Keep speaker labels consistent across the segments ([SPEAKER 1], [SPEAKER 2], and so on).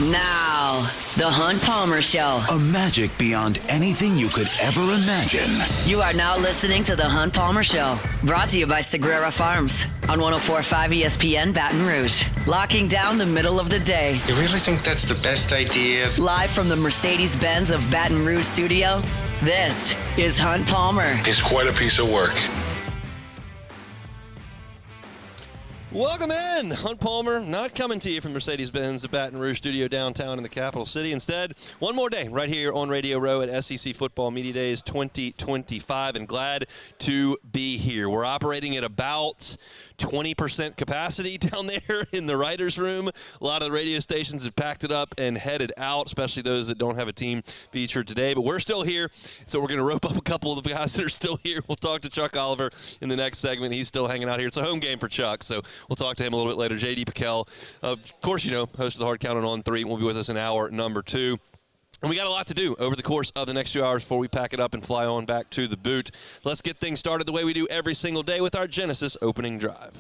[SPEAKER 1] Now, the Hunt Palmer Show.
[SPEAKER 2] A magic beyond anything you could ever imagine.
[SPEAKER 1] You are now listening to the Hunt Palmer Show. Brought to you by Sagrera Farms on 104.5 ESPN Baton Rouge. Locking down the middle of the day.
[SPEAKER 3] You really think that's the best idea?
[SPEAKER 1] Live from the Mercedes-Benz of Baton Rouge studio, this is Hunt Palmer.
[SPEAKER 3] It's quite a piece of work.
[SPEAKER 4] Welcome in. Hunt Palmer, not coming to you from Mercedes-Benz, the Baton Rouge studio downtown in the capital city. Instead, one more day right here on Radio Row at SEC Football Media Days 2025, and glad to be here. We're operating at about 20% capacity down there in the writers' room. A lot of the radio stations have packed it up and headed out, especially those that don't have a team featured today. But we're still here, so we're going to rope up a couple of the guys that are still here. We'll talk to Chuck Oliver in the next segment. He's still hanging out here. It's a home game for Chuck, so we'll talk to him a little bit later. JD Pel, of course, you know, host of the Hard Count on 3, will be with us in hour number 2. And we got a lot to do over the course of the next 2 hours before we pack it up and fly on back to the boot. Let's get things started the way we do every single day with our Genesis opening drive.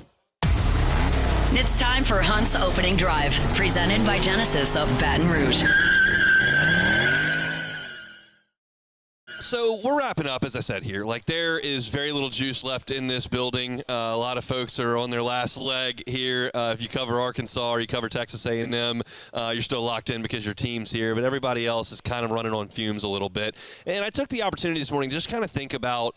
[SPEAKER 1] It's time for Hunt's opening drive, presented by Genesis of Baton Rouge.
[SPEAKER 4] So we're wrapping up, as I said here. Like, there is very little juice left in this building. A lot of folks are on their last leg here. If you cover Arkansas or you cover Texas A&M, you're still locked in because your team's here. But everybody else is kind of running on fumes a little bit. And I took the opportunity this morning to just kind of think about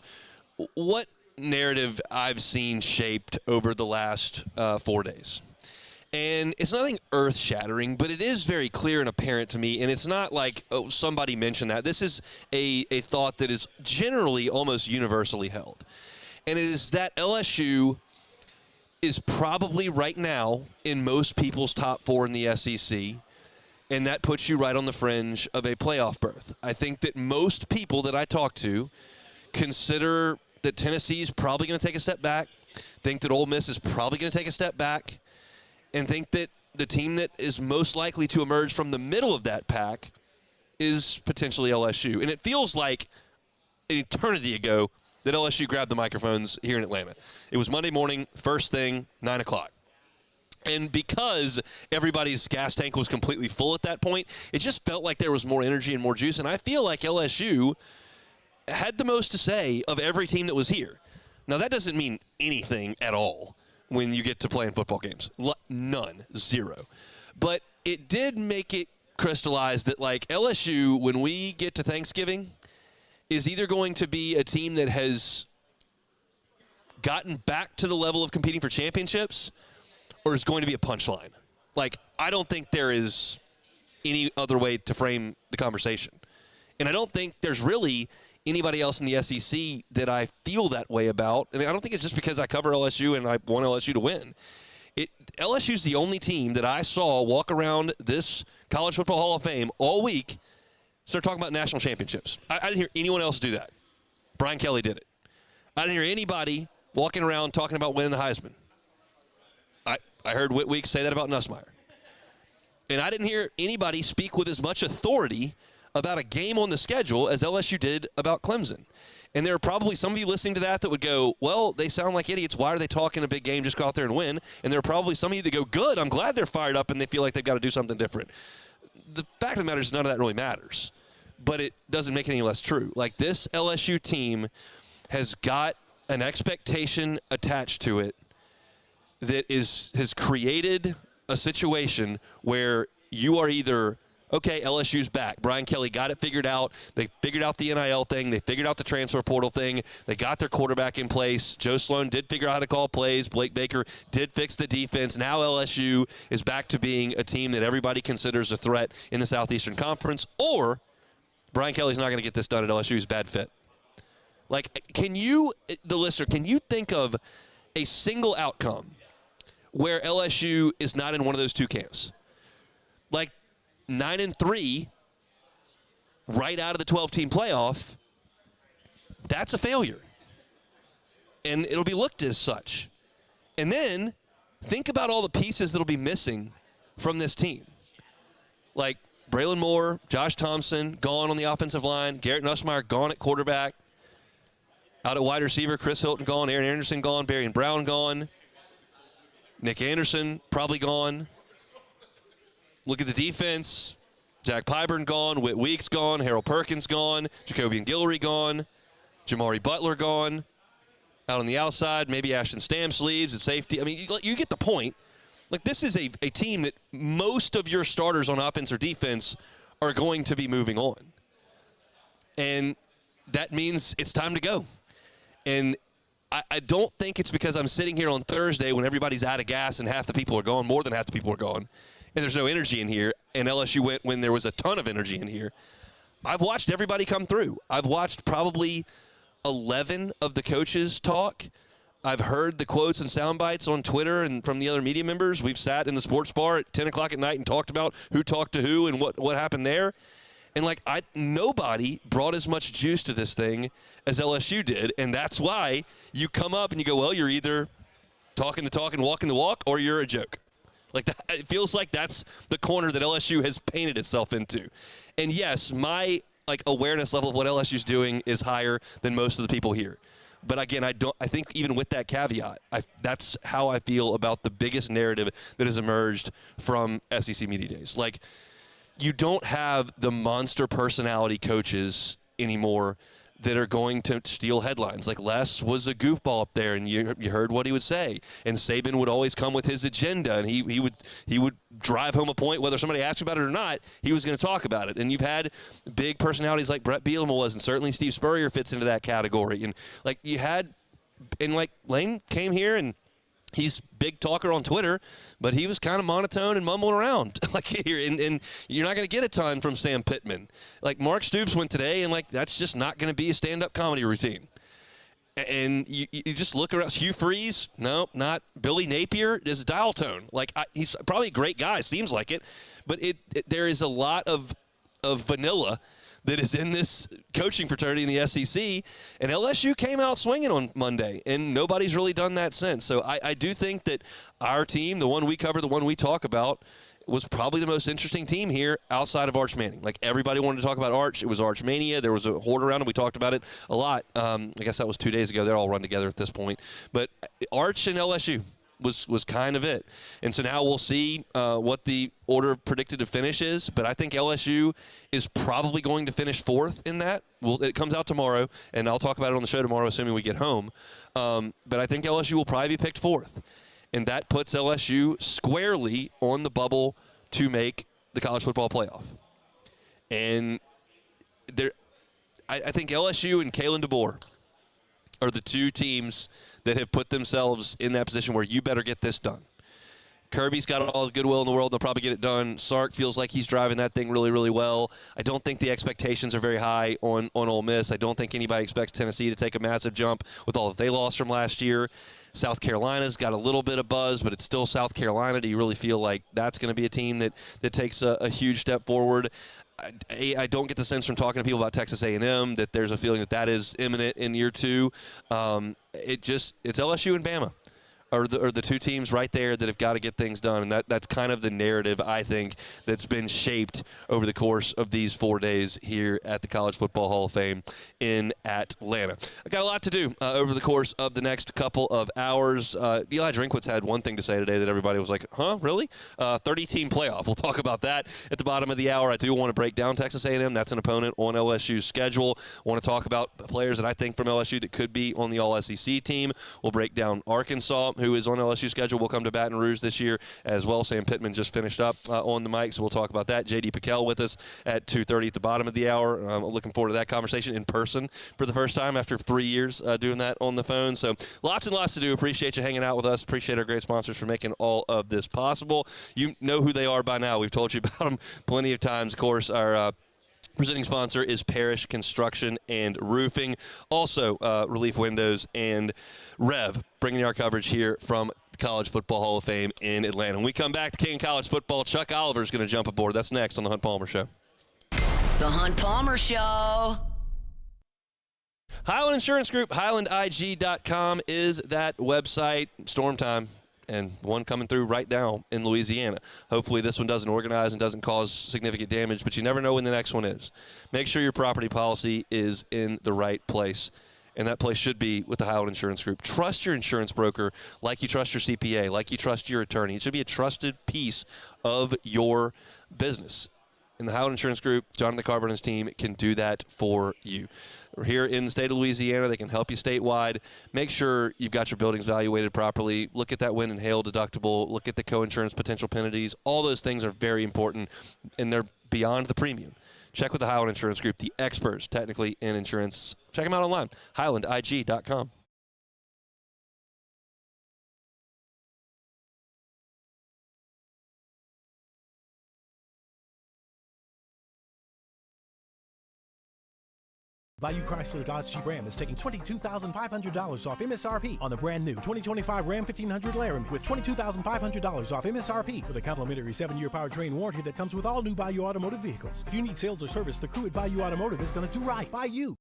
[SPEAKER 4] what narrative I've seen shaped over the last 4 days. And it's nothing earth-shattering, but it is very clear and apparent to me, and it's not like, oh, somebody mentioned that. This is a thought that is generally almost universally held. And it is that LSU is probably right now in most people's top 4 in the SEC, and that puts you right on the fringe of a playoff berth. I think that most people that I talk to consider that Tennessee is probably going to take a step back, think that Ole Miss is probably going to take a step back, and think that the team that is most likely to emerge from the middle of that pack is potentially LSU. And it feels like an eternity ago that LSU grabbed the microphones here in Atlanta. It was Monday morning, first thing, 9 o'clock. And because everybody's gas tank was completely full at that point, it just felt like there was more energy and more juice. And I feel like LSU had the most to say of every team that was here. Now, that doesn't mean anything at all when you get to play in football games. None. Zero. But it did make it crystallize that, like, LSU, when we get to Thanksgiving, is either going to be a team that has gotten back to the level of competing for championships or is going to be a punchline. Like, I don't think there is any other way to frame the conversation. And I don't think there's really anybody else in the SEC that I feel that way about. And I don't think it's just because I cover LSU and I want LSU to win. LSU's the only team that I saw walk around this College Football Hall of Fame all week start talking about national championships. I didn't hear anyone else do that. Brian Kelly did it. I didn't hear anybody walking around talking about winning the Heisman. I heard Whitweek say that about Nussmeier. And I didn't hear anybody speak with as much authority about a game on the schedule as LSU did about Clemson. And there are probably some of you listening to that would go, well, they sound like idiots. Why are they talking a big game? Just go out there and win. And there are probably some of you that go, good, I'm glad they're fired up and they feel like they've got to do something different. The fact of the matter is none of that really matters. But it doesn't make it any less true. Like, this LSU team has got an expectation attached to it that has created a situation where you are either – okay, LSU's back. Brian Kelly got it figured out. They figured out the NIL thing. They figured out the transfer portal thing. They got their quarterback in place. Joe Sloan did figure out how to call plays. Blake Baker did fix the defense. Now LSU is back to being a team that everybody considers a threat in the Southeastern Conference. Or Brian Kelly's not going to get this done at LSU. He's a bad fit. Like, can you, the listener, can you think of a single outcome where LSU is not in one of those two camps? Like, 9-3 right out of the 12-team playoff, that's a failure. And it'll be looked as such. And then think about all the pieces that'll be missing from this team. Like Braylon Moore, Josh Thompson, gone on the offensive line. Garrett Nussmeier, gone at quarterback. Out at wide receiver, Chris Hilton gone. Aaron Anderson gone. Barry Brown gone. Nick Anderson probably gone. look at the defense. Jack Pyburn gone, Whit Weeks gone, Harold Perkins gone, Jacobian Guillory gone, Jamari Butler gone. Out on the outside, maybe Ashton Stamps leaves at safety. I mean, you get the point. Like, this is a team that most of your starters on offense or defense are going to be moving on. And that means it's time to go. And I don't think it's because I'm sitting here on Thursday when everybody's out of gas and half the people are gone, more than half the people are gone, and there's no energy in here, and LSU went when there was a ton of energy in here. I've watched everybody come through. I've watched probably 11 of the coaches talk. I've heard the quotes and sound bites on Twitter and from the other media members. We've sat in the sports bar at 10 o'clock at night and talked about who talked to who and what happened there. And, like, nobody brought as much juice to this thing as LSU did, and that's why you come up and you go, well, you're either talking the talk and walking the walk, or you're a joke. Like, that, it feels like that's the corner that LSU has painted itself into. And, yes, my, awareness level of what LSU's doing is higher than most of the people here. But, again, I think even with that caveat, that's how I feel about the biggest narrative that has emerged from SEC Media Days. Like, you don't have the monster personality coaches anymore that are going to steal headlines. Like, Les was a goofball up there, and you heard what he would say. And Saban would always come with his agenda, and he would drive home a point, whether somebody asked about it or not. He was going to talk about it. And you've had big personalities like Brett Bielema was, and certainly Steve Spurrier fits into that category. And Lane came here, and he's big talker on Twitter, but he was kind of monotone and mumbling around here, and you're not going to get a ton from Sam Pittman. Like, Mark Stoops went today, and that's just not going to be a stand-up comedy routine. And you just look around. Hugh Freeze, no, not. Billy Napier is dial tone. He's probably a great guy, seems like it, but there is a lot of vanilla that is in this coaching fraternity in the SEC, and LSU came out swinging on Monday, and nobody's really done that since. So I do think that our team, the one we cover, the one we talk about, was probably the most interesting team here outside of Arch Manning. Like, everybody wanted to talk about Arch. It was Arch Mania. There was a horde around him. We talked about it a lot. I guess that was 2 days ago. They're all run together at this point. But Arch and LSU was kind of it. And so now we'll see what the order predicted to finish is. But I think LSU is probably going to finish fourth in that. It comes out tomorrow, and I'll talk about it on the show tomorrow, assuming we get home. But I think LSU will probably be picked fourth. And that puts LSU squarely on the bubble to make the college football playoff. And I think LSU and Kalen DeBoer are the two teams that have put themselves in that position where you better get this done. Kirby's got all the goodwill in the world. They'll probably get it done. Sark feels like he's driving that thing really, really well. I don't think the expectations are very high on Ole Miss. I don't think anybody expects Tennessee to take a massive jump with all that they lost from last year. South Carolina's got a little bit of buzz, but it's still South Carolina. Do you really feel like that's going to be a team that takes a huge step forward? I don't get the sense from talking to people about Texas A&M that there's a feeling that is imminent in year two. It's LSU and Bama are the two teams right there that have got to get things done, and that's kind of the narrative, I think, that's been shaped over the course of these 4 days here at the College Football Hall of Fame in Atlanta. I've got a lot to do over the course of the next couple of hours. Eli Drinkwitz had one thing to say today that everybody was like, huh, really? 30-team playoff. We'll talk about that at the bottom of the hour. I do want to break down Texas A&M. That's an opponent on LSU's schedule. I want to talk about players that I think from LSU that could be on the All-SEC team. We'll break down Arkansas, who is on LSU's schedule. We'll come to Baton Rouge this year as well. Sam Pittman just finished up on the mic, so we'll talk about that. JD Pel with us at 2:30 at the bottom of the hour. I'm looking forward to that conversation in person for the first time after 3 years doing that on the phone. So lots and lots to do. Appreciate you hanging out with us. Appreciate our great sponsors for making all of this possible. You know who they are by now. We've told you about them plenty of times. Of course, our presenting sponsor is Parish Construction and Roofing. Also, Relief Windows and Rev, bringing you our coverage here from the College Football Hall of Fame in Atlanta. When we come back to King College Football, Chuck Oliver is going to jump aboard. That's next on The Hunt Palmer Show.
[SPEAKER 1] The Hunt Palmer Show.
[SPEAKER 4] Highland Insurance Group, HighlandIG.com is that website. Storm time. And one coming through right now in Louisiana. Hopefully this one doesn't organize and doesn't cause significant damage, but you never know when the next one is. Make sure your property policy is in the right place and that place should be with the Highland Insurance Group. Trust your insurance broker like you trust your CPA, like you trust your attorney. It should be a trusted piece of your business. And the Highland Insurance Group, Jonathan Carver and his team can do that for you. We're here in the state of Louisiana. They can help you statewide. Make sure you've got your buildings valuated properly. Look at that wind and hail deductible. Look at the co-insurance potential penalties. All those things are very important, and they're beyond the premium. Check with the Highland Insurance Group, the experts technically in insurance. Check them out online, highlandig.com.
[SPEAKER 5] Bayou Chrysler Dodge Jeep Ram is taking $22,500 off MSRP on the brand new 2025 Ram 1500 Laramie with $22,500 off MSRP with a complimentary 7-year powertrain warranty that comes with all new Bayou Automotive vehicles. If you need sales or service, the crew at Bayou Automotive is going to do right by you.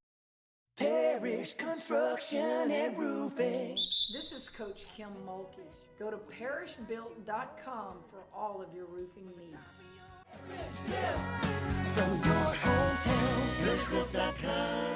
[SPEAKER 6] Parrish Construction and Roofing.
[SPEAKER 7] This is Coach Kim Mulkey. Go to parrishbuilt.com for all of your roofing needs.
[SPEAKER 6] From your hometown, parrishbuilt.com.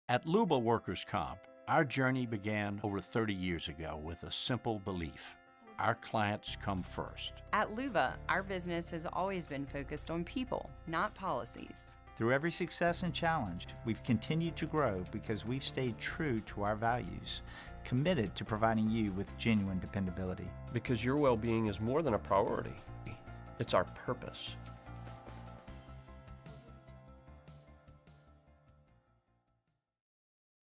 [SPEAKER 8] At Luba Workers' Comp, our journey began over 30 years ago with a simple belief: our clients come first.
[SPEAKER 9] At Luba, our business has always been focused on people, not policies.
[SPEAKER 10] Through every success and challenge, we've continued to grow because we've stayed true to our values, committed to providing you with genuine dependability.
[SPEAKER 11] Because your well-being is more than a priority. It's our purpose.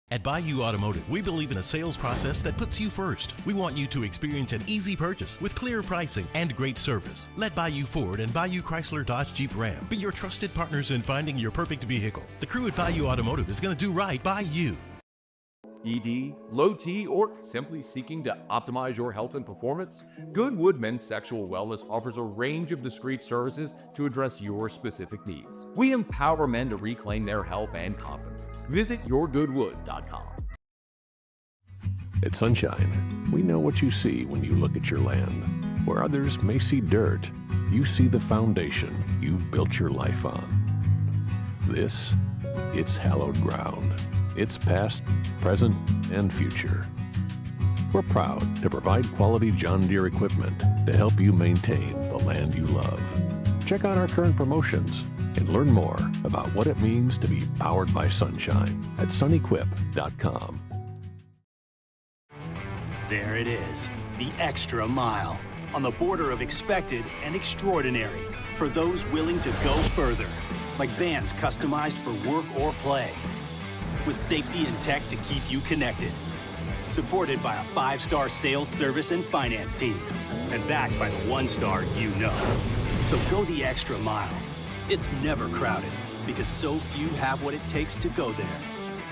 [SPEAKER 5] At Bayou Automotive, we believe in a sales process that puts you first. We want you to experience an easy purchase with clear pricing and great service. Let Bayou Ford and Bayou Chrysler Dodge Jeep Ram be your trusted partners in finding your perfect vehicle. The crew at Bayou Automotive is going to do right by you.
[SPEAKER 12] ED, low T, or simply seeking to optimize your health and performance? Goodwood Men's Sexual Wellness offers a range of discreet services to address your specific needs. We empower men to reclaim their health and confidence. Visit yourgoodwood.com.
[SPEAKER 13] At Sunshine, we know what you see when you look at your land. Where others may see dirt, you see the foundation you've built your life on. This, it's hallowed ground. It's past, present, and future. We're proud to provide quality John Deere equipment to help you maintain the land you love. Check out our current promotions and learn more about what it means to be powered by sunshine at sunequip.com.
[SPEAKER 14] There it is, the extra mile, on the border of expected and extraordinary for those willing to go further, like vans customized for work or play, with safety and tech to keep you connected. Supported by a 5-star sales, service, and finance team. And backed by the 1-star you know. So go the extra mile. It's never crowded because so few have what it takes to go there.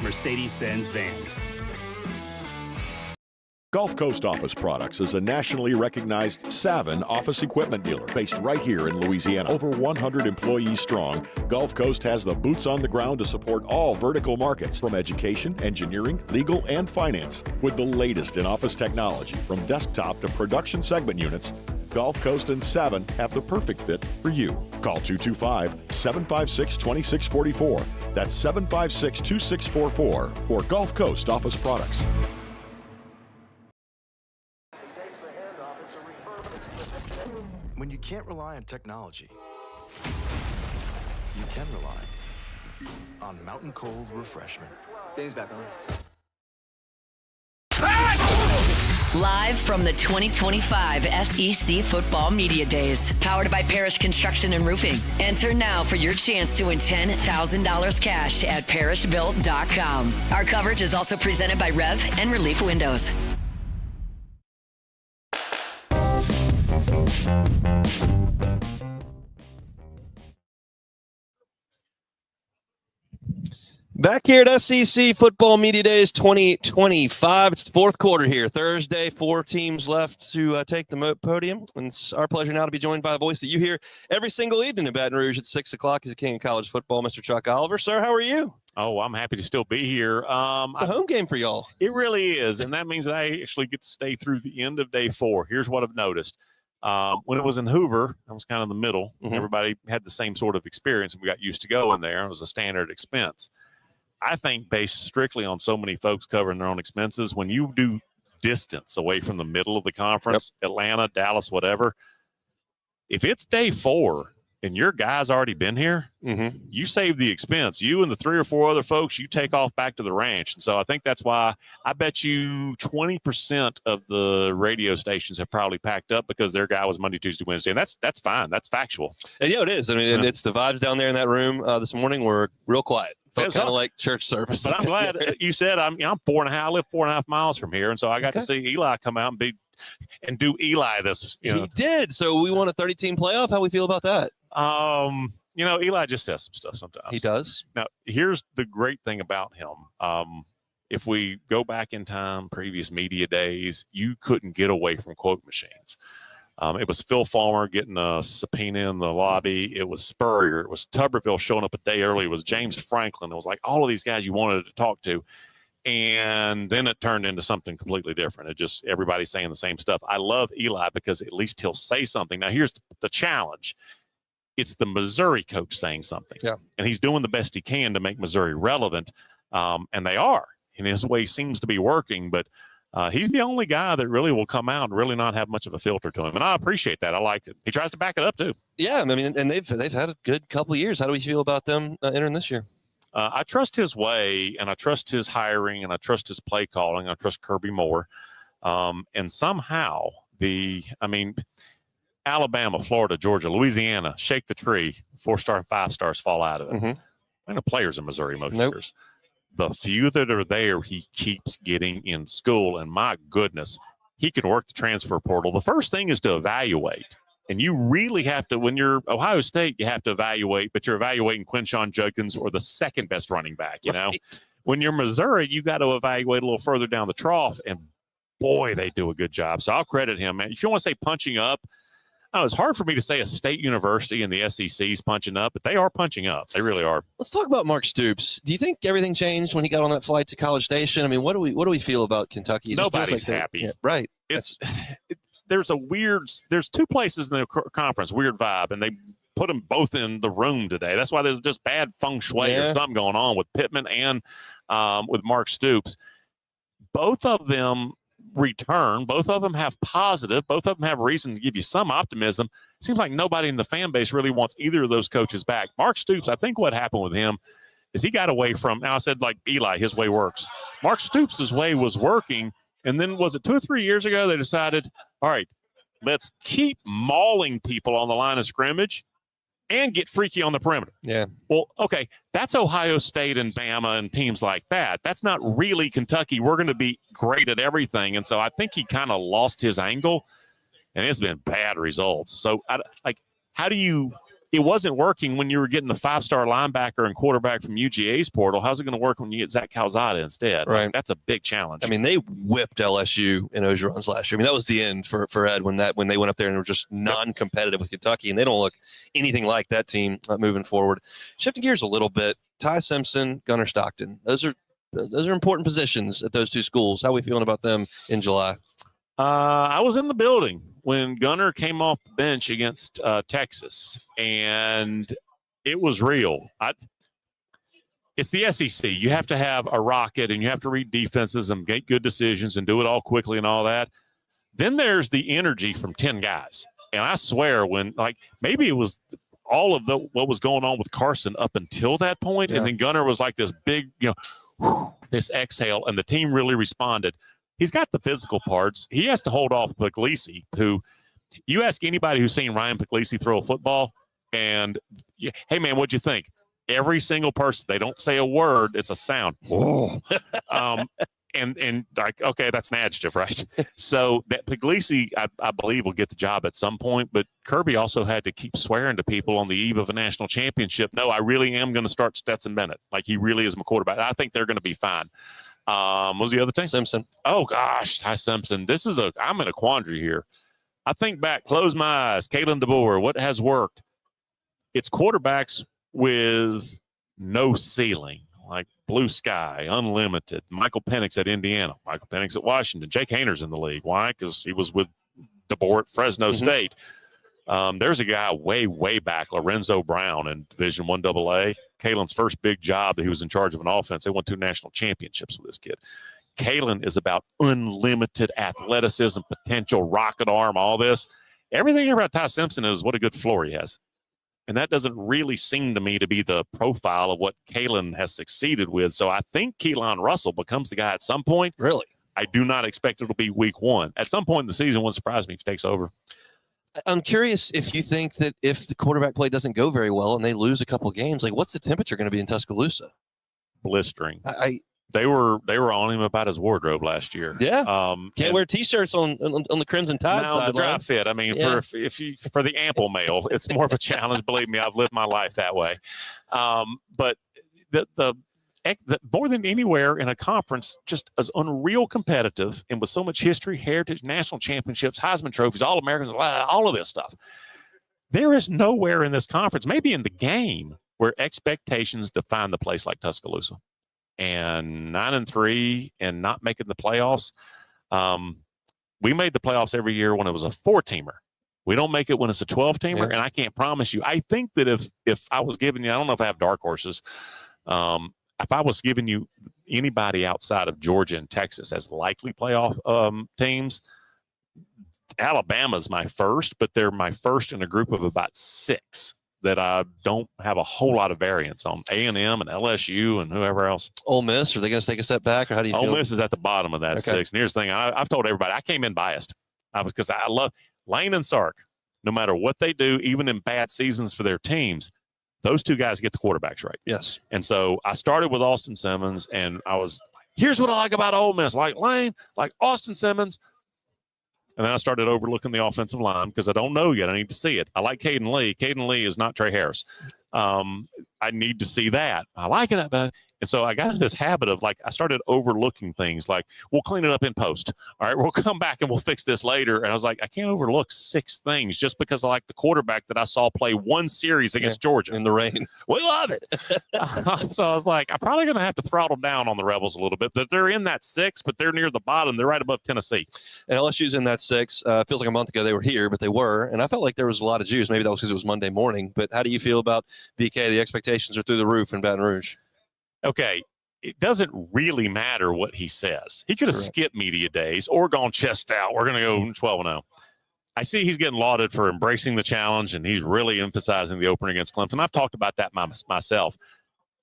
[SPEAKER 14] Mercedes-Benz Vans.
[SPEAKER 15] Gulf Coast Office Products is a nationally recognized Savin office equipment dealer based right here in Louisiana. Over 100 employees strong, Gulf Coast has the boots on the ground to support all vertical markets from education, engineering, legal, and finance. With the latest in office technology from desktop to production segment units, Gulf Coast and Savin have the perfect fit for you. Call 225-756-2644. That's 756-2644 for Gulf Coast Office Products.
[SPEAKER 16] When you can't rely on technology, you can rely on Mountain Cold Refreshment. Dave's back on.
[SPEAKER 1] Live from the 2025 SEC Football Media Days, powered by Parrish Construction and Roofing. Enter now for your chance to win $10,000 cash at parrishbuilt.com. Our coverage is also presented by Rev and Relief Windows.
[SPEAKER 4] Back here at SEC Football Media Days 2025. It's the fourth quarter here. Thursday, 4 teams left to take the podium. And it's our pleasure now to be joined by a voice that you hear every single evening in Baton Rouge at 6 o'clock. He's a king of college football, Mr. Chuck Oliver. Sir, how are you?
[SPEAKER 17] Oh, I'm happy to still be here.
[SPEAKER 4] It's a home game for y'all.
[SPEAKER 17] It really is, and that means that I actually get to stay through the end of day 4. Here's what I've noticed. When it was in Hoover, I was kind of in the middle.
[SPEAKER 4] Mm-hmm.
[SPEAKER 17] Everybody had the same sort of experience, and we got used to going there. It was a standard expense. I think based strictly on so many folks covering their own expenses, when you do distance away from the middle of the conference, Atlanta, Dallas, whatever, if it's day 4 and your guy's already been here, you save the expense. You and the 3 or 4 other folks, you take off back to the ranch. And so I think that's why I bet you 20% of the radio stations have probably packed up because their guy was Monday, Tuesday, Wednesday. And that's fine. That's factual.
[SPEAKER 4] And it is. I mean, and it's the vibes down there in that room this morning were real quiet. Felt kind of like church service.
[SPEAKER 17] But I'm glad you said I live 4.5 miles from here. And so I got to see Eli come out and do Eli this.
[SPEAKER 4] He did. So we won a 30-team playoff. How we feel about that?
[SPEAKER 17] Eli just says some stuff sometimes.
[SPEAKER 4] He does.
[SPEAKER 17] Now, here's the great thing about him. If we go back in time, previous media days, you couldn't get away from quote machines. It was Phil Fulmer getting a subpoena in the lobby. It was Spurrier. It was Tuberville showing up a day early. It was James Franklin. It was like all of these guys you wanted to talk to. And then it turned into something completely different. It just everybody's saying the same stuff. I love Eli because at least he'll say something. Now, here's the challenge. It's the Missouri coach saying something.
[SPEAKER 4] Yeah.
[SPEAKER 17] And he's doing the best he can to make Missouri relevant. And they are. In his way, seems to be working. But he's the only guy that really will come out and really not have much of a filter to him. And I appreciate that. I like it. He tries to back it up, too.
[SPEAKER 4] Yeah, I mean, and they've had a good couple of years. How do we feel about them entering this year?
[SPEAKER 17] I trust his way, and I trust his hiring, and I trust his play calling. I trust Kirby Moore. And somehow Alabama, Florida, Georgia, Louisiana, shake the tree. 4-star and 5-stars fall out of it. And the players in Missouri most years. The few that are there, he keeps getting in school. And my goodness, he can work the transfer portal. The first thing is to evaluate. And you really have to, when you're Ohio State, you have to evaluate, but you're evaluating Quinshon Judkins or the second best running back, you know. When you're Missouri, you got to evaluate a little further down the trough. And boy, they do a good job. So I'll credit him, man. If you want to say punching up, it's hard for me to say a state university in the SEC is punching up, but they are punching up. They really are.
[SPEAKER 4] Let's talk about Mark Stoops. Do you think everything changed when he got on that flight to College Station? I mean, what do we feel about Kentucky?
[SPEAKER 17] Nobody's happy.
[SPEAKER 4] Yeah, right.
[SPEAKER 17] There's 2 places in the conference, weird vibe, and they put them both in the room today. That's why there's just bad feng shui or something going on with Pittman and with Mark Stoops. Both of them return. Both of them have positive. Both of them have reason to give you some optimism. Seems like nobody in the fan base really wants either of those coaches back. Mark Stoops, I think what happened with him is he got away from, now I said like Eli, his way works. Mark Stoops' way was working. And then was it 2 or 3 years ago, they decided, all right, let's keep mauling people on the line of scrimmage and get freaky on the perimeter.
[SPEAKER 4] Yeah.
[SPEAKER 17] Well, okay, that's Ohio State and Bama and teams like that. That's not really Kentucky. We're going to be great at everything. And so I think he kind of lost his angle, and it's been bad results. So, how do you – it wasn't working when you were getting the 5-star linebacker and quarterback from UGA's portal. How's it going to work when you get Zach Calzada instead?
[SPEAKER 4] Right.
[SPEAKER 17] That's a big challenge.
[SPEAKER 4] I mean, they whipped LSU in Ogeron's last year. I mean, that was the end for Ed when they went up there and were just non-competitive with Kentucky, and they don't look anything like that team moving forward. Shifting gears a little bit, Ty Simpson, Gunnar Stockton. Those are important positions at those 2 schools. How are we feeling about them in July?
[SPEAKER 17] I was in the building when Gunnar came off the bench against Texas, and it was real. It's the SEC. You have to have a rocket, and you have to read defenses and make good decisions and do it all quickly and all that. Then there's the energy from 10 guys. And I swear maybe it was all of what was going on with Carson up until that point, and then Gunnar was like this big, this exhale, and the team really responded. He's got the physical parts. He has to hold off Puglisi, who you ask anybody who's seen Ryan Puglisi throw a football, and hey, man, what'd you think? Every single person, they don't say a word. It's a sound. And like, okay, that's an adjective, right? So that Puglisi, I believe, will get the job at some point. But Kirby also had to keep swearing to people on the eve of a national championship. No, I really am going to start Stetson Bennett. Like, he really is my quarterback. I think they're going to be fine. What was the other thing?
[SPEAKER 4] Simpson.
[SPEAKER 17] Oh gosh, Ty Simpson. I'm in a quandary here. I think back, close my eyes. Kalen DeBoer, what has worked? It's quarterbacks with no ceiling, like blue sky, unlimited. Michael Penix at Indiana, Michael Penix at Washington, Jake Hayner's in the league. Why? Because he was with DeBoer at Fresno State. There's a guy way back, Lorenzo Brown in Division I AA. Kalen's first big job that he was in charge of an offense. They won 2 national championships with this kid. Kalen is about unlimited athleticism, potential, rocket arm, all this. Everything about Ty Simpson is what a good floor he has. And that doesn't really seem to me to be the profile of what Kalen has succeeded with. So I think Keelan Russell becomes the guy at some point.
[SPEAKER 4] Really?
[SPEAKER 17] I do not expect it to be week 1. At some point in the season, it wouldn't surprise me if he takes over.
[SPEAKER 4] I'm curious if you think that if the quarterback play doesn't go very well and they lose a couple of games, like what's the temperature going to be in Tuscaloosa?
[SPEAKER 17] Blistering. They were on him about his wardrobe last year.
[SPEAKER 4] Yeah. Can't wear T-shirts on the Crimson Tide.
[SPEAKER 17] No, the dry fit. I mean, for the ample male, it's more of a challenge. Believe me, I've lived my life that way. But the more than anywhere in a conference, just as unreal competitive and with so much history, heritage, national championships, Heisman trophies, All-Americans, all of this stuff. There is nowhere in this conference, maybe in the game, where expectations define the place like Tuscaloosa. And 9-3 and not making the playoffs. We made the playoffs every year when it was a 4-teamer. We don't make it when it's a 12-teamer. And I can't promise you. I think that if I was giving you, I don't know if I have dark horses. If I was giving you anybody outside of Georgia and Texas as likely playoff teams, Alabama's my first, but they're my first in a group of about 6 that I don't have a whole lot of variance on. A&M and LSU and whoever else.
[SPEAKER 4] Ole Miss, are they going to take a step back, or how do you feel?
[SPEAKER 17] Ole Miss is at the bottom of that 6. And here's the thing. I've told everybody, I came in biased because I love Lane and Sark. No matter what they do, even in bad seasons for their teams, those 2 guys get the quarterbacks right.
[SPEAKER 4] Yes.
[SPEAKER 17] And so I started with Austin Simmons, and I was, here's what I like about Ole Miss. Like Lane, like Austin Simmons. And then I started overlooking the offensive line because I don't know yet. I need to see it. I like Caden Lee. Caden Lee is not Trey Harris. I need to see that. I like it, but and so I got into this habit of I started overlooking things like, we'll clean it up in post. All right, we'll come back and we'll fix this later. And I was like, I can't overlook 6 things just because I like the quarterback that I saw play 1 series against Georgia.
[SPEAKER 4] In the rain.
[SPEAKER 17] We love it. So I was like, I'm probably going to have to throttle down on the Rebels a little bit. But they're in that 6, but they're near the bottom. They're right above Tennessee.
[SPEAKER 4] And LSU's in that 6. Feels like a month ago they were here, but they were. And I felt like there was a lot of juice. Maybe that was because it was Monday morning. But how do you feel about BK? The expectations are through the roof in Baton Rouge.
[SPEAKER 17] Okay. It doesn't really matter what he says. He could have skipped media days or gone chest out. We're going to go 12-0. I see he's getting lauded for embracing the challenge, and he's really emphasizing the opener against Clemson. I've talked about that myself.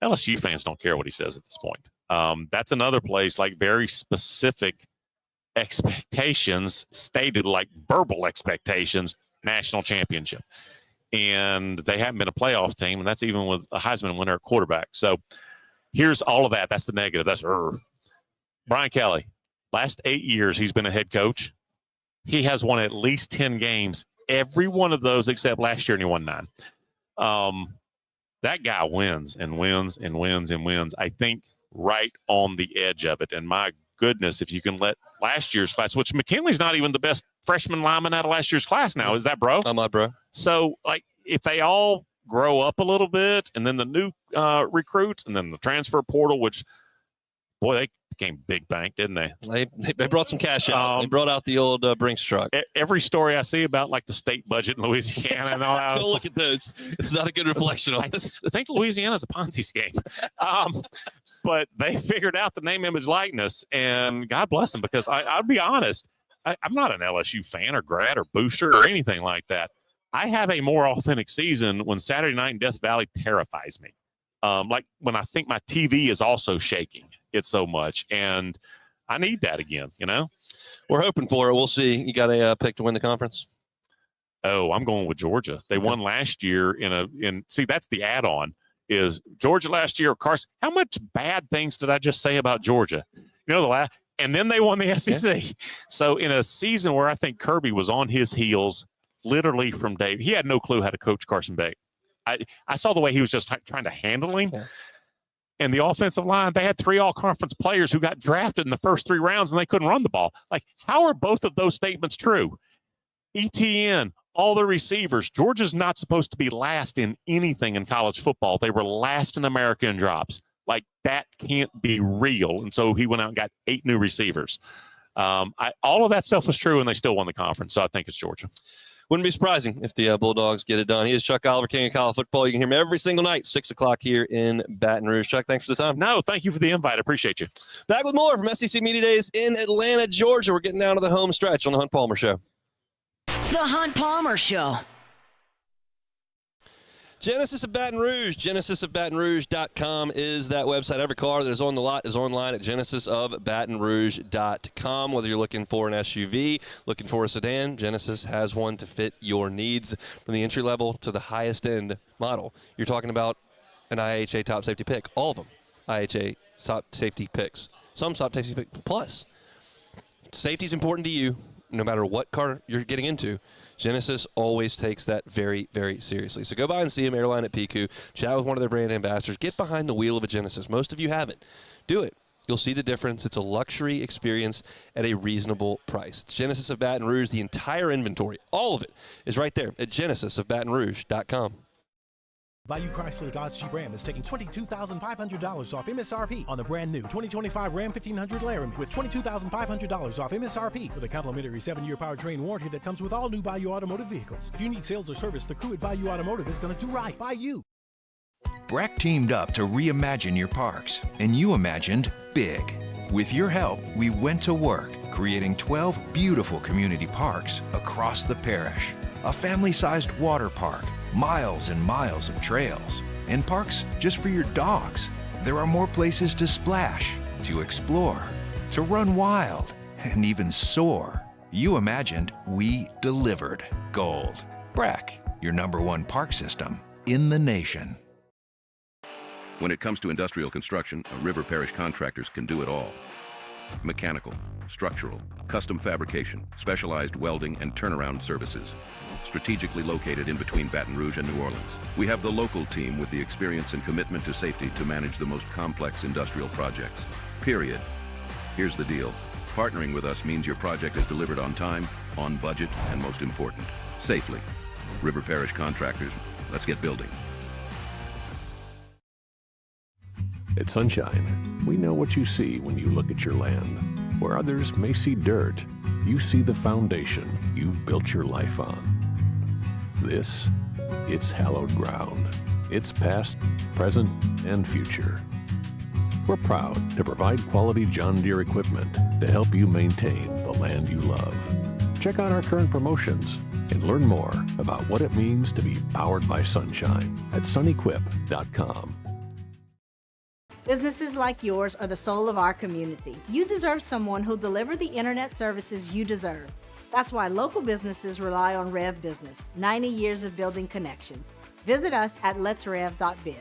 [SPEAKER 17] LSU fans don't care what he says at this point. That's another place, like very specific expectations stated, like verbal expectations, national championship. And they haven't been a playoff team, and that's even with a Heisman winner at quarterback. So here's all of that. That's the negative. That's Brian Kelly. Last 8 years, he's been a head coach. He has won at least 10 games, every one of those except last year, and he won 9. That guy wins and wins and wins and wins. I think right on the edge of it. And my goodness, if you can let last year's class, which McKinley's not even the best freshman lineman out of last year's class now. Is that, bro?
[SPEAKER 4] I'm not, bro.
[SPEAKER 17] So, if they all grow up a little bit, and then the new recruits, and then the transfer portal, which, boy, they became big bank, didn't they?
[SPEAKER 4] They brought some cash out. They brought out the old Brinks truck.
[SPEAKER 17] Every story I see about the state budget in Louisiana and all that.
[SPEAKER 4] Don't look at those. It's not a good reflection on this.
[SPEAKER 17] I think Louisiana's a Ponzi scheme. But they figured out the name, image, likeness, and God bless them, because I'll be honest, I'm not an LSU fan or grad or booster or anything like that. I have a more authentic season when Saturday night in Death Valley terrifies me. When I think my TV is also shaking it so much, and I need that again,
[SPEAKER 4] We're hoping for it. We'll see. You got a pick to win the conference?
[SPEAKER 17] Oh, I'm going with Georgia. They won last year see, that's the add-on is Georgia last year. Carson, how much bad things did I just say about Georgia? And then they won the SEC. Yeah. So in a season where I think Kirby was on his heels literally from day, he had no clue how to coach Carson Beck. I saw the way he was just trying to handle him. Yeah. And the offensive line, they had 3 all-conference players who got drafted in the first 3 rounds, and they couldn't run the ball. Like, how are both of those statements true? ETN, all the receivers. Georgia's not supposed to be last in anything in college football. They were last in America in drops. Like, that can't be real. And so he went out and got 8 new receivers. All of that stuff was true, and they still won the conference. So I think it's Georgia.
[SPEAKER 4] Wouldn't be surprising if the Bulldogs get it done. He is Chuck Oliver, King of College Football. You can hear him every single night, 6 o'clock here in Baton Rouge. Chuck, thanks for the time.
[SPEAKER 17] No, thank you for the invite. I appreciate you.
[SPEAKER 4] Back with more from SEC Media Days in Atlanta, Georgia. We're getting down to the home stretch on the Hunt Palmer Show.
[SPEAKER 1] The Hunt Palmer Show.
[SPEAKER 4] Genesis of Baton Rouge. GenesisofBatonRouge.com is that website. Every car that is on the lot is online at GenesisofBatonRouge.com. Whether you're looking for an SUV, looking for a sedan, Genesis has one to fit your needs. From the entry level to the highest end model, you're talking about an IHA top safety pick. All of them IHA top safety picks. Some top safety pick plus. Safety is important to you no matter what car you're getting into. Genesis always takes that very, very seriously. So go by and see them, Airline at Piku. Chat with one of their brand ambassadors. Get behind the wheel of a Genesis. Most of you haven't. Do it. You'll see the difference. It's a luxury experience at a reasonable price. It's Genesis of Baton Rouge. The entire inventory, all of it, is right there at GenesisofBatonRouge.com.
[SPEAKER 5] Bayou Chrysler Dodge Jeep Ram is taking $22,500 off MSRP on the brand new 2025 Ram 1500 Laramie with $22,500 off MSRP with a complimentary 7-year powertrain warranty that comes with all new Bayou Automotive vehicles. If you need sales or service, the crew at Bayou Automotive is going to do right by you.
[SPEAKER 18] Breck teamed up to reimagine your parks, and you imagined big. With your help, we went to work creating 12 beautiful community parks across the parish. A family-sized water park, miles and miles of trails, and parks just for your dogs. There are more places to splash, to explore, to run wild, and even soar. You imagined, we delivered. Gold. Breck, your #1 park system in the nation.
[SPEAKER 19] When it comes to industrial construction, River Parish Contractors can do it all. Mechanical, structural, custom fabrication, specialized welding, and turnaround services. Strategically located in between Baton Rouge and New Orleans, we have the local team with the experience and commitment to safety to manage the most complex industrial projects. Period. Here's the deal. Partnering with us means your project is delivered on time, on budget, and most important, safely. River Parish Contractors, let's get building.
[SPEAKER 13] At Sunshine, we know what you see when you look at your land. Where others may see dirt, you see the foundation you've built your life on. This, it's hallowed ground. It's past, present, and future. We're proud to provide quality John Deere equipment to help you maintain the land you love. Check out our current promotions and learn more about what it means to be powered by sunshine at sunequip.com.
[SPEAKER 20] Businesses like yours are the soul of our community. You deserve someone who'll deliver the internet services you deserve. That's why local businesses rely on Rev Business, 90 years of building connections. Visit us at letsrev.biz.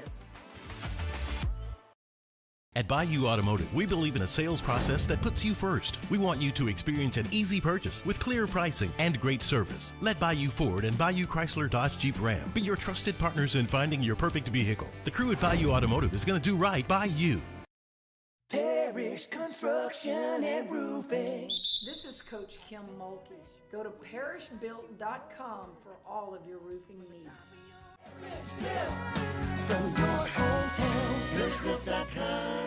[SPEAKER 5] At Bayou Automotive, we believe in a sales process that puts you first. We want you to experience an easy purchase with clear pricing and great service. Let Bayou Ford and Bayou Chrysler Dodge Jeep Ram be your trusted partners in finding your perfect vehicle. The crew at Bayou Automotive is going to do right by you.
[SPEAKER 6] Parish Construction and Roofing.
[SPEAKER 7] This is Coach Kim Mulkey. Go to parishbuilt.com for all of your roofing needs.
[SPEAKER 6] From your hometown, parishbuilt.com.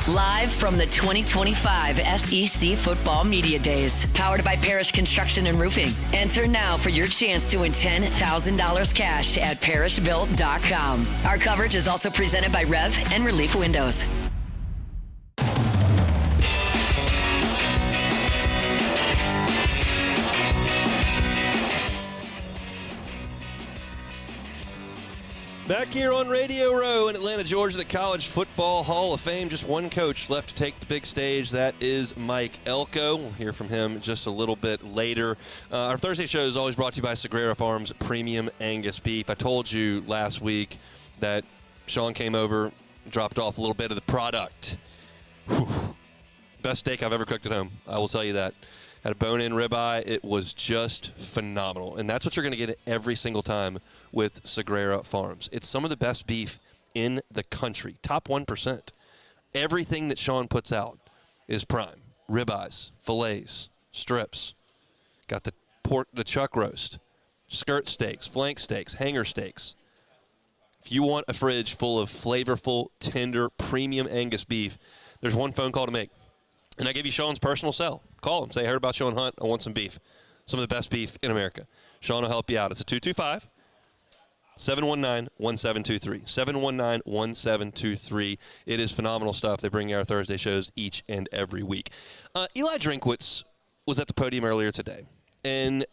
[SPEAKER 1] Live from the 2025 SEC Football Media Days, powered by Parish Construction and Roofing. Enter now for your chance to win $10,000 cash at parishbuilt.com. Our coverage is also presented by Rev and Relief Windows.
[SPEAKER 4] back here on Radio Row in Atlanta, Georgia, the College Football Hall of Fame. Just one coach left to take the big stage. That is Mike Elko. We'll hear from him just a little bit later. Our Thursday show is always brought to you by Sagrera Farms Premium Angus Beef. I told you last week that Sean came over, dropped off a little bit of the product. Whew. Best steak I've ever cooked at home. I will tell you that. Had a bone-in ribeye. It was just phenomenal. And that's what you're going to get every single time with Sagrera Farms. It's some of the best beef in the country. Top 1%. Everything that Sean puts out is prime. Ribeyes, fillets, strips. Got the pork, the chuck roast, skirt steaks, flank steaks, hanger steaks. If you want a fridge full of flavorful, tender, premium Angus beef, there's one phone call to make. And I give you Sean's personal cell. Call him. Say, I heard about Sean Hunt. I want some beef. Some of the best beef in America. Sean will help you out. It's a 225-719-1723. 719-1723. It is phenomenal stuff. They bring you our Thursday shows each and every week. Eli Drinkwitz was at the podium earlier today. And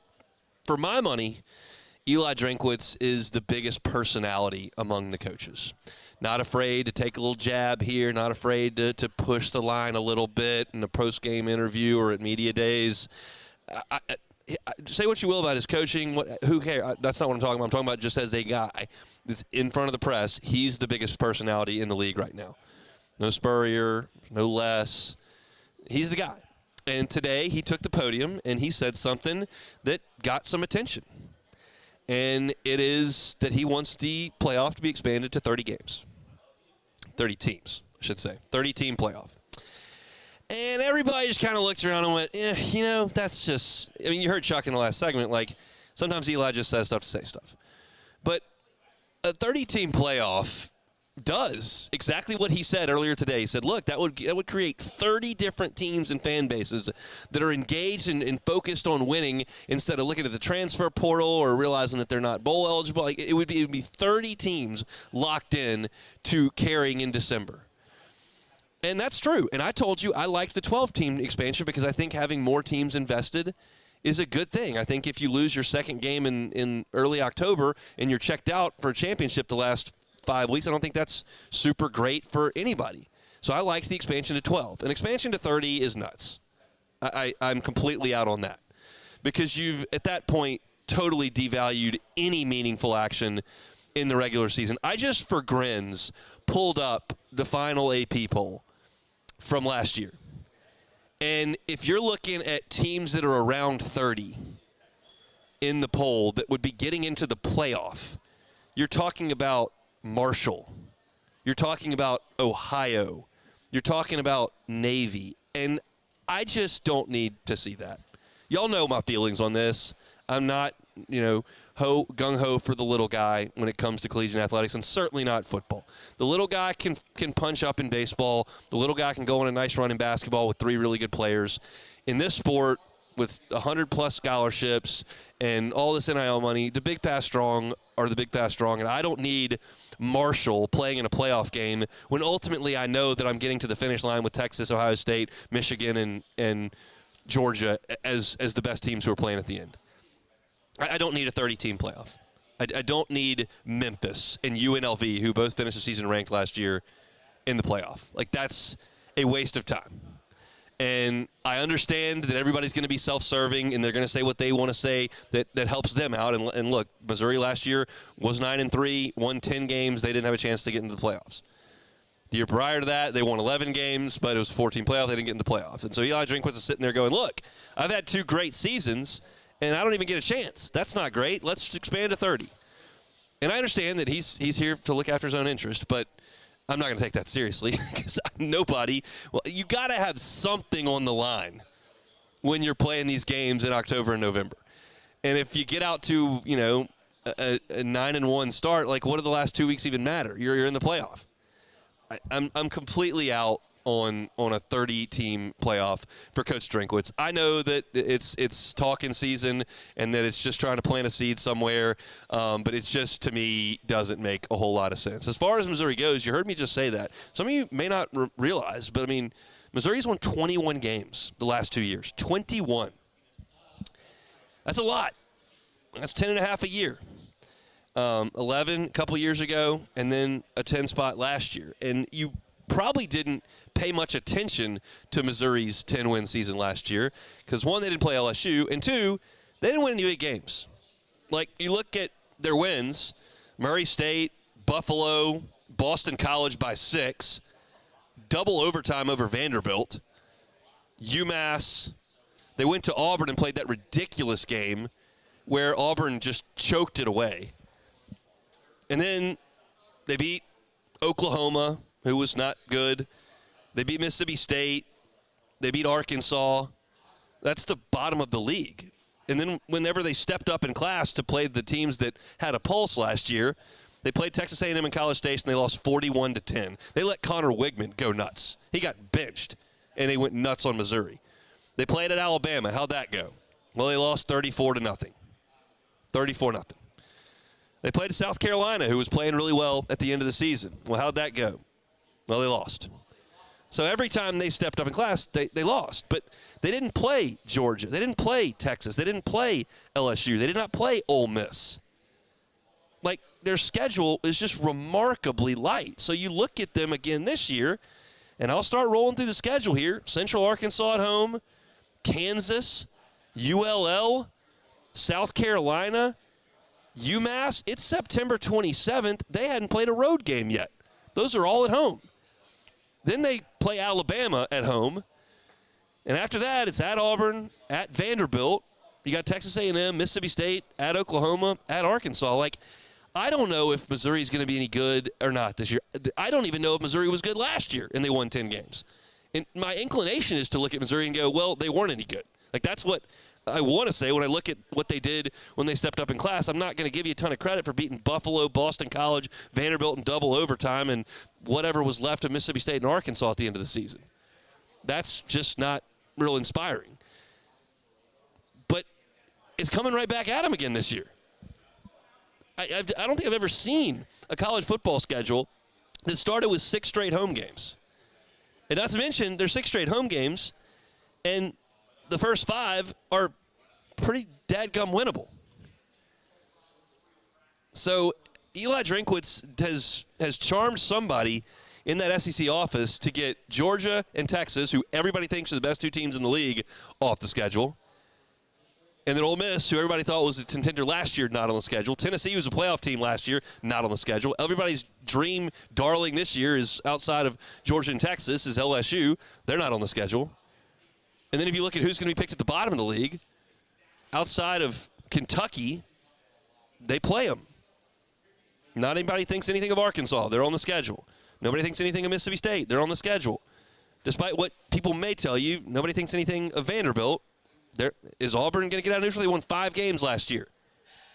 [SPEAKER 4] for my money, Eli Drinkwitz is the biggest personality among the coaches. Not afraid to take a little jab here, not afraid to push the line a little bit in a post-game interview or at media days. Say what you will about his coaching. Who cares? That's not what I'm talking about. I'm talking about just as a guy that's in front of the press. He's the biggest personality in the league right now. No Spurrier, no less. He's the guy. And today he took the podium and he said something that got some attention. And it is that he wants the playoff to be expanded to 30 games. 30 teams, I should say. 30-team playoff. And everybody just kind of looked around and went, that's just – I mean, you heard Chuck in the last segment. Like, sometimes Eli just says stuff to say stuff. But a 30-team playoff does exactly what he said earlier today. He said, look, that would create 30 different teams and fan bases that are engaged and focused on winning instead of looking at the transfer portal or realizing that they're not bowl eligible. Like, it would be 30 teams locked in to carrying in December. And that's true. And I told you I liked the 12-team expansion because I think having more teams invested is a good thing. I think if you lose your second game in early October and you're checked out for a championship the last 5 weeks, I don't think that's super great for anybody. So I liked the expansion to 12. An expansion to 30 is nuts. I'm completely out on that because you've, at that point, totally devalued any meaningful action in the regular season. I just, for grins, pulled up the final AP poll from last year. And if you're looking at teams that are around 30 in the poll that would be getting into the playoff, you're talking about Marshall. You're talking about Ohio. You're talking about Navy. And I just don't need to see that. Y'all know my feelings on this. I'm not, gung-ho for the little guy when it comes to collegiate athletics, and certainly not football. The little guy can punch up in baseball. The little guy can go on a nice run in basketball with 3 really good players. In this sport, with 100-plus scholarships and all this NIL money, the big pass strong are the big pass strong, and I don't need Marshall playing in a playoff game when ultimately I know that I'm getting to the finish line with Texas, Ohio State, Michigan, and Georgia as the best teams who are playing at the end. I don't need a 30-team playoff. I don't need Memphis and UNLV, who both finished the season ranked last year, in the playoff. Like, that's a waste of time. And I understand that everybody's going to be self-serving and they're going to say what they want to say that helps them out. And look, Missouri last year was 9-3, won 10 games. They didn't have a chance to get into the playoffs. The year prior to that, they won 11 games, but it was a 14 playoff. They didn't get into the playoff. And so Eli Drinkwitz is sitting there going, look, I've had 2 great seasons, and I don't even get a chance. That's not great. Let's expand to 30. And I understand that he's here to look after his own interest, but I'm not going to take that seriously because you got to have something on the line when you're playing these games in October and November. And if you get out to, a 9-1 start, like, what do the last 2 weeks even matter? You're in the playoff. I'm completely out on a 30-team playoff for Coach Drinkwitz. I know that it's talking season and that it's just trying to plant a seed somewhere, but it just, to me, doesn't make a whole lot of sense. As far as Missouri goes, you heard me just say that. Some of you may not realize, but, I mean, Missouri's won 21 games the last 2 years. 21. That's a lot. That's 10.5 a year. 11 a couple years ago, and then a 10 spot last year. And you probably didn't pay much attention to Missouri's 10-win season last year because, one, they didn't play LSU, and two, they didn't win any big games. Like, you look at their wins, Murray State, Buffalo, Boston College by 6, double overtime over Vanderbilt, UMass. They went to Auburn and played that ridiculous game where Auburn just choked it away. And then they beat Oklahoma, who was not good. They beat Mississippi State. They beat Arkansas. That's the bottom of the league. And then whenever they stepped up in class to play the teams that had a pulse last year, they played Texas A&M and College Station, and they lost 41-10. They let Connor Wigman go nuts. He got benched, and they went nuts on Missouri. They played at Alabama. How'd that go? Well, they lost 34-0. 34-0. They played at South Carolina, who was playing really well at the end of the season. Well, how'd that go? Well, they lost. So every time they stepped up in class, they lost. But they didn't play Georgia. They didn't play Texas. They didn't play LSU. They did not play Ole Miss. Like, their schedule is just remarkably light. So you look at them again this year, and I'll start rolling through the schedule here. Central Arkansas at home, Kansas, ULL, South Carolina, UMass. It's September 27th. They hadn't played a road game yet. Those are all at home. Then they play Alabama at home. And after that, it's at Auburn, at Vanderbilt. You got Texas A&M, Mississippi State, at Oklahoma, at Arkansas. Like, I don't know if Missouri is going to be any good or not this year. I don't even know if Missouri was good last year, and they won 10 games. And my inclination is to look at Missouri and go, well, they weren't any good. Like, that's what I want to say when I look at what they did when they stepped up in class. I'm not going to give you a ton of credit for beating Buffalo, Boston College, Vanderbilt in double overtime, and whatever was left of Mississippi State and Arkansas at the end of the season. That's just not real inspiring. But it's coming right back at them again this year. I don't think I've ever seen a college football schedule that started with 6 straight home games. And not to mention, there's 6 straight home games, and the first 5 are pretty dadgum winnable. So Eli Drinkwitz has charmed somebody in that SEC office to get Georgia and Texas, who everybody thinks are the best 2 teams in the league, off the schedule. And then Ole Miss, who everybody thought was a contender last year, not on the schedule. Tennessee was a playoff team last year, not on the schedule. Everybody's dream darling this year is outside of Georgia and Texas is LSU. They're not on the schedule. And then if you look at who's going to be picked at the bottom of the league, outside of Kentucky, they play them. Not anybody thinks anything of Arkansas. They're on the schedule. Nobody thinks anything of Mississippi State. They're on the schedule. Despite what people may tell you, nobody thinks anything of Vanderbilt. Is Auburn going to get out neutral? They won 5 games last year.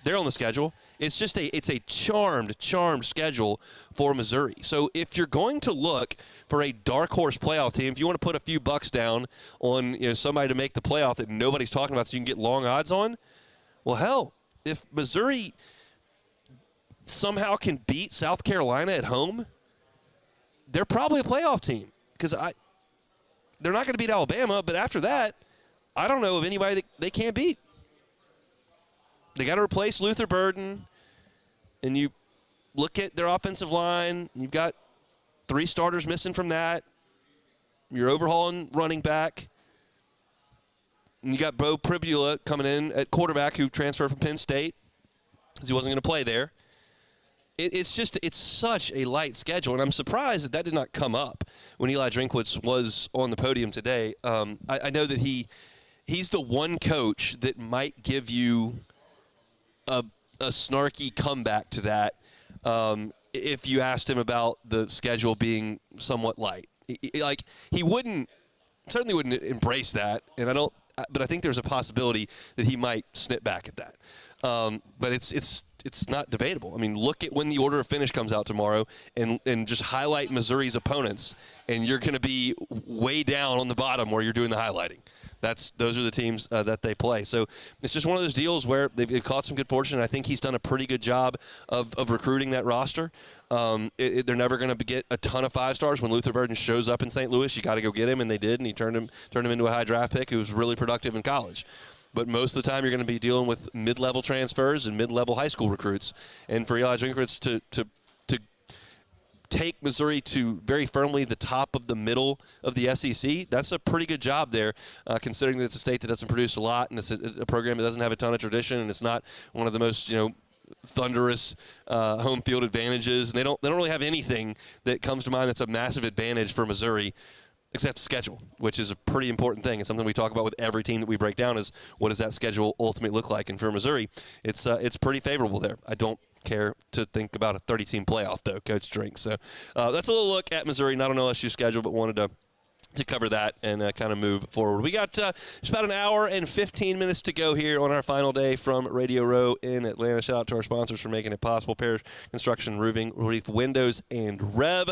[SPEAKER 4] They're on the schedule. It's just it's a charmed schedule for Missouri. So if you're going to look for a dark horse playoff team, if you want to put a few bucks down on somebody to make the playoff that nobody's talking about so you can get long odds on, well, hell, if Missouri somehow can beat South Carolina at home, they're probably a playoff team because they're not going to beat Alabama, but after that, I don't know of anybody that they can't beat. They got to replace Luther Burden, and you look at their offensive line. You've got 3 starters missing from that. You're overhauling running back. And you got Bo Pribula coming in at quarterback who transferred from Penn State because he wasn't going to play there. It's such a light schedule, and I'm surprised that did not come up when Eli Drinkwitz was on the podium today. I know that he's the one coach that might give you a snarky comeback to that if you asked him about the schedule being somewhat light. He certainly wouldn't embrace that, and but I think there's a possibility that he might snip back at that. But it's not debatable. I mean, look at when the order of finish comes out tomorrow and just highlight Missouri's opponents, and you're going to be way down on the bottom where you're doing the highlighting. Those are the teams that they play. So it's just one of those deals where they've caught some good fortune. I think he's done a pretty good job of recruiting that roster. They're never going to get a ton of 5 stars. When Luther Burden shows up in St. Louis, you got to go get him, and they did, and he turned him into a high draft pick who was really productive in college. but most of the time you're going to be dealing with mid-level transfers and mid-level high school recruits. And for Eli Drinkwitz to take Missouri to very firmly the top of the middle of the SEC, that's a pretty good job there, considering that it's a state that doesn't produce a lot, and it's a program that doesn't have a ton of tradition, and it's not one of the most, thunderous home field advantages. And they don't really have anything that comes to mind that's a massive advantage for Missouri, except schedule, which is a pretty important thing. It's something we talk about with every team that we break down is what does that schedule ultimately look like? And for Missouri, it's pretty favorable there. I don't care to think about a 30-team playoff, though, Coach Drink. So that's a little look at Missouri, not on LSU schedule, but wanted to cover that and kind of move forward. We got just about an hour and 15 minutes to go here on our final day from Radio Row in Atlanta. Shout out to our sponsors for making it possible: Parish Construction, Roofing, Relief Windows, and Rev.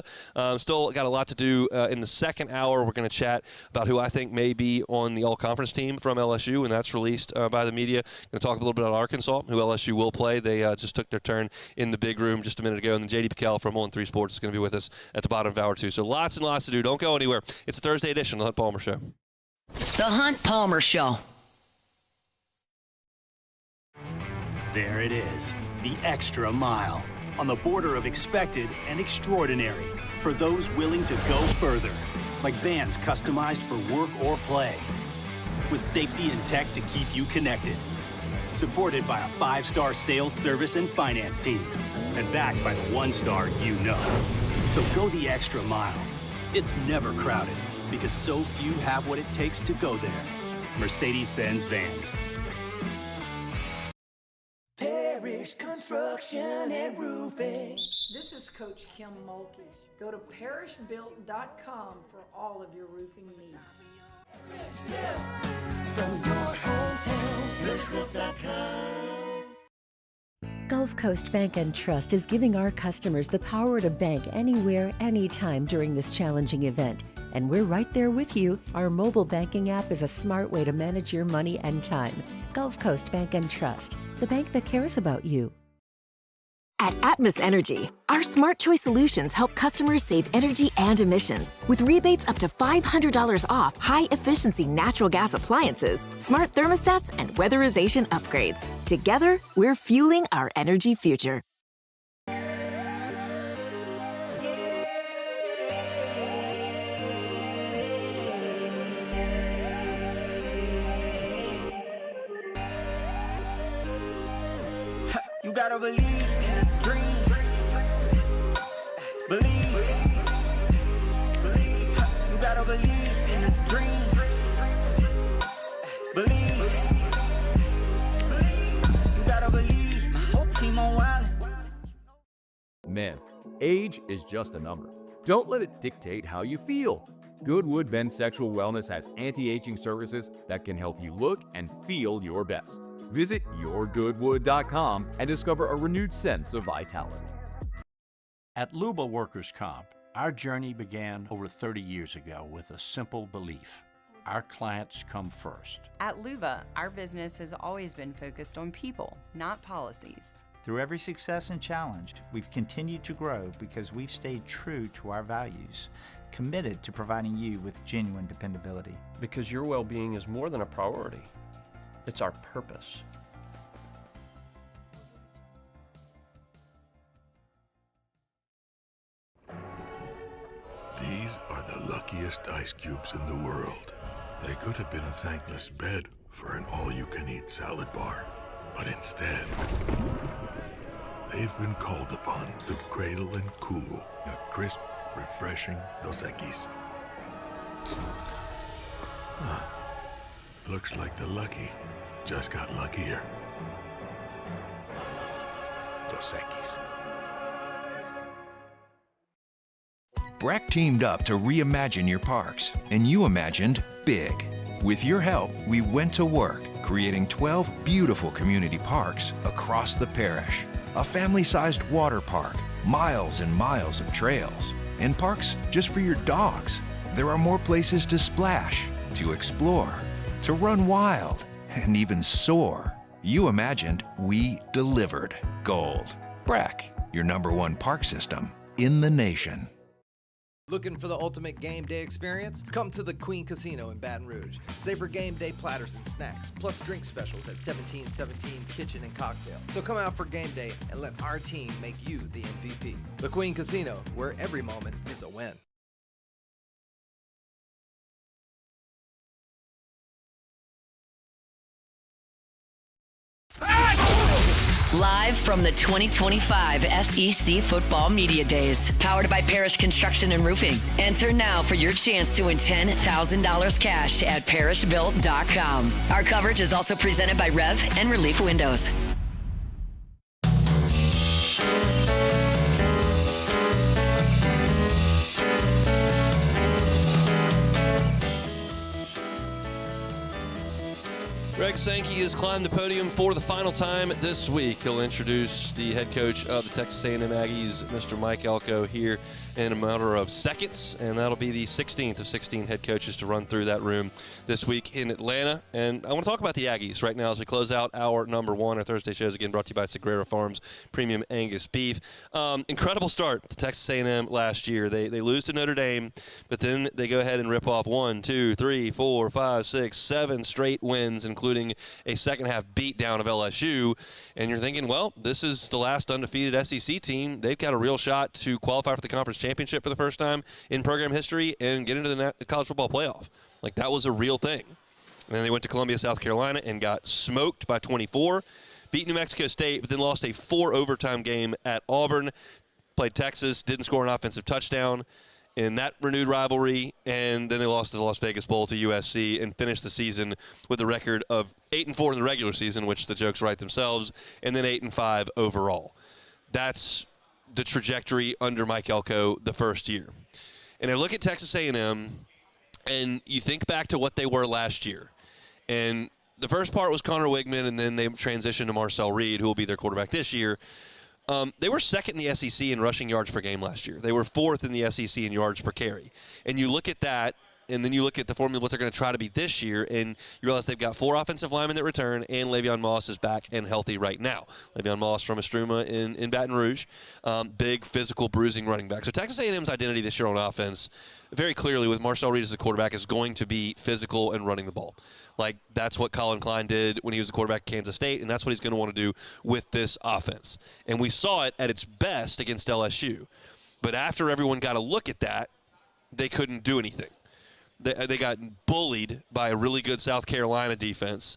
[SPEAKER 4] Still got a lot to do in the second hour. We're going to chat about who I think may be on the all-conference team from LSU, and that's released by the media. Going to talk a little bit about Arkansas, who LSU will play. They just took their turn in the big room just a minute ago, and then JD Pel from On 3 Sports is going to be with us at the bottom of hour 2. So lots and lots to do. Don't go anywhere. It's a Thursday edition of the Hunt Palmer Show.
[SPEAKER 1] The Hunt Palmer Show.
[SPEAKER 14] There it is, the extra mile, on the border of expected and extraordinary, for those willing to go further, like vans customized for work or play, with safety and tech to keep you connected, supported by a 5-star sales, service, and finance team, and backed by the 1-star you know. So go the extra mile. It's never crowded, because so few have what it takes to go there. Mercedes-Benz Vans.
[SPEAKER 6] Parish Construction and Roofing.
[SPEAKER 7] This is Coach Kim Mulkey. Go to parishbuilt.com for all of your roofing needs.
[SPEAKER 6] From your hometown, parishbuilt.com.
[SPEAKER 21] Gulf Coast Bank and Trust is giving our customers the power to bank anywhere, anytime during this challenging event. And we're right there with you. Our mobile banking app is a smart way to manage your money and time. Gulf Coast Bank and Trust, the bank that cares about you.
[SPEAKER 22] At Atmos Energy, our Smart Choice solutions help customers save energy and emissions with rebates up to $500 off high-efficiency natural gas appliances, smart thermostats, and weatherization upgrades. Together, we're fueling our energy future.
[SPEAKER 6] You gotta believe, dream, believe, you gotta believe, dream, believe, you gotta believe, whole team on wild.
[SPEAKER 12] Man, age is just a number. Don't let it dictate how you feel. Goodwood Men's Sexual Wellness has anti-aging services that can help you look and feel your best. Visit yourgoodwood.com and discover a renewed sense of vitality.
[SPEAKER 8] At Luba Workers' Comp, our journey began over 30 years ago with a simple belief: our clients come first.
[SPEAKER 9] At Luba, our business has always been focused on people, not policies.
[SPEAKER 10] Through every success and challenge, we've continued to grow because we've stayed true to our values, committed to providing you with genuine dependability.
[SPEAKER 11] Because your well-being is more than a priority. It's our purpose.
[SPEAKER 23] These are the luckiest ice cubes in the world. They could have been a thankless bed for an all-you-can-eat salad bar. But instead, they've been called upon to cradle and cool a crisp, refreshing Dos Equis. Looks like the lucky just got luckier. Dos Equis.
[SPEAKER 18] Breck teamed up to reimagine your parks, and you imagined big. With your help, we went to work, creating 12 beautiful community parks across the parish. A family-sized water park, miles and miles of trails, and parks just for your dogs. There are more places to splash, to explore, to run wild, and even soar. You imagined, we delivered. Gold. Breck, your #1 park system in the nation.
[SPEAKER 2] Looking for the ultimate game day experience? Come to the Queen Casino in Baton Rouge. Savor game day platters and snacks, plus drink specials at 1717 Kitchen and Cocktail. So come out for game day and let our team make you the MVP. The Queen Casino, where every moment is a win.
[SPEAKER 1] Live from the 2025 SEC Football Media Days, powered by Parish Construction and Roofing. Enter now for your chance to win $10,000 cash at parishbuilt.com. Our coverage is also presented by Rev and Relief Windows.
[SPEAKER 4] Greg Sankey has climbed the podium for the final time this week. He'll introduce the head coach of the Texas A&M Aggies, Mr. Mike Elko, here in a matter of seconds, and that'll be the 16th of 16 head coaches to run through that room this week in Atlanta. And I want to talk about the Aggies right now as we close out our number one. Our Thursday show is again brought to you by Sagrera Farms Premium Angus Beef. Incredible start to Texas A&M last year. They lose to Notre Dame, but then they go ahead and rip off 1, 2, 3, 4, 5, 6, 7 straight wins, including a second-half beatdown of LSU. And you're thinking, well, this is the last undefeated SEC team. They've got a real shot to qualify for the conference championship for the first time in program history and get into the college football playoff. Like, that was a real thing. And then they went to Columbia, South Carolina, and got smoked by 24, beat New Mexico State, but then lost a 4-overtime game at Auburn, played Texas, didn't score an offensive touchdown in that renewed rivalry, and then they lost to the Las Vegas Bowl to USC and finished the season with a record of 8-4 in the regular season, which the jokes write themselves, and then 8-5 overall. That's the trajectory under Mike Elko the first year. And I look at Texas A&M, and you think back to what they were last year. And the first part was Connor Wigman, and then they transitioned to Marcel Reed, who will be their quarterback this year. They were second in the SEC in rushing yards per game last year. They were fourth in the SEC in yards per carry. And you look at that, and then you look at the formula, what they're going to try to be this year, and you realize they've got 4 offensive linemen that return, and Le'Veon Moss is back and healthy right now. Le'Veon Moss from Estruma in Baton Rouge, big, physical, bruising running back. So Texas A&M's identity this year on offense, very clearly with Marcel Reed as the quarterback, is going to be physical and running the ball. Like, that's what Colin Klein did when he was the quarterback at Kansas State, and that's what he's going to want to do with this offense. And we saw it at its best against LSU. But after everyone got a look at that, they couldn't do anything. They got bullied by a really good South Carolina defense,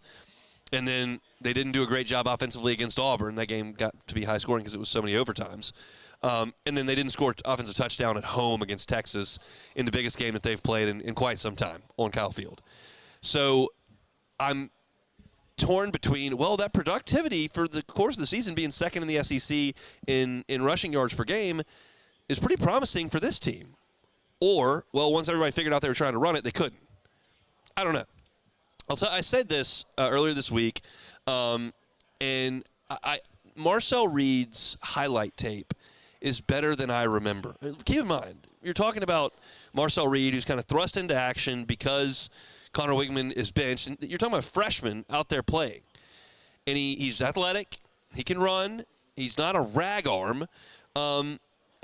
[SPEAKER 4] and then they didn't do a great job offensively against Auburn. That game got to be high scoring because it was so many overtimes. And then they didn't score offensive touchdown at home against Texas in the biggest game that they've played in quite some time on Kyle Field. So I'm torn between, well, that productivity for the course of the season being second in the SEC in rushing yards per game is pretty promising for this team. Or, well, once everybody figured out they were trying to run it, they couldn't. I don't know. I said this earlier this week, and Marcel Reed's highlight tape is better than I remember. Keep in mind, you're talking about Marcel Reed, who's kind of thrust into action because Connor Wigman is benched. And you're talking about a freshman out there playing. And he's athletic. He can run. He's not a rag arm.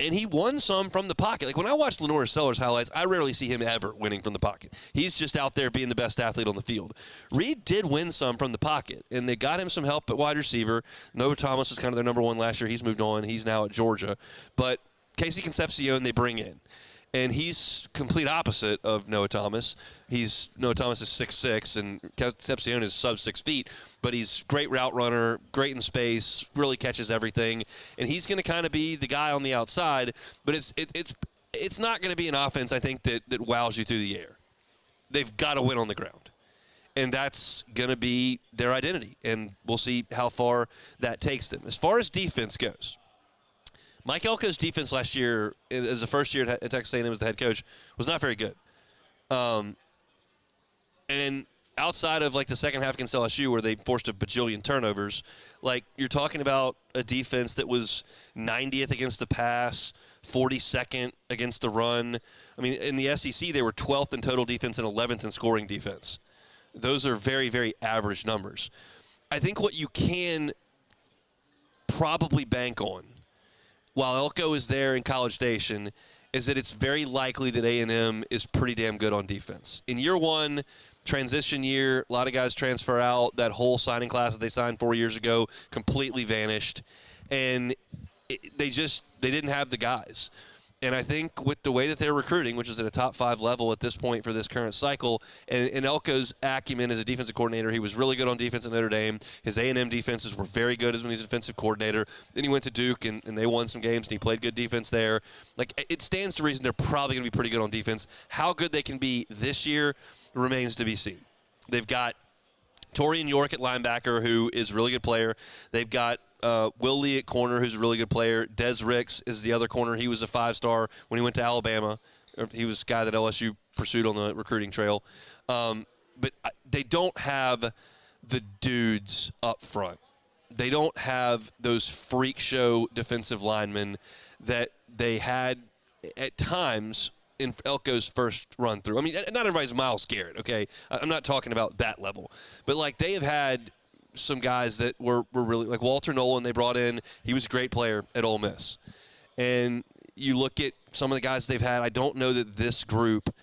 [SPEAKER 4] And he won some from the pocket. Like, when I watch Lenore Sellers' highlights, I rarely see him ever winning from the pocket. He's just out there being the best athlete on the field. Reed did win some from the pocket, and they got him some help at wide receiver. Noah Thomas was kind of their number one last year. He's moved on. He's now at Georgia. But Casey Concepcion they bring in. And he's complete opposite of Noah Thomas. Noah Thomas is 6'6", and Concepcion is sub 6 feet, but he's great route runner, great in space, really catches everything, and he's going to kind of be the guy on the outside. But it's not going to be an offense, I think, that wows you through the air. They've got to win on the ground, and that's going to be their identity, and we'll see how far that takes them. As far as defense goes, Mike Elko's defense last year, as the first year at Texas A&M as the head coach, was not very good. And outside of, like, the second half against LSU where they forced a bajillion turnovers, like, you're talking about a defense that was 90th against the pass, 42nd against the run. I mean, in the SEC, they were 12th in total defense and 11th in scoring defense. Those are very, very average numbers. I think what you can probably bank on while Elko is there in College Station is that it's very likely that A&M is pretty damn good on defense. In year one, transition year, a lot of guys transfer out. That whole signing class that they signed 4 years ago completely vanished. And they didn't have the guys. And I think with the way that they're recruiting, which is at a top 5 level at this point for this current cycle, and Elko's acumen as a defensive coordinator, he was really good on defense at Notre Dame. His A&M defenses were very good as when he was a defensive coordinator. Then he went to Duke, and they won some games, and he played good defense there. Like, it stands to reason they're probably going to be pretty good on defense. How good they can be this year remains to be seen. They've got Torian York at linebacker, who is a really good player. They've got Will Lee at corner, who's a really good player. Des Ricks is the other corner. He was a 5-star when he went to Alabama. He was a guy that LSU pursued on the recruiting trail. But they don't have the dudes up front. They don't have those freak show defensive linemen that they had at times in Elko's first run through. I mean, not everybody's Myles Garrett, okay? I'm not talking about that level. But, like, they have had some guys that were really, like Walter Nolan they brought in. He was a great player at Ole Miss. And you look at some of the guys they've had, I don't know that this group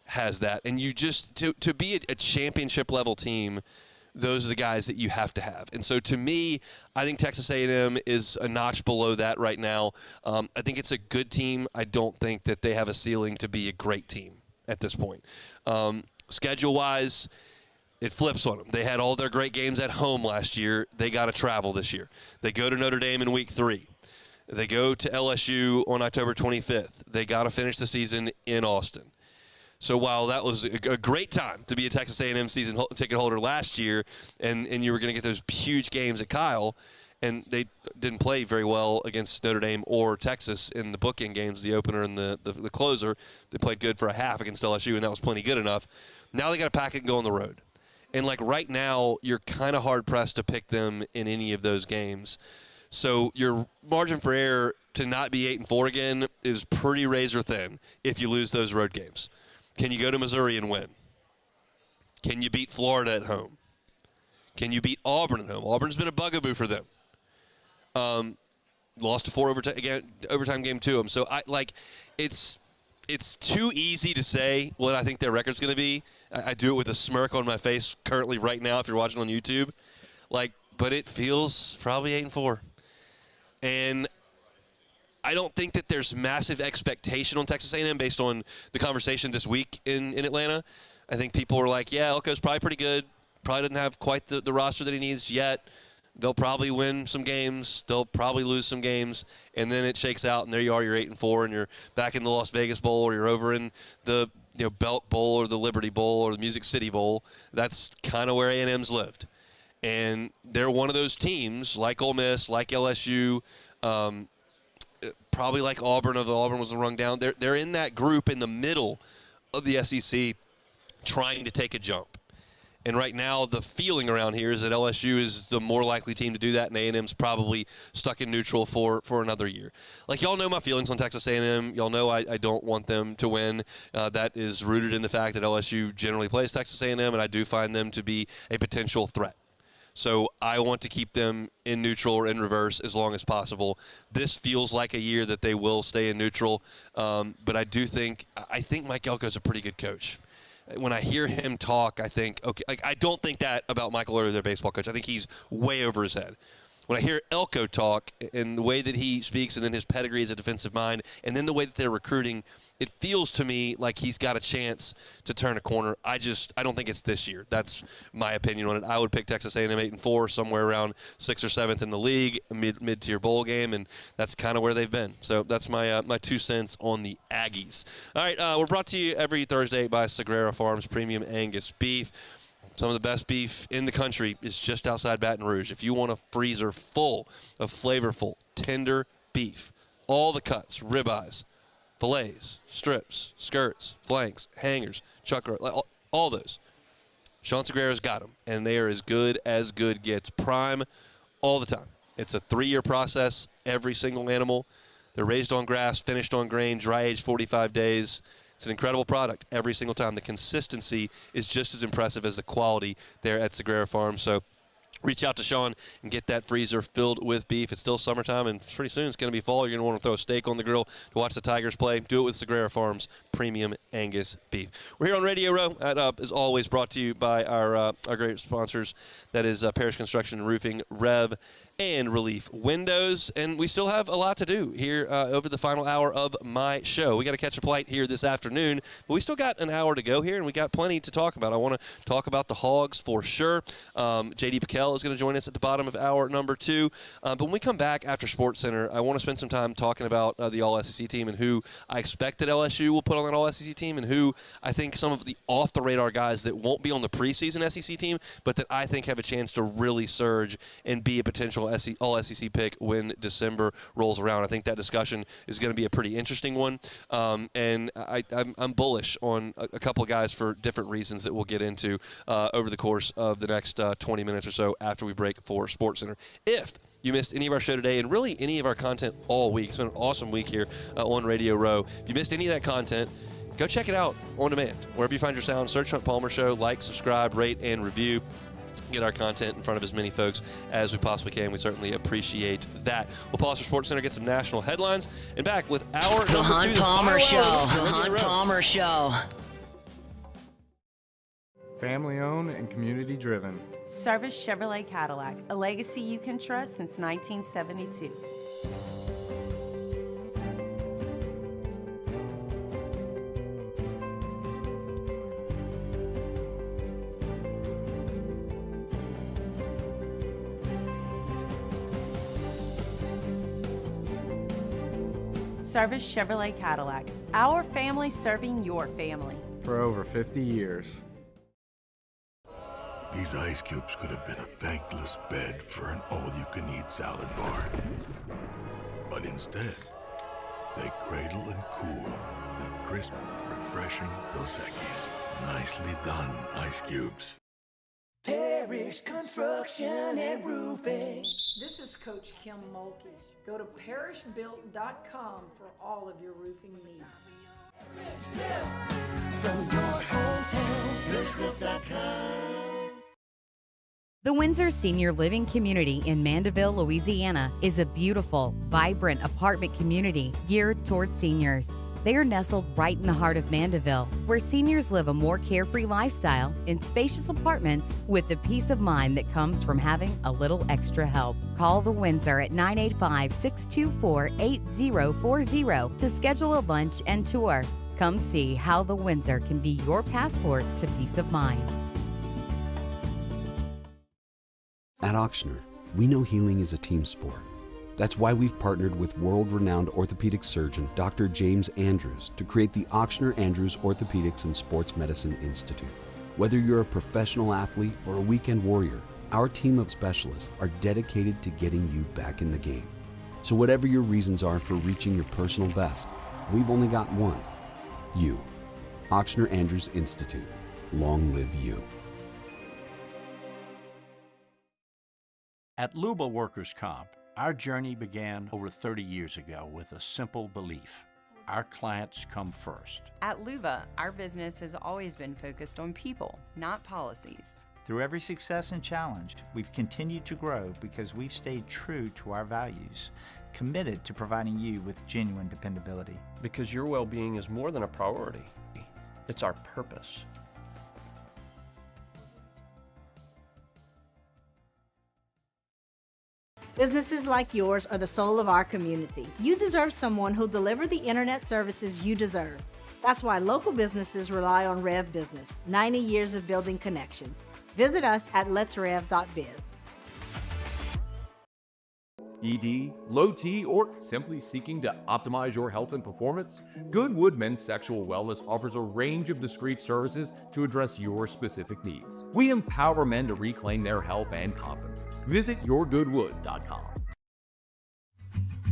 [SPEAKER 4] has that. And you just, to be a championship level team, those are the guys that you have to have. And so to me, I think Texas A&M is a notch below that right now. I think it's a good team. I don't think that they have a ceiling to be a great team at this point. Schedule-wise, it flips on them. They had all their great games at home last year. They got to travel this year. They go to Notre Dame in week 3. They go to LSU on October 25th. They got to finish the season in Austin. So while that was a great time to be a Texas A&M season ticket holder last year, and you were going to get those huge games at Kyle, and they didn't play very well against Notre Dame or Texas in the bookend games, the opener and the closer. They played good for a half against LSU, and that was plenty good enough. Now they got to pack it and go on the road. And, like, right now, you're kind of hard-pressed to pick them in any of those games. So your margin for error to not be 8-4 again is pretty razor-thin if you lose those road games. Can you go to Missouri and win? Can you beat Florida at home? Can you beat Auburn at home? Auburn's been a bugaboo for them. Lost to 4 overtime game to them. So, it's too easy to say what I think their record's going to be. I do it with a smirk on my face currently right now if you're watching on YouTube. But it feels probably 8-4. And I don't think that there's massive expectation on Texas A&M based on the conversation this week in Atlanta. I think people were like, yeah, Elko's probably pretty good. Probably doesn't have quite the roster that he needs yet. They'll probably win some games. They'll probably lose some games. And then it shakes out, and there you are, you're 8-4, and you're back in the Las Vegas Bowl, or you're over in the Belk Bowl or the Liberty Bowl or the Music City Bowl. That's kind of where A&M's lived. And they're one of those teams, like Ole Miss, like LSU, probably like Auburn, although Auburn was rung down. They're in that group in the middle of the SEC trying to take a jump. And right now the feeling around here is that LSU is the more likely team to do that, and A&M's probably stuck in neutral for another year. Like, y'all know my feelings on Texas A&M. Y'all know I don't want them to win. That is rooted in the fact that LSU generally plays Texas A&M, and I do find them to be a potential threat. So I want to keep them in neutral or in reverse as long as possible. This feels like a year that they will stay in neutral, but I think Mike Elko's a pretty good coach. When I hear him talk, I think, okay, I don't think that about Michael Early, their baseball coach. I think he's way over his head. When I hear Elko talk and the way that he speaks and then his pedigree as a defensive mind and then the way that they're recruiting, it feels to me like he's got a chance to turn a corner. I don't think it's this year. That's my opinion on it. I would pick Texas A&M 8-4, somewhere around 6th or 7th in the league, a mid-tier bowl game, and that's kind of where they've been. So that's my 2 cents on the Aggies. All right, we're brought to you every Thursday by Sagrera Farms Premium Angus Beef. Some of the best beef in the country is just outside Baton Rouge. If you want a freezer full of flavorful, tender beef, all the cuts, ribeyes, fillets, strips, skirts, flanks, hangers, chuck, all those. Sean Segura's got them, and they are as good gets. Prime all the time. It's a 3-year process, every single animal. They're raised on grass, finished on grain, dry aged 45 days. It's an incredible product every single time. The consistency is just as impressive as the quality there at Sagrera Farm. So reach out to Sean and get that freezer filled with beef. It's still summertime, and pretty soon it's going to be fall. You're going to want to throw a steak on the grill to watch the Tigers play. Do it with Sagrera Farms Premium Angus Beef. We're here on Radio Row. That is always brought to you by our great sponsors. That is Parish Construction and Roofing, Rev, and Relief Windows. And we still have a lot to do here over the final hour of my show. We got to catch a flight here this afternoon, but we still got an hour to go here, and we got plenty to talk about. I want to talk about the Hogs for sure. JD Pel is going to join us at the bottom of hour number 2. But when we come back after SportsCenter, I want to spend some time talking about the All-SEC team and who I expect that LSU will put on that All-SEC team, and who I think some of the off-the-radar guys that won't be on the preseason SEC team, but that I think have a chance to really surge and be a potential All-SEC pick when December rolls around. I think that discussion is going to be a pretty interesting one, and I'm bullish on a couple of guys for different reasons that we'll get into over the course of the next 20 minutes or so after we break for SportsCenter. If you missed any of our show today, and really any of our content all week, it's been an awesome week here on Radio Row. If you missed any of that content, go check it out on demand. Wherever you find your sound, search Hunt Palmer Show, like, subscribe, rate, and review. Get our content in front of as many folks as we possibly can. We certainly appreciate that. We'll pause for SportsCenter, get some national headlines, and back with our
[SPEAKER 1] The Hunt Palmer Show. The Hunt Palmer Show.
[SPEAKER 3] Family owned and community driven.
[SPEAKER 22] Service Chevrolet Cadillac, a legacy you can trust since 1972. Service Chevrolet Cadillac, our family serving your family.
[SPEAKER 3] For over 50 years.
[SPEAKER 23] These ice cubes could have been a thankless bed for an all-you-can-eat salad bar. But instead, they cradle and cool the crisp, refreshing Dos Equis. Nicely done, ice cubes.
[SPEAKER 6] Parish Construction and Roofing.
[SPEAKER 7] This is Coach Kim Mulkey. Go to parishbuilt.com for all of your roofing needs.
[SPEAKER 6] From your hometown, parishbuilt.com.
[SPEAKER 15] The Windsor Senior Living Community in Mandeville, Louisiana is a beautiful, vibrant apartment community geared toward seniors. They are nestled right in the heart of Mandeville, where seniors live a more carefree lifestyle in spacious apartments with the peace of mind that comes from having a little extra help. Call the Windsor at 985-624-8040 to schedule a lunch and tour. Come see how the Windsor can be your passport to peace of mind.
[SPEAKER 16] At Ochsner, we know healing is a team sport. That's why we've partnered with world-renowned orthopedic surgeon Dr. James Andrews to create the Ochsner Andrews Orthopedics and Sports Medicine Institute. Whether you're a professional athlete or a weekend warrior, our team of specialists are dedicated to getting you back in the game. So whatever your reasons are for reaching your personal best, we've only got one. You. Ochsner Andrews Institute. Long live you.
[SPEAKER 8] At Luba Workers' Comp, our journey began over 30 years ago with a simple belief. Our clients come first.
[SPEAKER 9] At Luba, our business has always been focused on people, not policies.
[SPEAKER 10] Through every success and challenge, we've continued to grow because we've stayed true to our values, committed to providing you with genuine dependability.
[SPEAKER 11] Because your well-being is more than a priority. It's our purpose.
[SPEAKER 20] Businesses like yours are the soul of our community. You deserve someone who'll deliver the internet services you deserve. That's why local businesses rely on Rev Business, 90 years of building connections. Visit us at letsrev.biz.
[SPEAKER 12] ED, low T, or simply seeking to optimize your health and performance? Goodwood Men's Sexual Wellness offers a range of discreet services to address your specific needs. We empower men to reclaim their health and confidence. Visit yourgoodwood.com.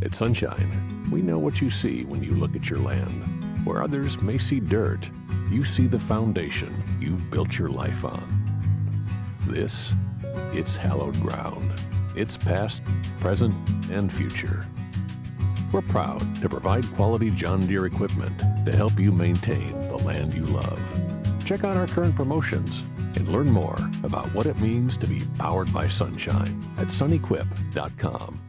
[SPEAKER 13] At Sunshine, we know what you see when you look at your land. Where others may see dirt, you see the foundation you've built your life on. This, it's hallowed ground. It's past, present, and future. We're proud to provide quality John Deere equipment to help you maintain the land you love. Check out our current promotions and learn more about what it means to be powered by sunshine at sunequip.com.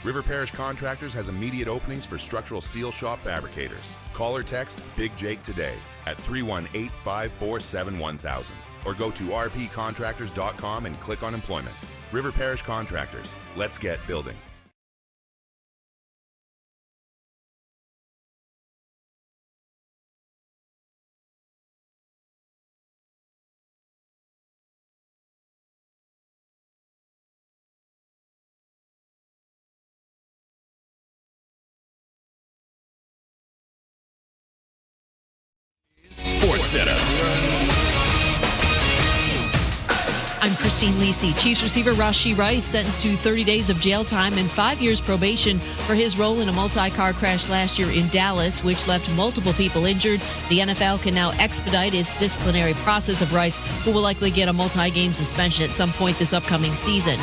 [SPEAKER 5] River Parish Contractors has immediate openings for structural steel shop fabricators. Call or text Big Jake today at 318-547-1000 or go to rpcontractors.com and click on employment. River Parish Contractors. Let's get building.
[SPEAKER 17] Sports Center.
[SPEAKER 19] I'm Christine Lisi. Chiefs receiver Rashee Rice sentenced to 30 days of jail time and 5 years probation for his role in a multi-car crash last year in Dallas, which left multiple people injured. The NFL can now expedite its disciplinary process of Rice, who will likely get a multi-game suspension at some point this upcoming season.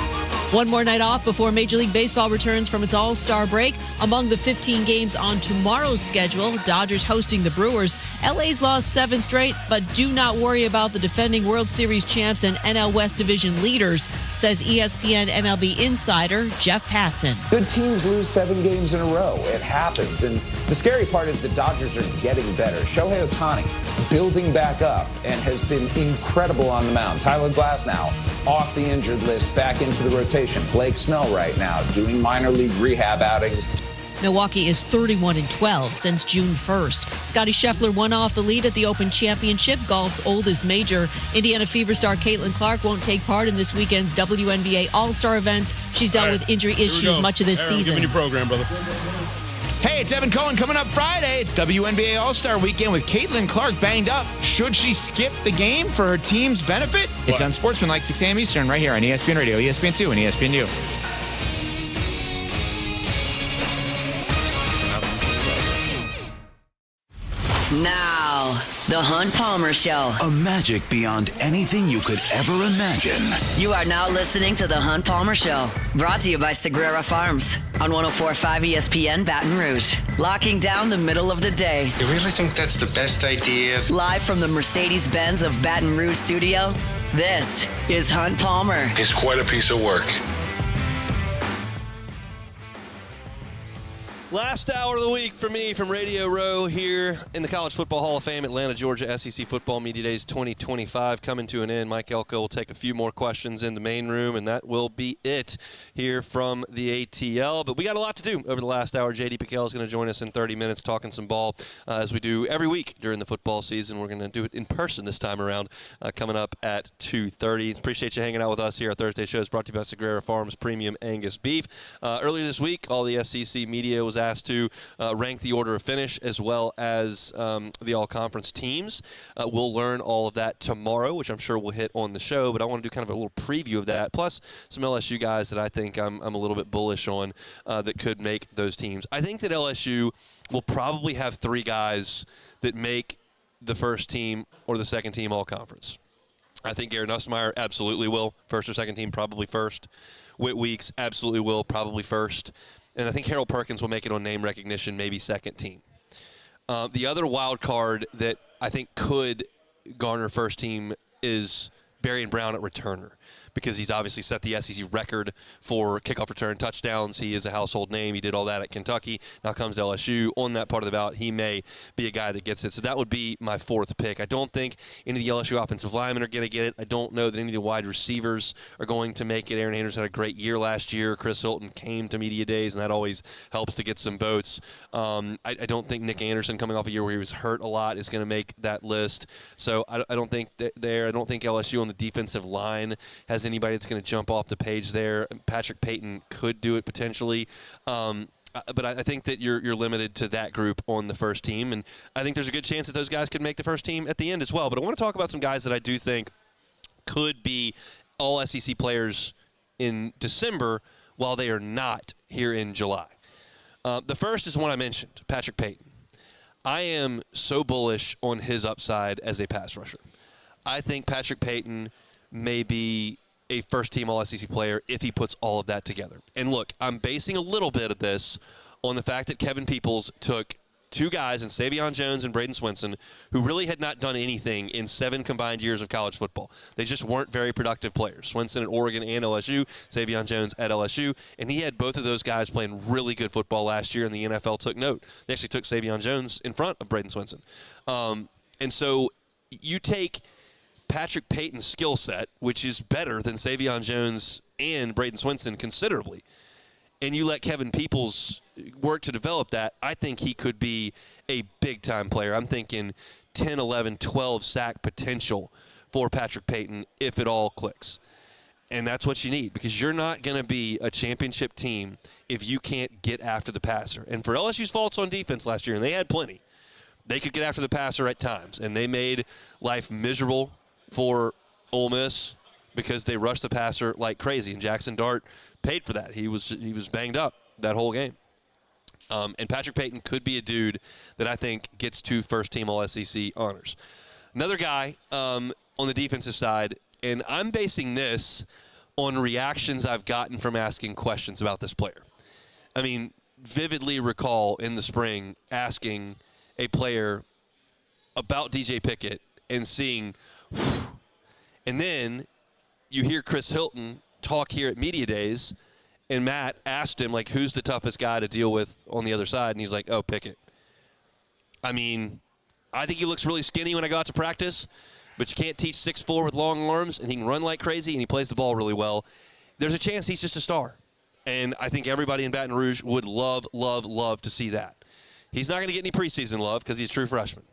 [SPEAKER 19] One more night off before Major League Baseball returns from its All-Star break. Among the 15 games on tomorrow's schedule, Dodgers hosting the Brewers. LA's lost 7 straight, but do not worry about the defending World Series champs and NL West Division leaders, says ESPN MLB insider Jeff Passan.
[SPEAKER 24] Good teams lose 7 games in a row. It happens. And the scary part is the Dodgers are getting better. Shohei Ohtani building back up and has been incredible on the mound. Tyler Glasnow off the injured list, back into the rotation. Blake Snell right now doing minor league rehab outings.
[SPEAKER 19] Milwaukee is 31-12 since June 1st. Scotty Scheffler won off the lead at the Open Championship, golf's oldest major. Indiana Fever star Caitlin Clark won't take part in this weekend's WNBA All-Star events. She's dealt with injury issues much of this season.
[SPEAKER 25] Giving you program, brother.
[SPEAKER 26] Hey, it's Evan Cohen coming up Friday. It's WNBA All-Star Weekend with Caitlin Clark banged up. Should she skip the game for her team's benefit? It's on Sportsmanlike 6 a.m. Eastern right here on ESPN Radio, ESPN2, and ESPNU.
[SPEAKER 1] Now, the Hunt Palmer Show.
[SPEAKER 17] A magic beyond anything you could ever imagine.
[SPEAKER 1] You are now listening to the Hunt Palmer Show, brought to you by Sagrera Farms on 104.5 ESPN Baton Rouge. Locking down the middle of the day.
[SPEAKER 27] You really think that's the best idea?
[SPEAKER 1] Live from the Mercedes-Benz of Baton Rouge studio, this is Hunt Palmer.
[SPEAKER 27] It's quite a piece of work.
[SPEAKER 4] Last hour of the week for me from Radio Row here in the College Football Hall of Fame, Atlanta, Georgia, SEC Football Media Days 2025 coming to an end. Mike Elko will take a few more questions in the main room, and that will be it here from the ATL. But we got a lot to do over the last hour. JD Pel is going to join us in 30 minutes talking some ball as we do every week during the football season. We're going to do it in person this time around coming up at 2:30. Appreciate you hanging out with us here. Our Thursday show is brought to you by Sagrera Farms Premium Angus Beef. Earlier this week, all the SEC media was asked to rank the order of finish as well as the all-conference teams. We'll learn all of that tomorrow, which I'm sure we'll hit on the show, but I want to do kind of a little preview of that, plus some LSU guys that I think I'm a little bit bullish on that could make those teams. I think that LSU will probably have 3 guys that make the first team or the second team all-conference. I think Garrett Nussmeier absolutely will. First or second team, probably first. Whit Weeks absolutely will, probably first. And I think Harold Perkins will make it on name recognition, maybe second team. The other wild card that I think could garner first team is Barian Brown at returner, because he's obviously set the SEC record for kickoff return touchdowns. He is a household name. He did all that at Kentucky. Now comes to LSU. On that part of the ballot, he may be a guy that gets it. So that would be my 4th pick. I don't think any of the LSU offensive linemen are going to get it. I don't know that any of the wide receivers are going to make it. Aaron Anderson had a great year last year. Chris Hilton came to media days, and that always helps to get some votes. I don't think Nick Anderson, coming off a year where he was hurt a lot, is going to make that list. So I don't think I don't think LSU on the defensive line has anybody that's going to jump off the page there. Patrick Payton could do it potentially. But I think that you're limited to that group on the first team, and I think there's a good chance that those guys could make the first team at the end as well. But I want to talk about some guys that I do think could be all SEC players in December while they are not here in July. The first is one I mentioned, Patrick Payton. I am so bullish on his upside as a pass rusher. I think Patrick Payton may be a first-team All-SEC player if he puts all of that together. And look, I'm basing a little bit of this on the fact that Kevin Peoples took two guys in Savion Jones and Braden Swinson who really had not done anything in 7 combined years of college football. They just weren't very productive players. Swinson at Oregon and LSU, Savion Jones at LSU, and he had both of those guys playing really good football last year, and the NFL took note. They actually took Savion Jones in front of Braden Swinson. And so you take Patrick Payton's skill set, which is better than Savion Jones and Braden Swinson considerably, and you let Kevin Peoples work to develop that, I think he could be a big-time player. I'm thinking 10, 11, 12 sack potential for Patrick Payton if it all clicks. And that's what you need, because you're not going to be a championship team if you can't get after the passer. And for LSU's faults on defense last year, and they had plenty, they could get after the passer at times, and they made life miserable for Ole Miss because they rushed the passer like crazy, and Jackson Dart paid for that. He was banged up that whole game. And Patrick Payton could be a dude that I think gets 2 first-team All-SEC honors. Another guy on the defensive side, and I'm basing this on reactions I've gotten from asking questions about this player. I mean, vividly recall in the spring asking a player about DJ Pickett and seeing, and then you hear Chris Hilton talk here at Media Days, and Matt asked him, like, who's the toughest guy to deal with on the other side? And he's like, oh, Pickett. I mean, I think he looks really skinny when I go out to practice, but you can't teach 6'4" with long arms, and he can run like crazy, and he plays the ball really well. There's a chance he's just a star. And I think everybody in Baton Rouge would love, love, love to see that. He's not going to get any preseason love because he's a true freshman.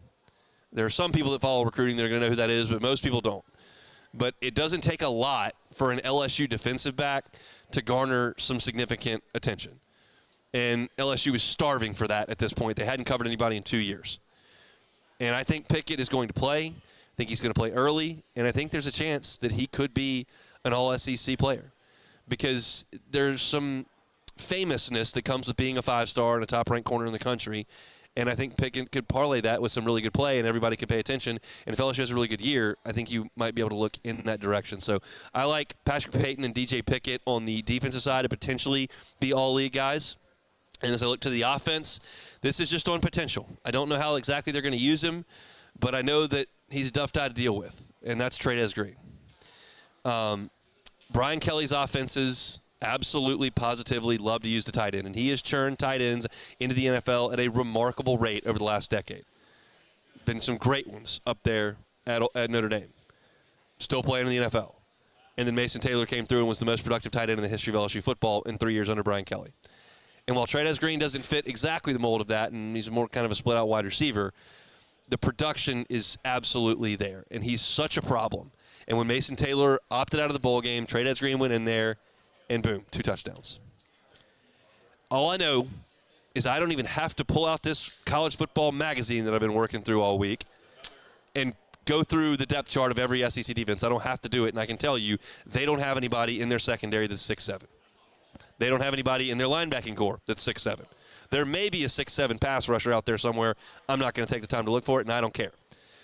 [SPEAKER 4] There are some people that follow recruiting that are going to know who that is, but most people don't. But it doesn't take a lot for an LSU defensive back to garner some significant attention. And LSU is starving for that at this point. They hadn't covered anybody in 2 years. And I think Pickett is going to play. I think he's going to play early. And I think there's a chance that he could be an All-SEC player, because there's some famousness that comes with being a 5-star and a top-ranked corner in the country. And I think Pickett could parlay that with some really good play, and everybody could pay attention. And if LSU has a really good year, I think you might be able to look in that direction. So I like Patrick Payton and DJ Pickett on the defensive side to potentially be all-league guys. And as I look to the offense, this is just on potential. I don't know how exactly they're going to use him, but I know that he's a tough guy to deal with, and that's Trey'Dez Green. Brian Kelly's offenses absolutely, positively love to use the tight end, and he has churned tight ends into the NFL at a remarkable rate over the last decade. Been some great ones up there at Notre Dame. Still playing in the NFL. And then Mason Taylor came through and was the most productive tight end in the history of LSU football in 3 years under Brian Kelly. And while Trey'Dez Green doesn't fit exactly the mold of that, and he's more kind of a split-out wide receiver, the production is absolutely there, and he's such a problem. And when Mason Taylor opted out of the bowl game, Trey'Dez Green went in there, and boom, 2 touchdowns. All I know is I don't even have to pull out this college football magazine that I've been working through all week and go through the depth chart of every SEC defense. I don't have to do it, and I can tell you they don't have anybody in their secondary that's 6'7". They don't have anybody in their linebacking core that's 6'7". There may be a 6'7" pass rusher out there somewhere. I'm not going to take the time to look for it, and I don't care.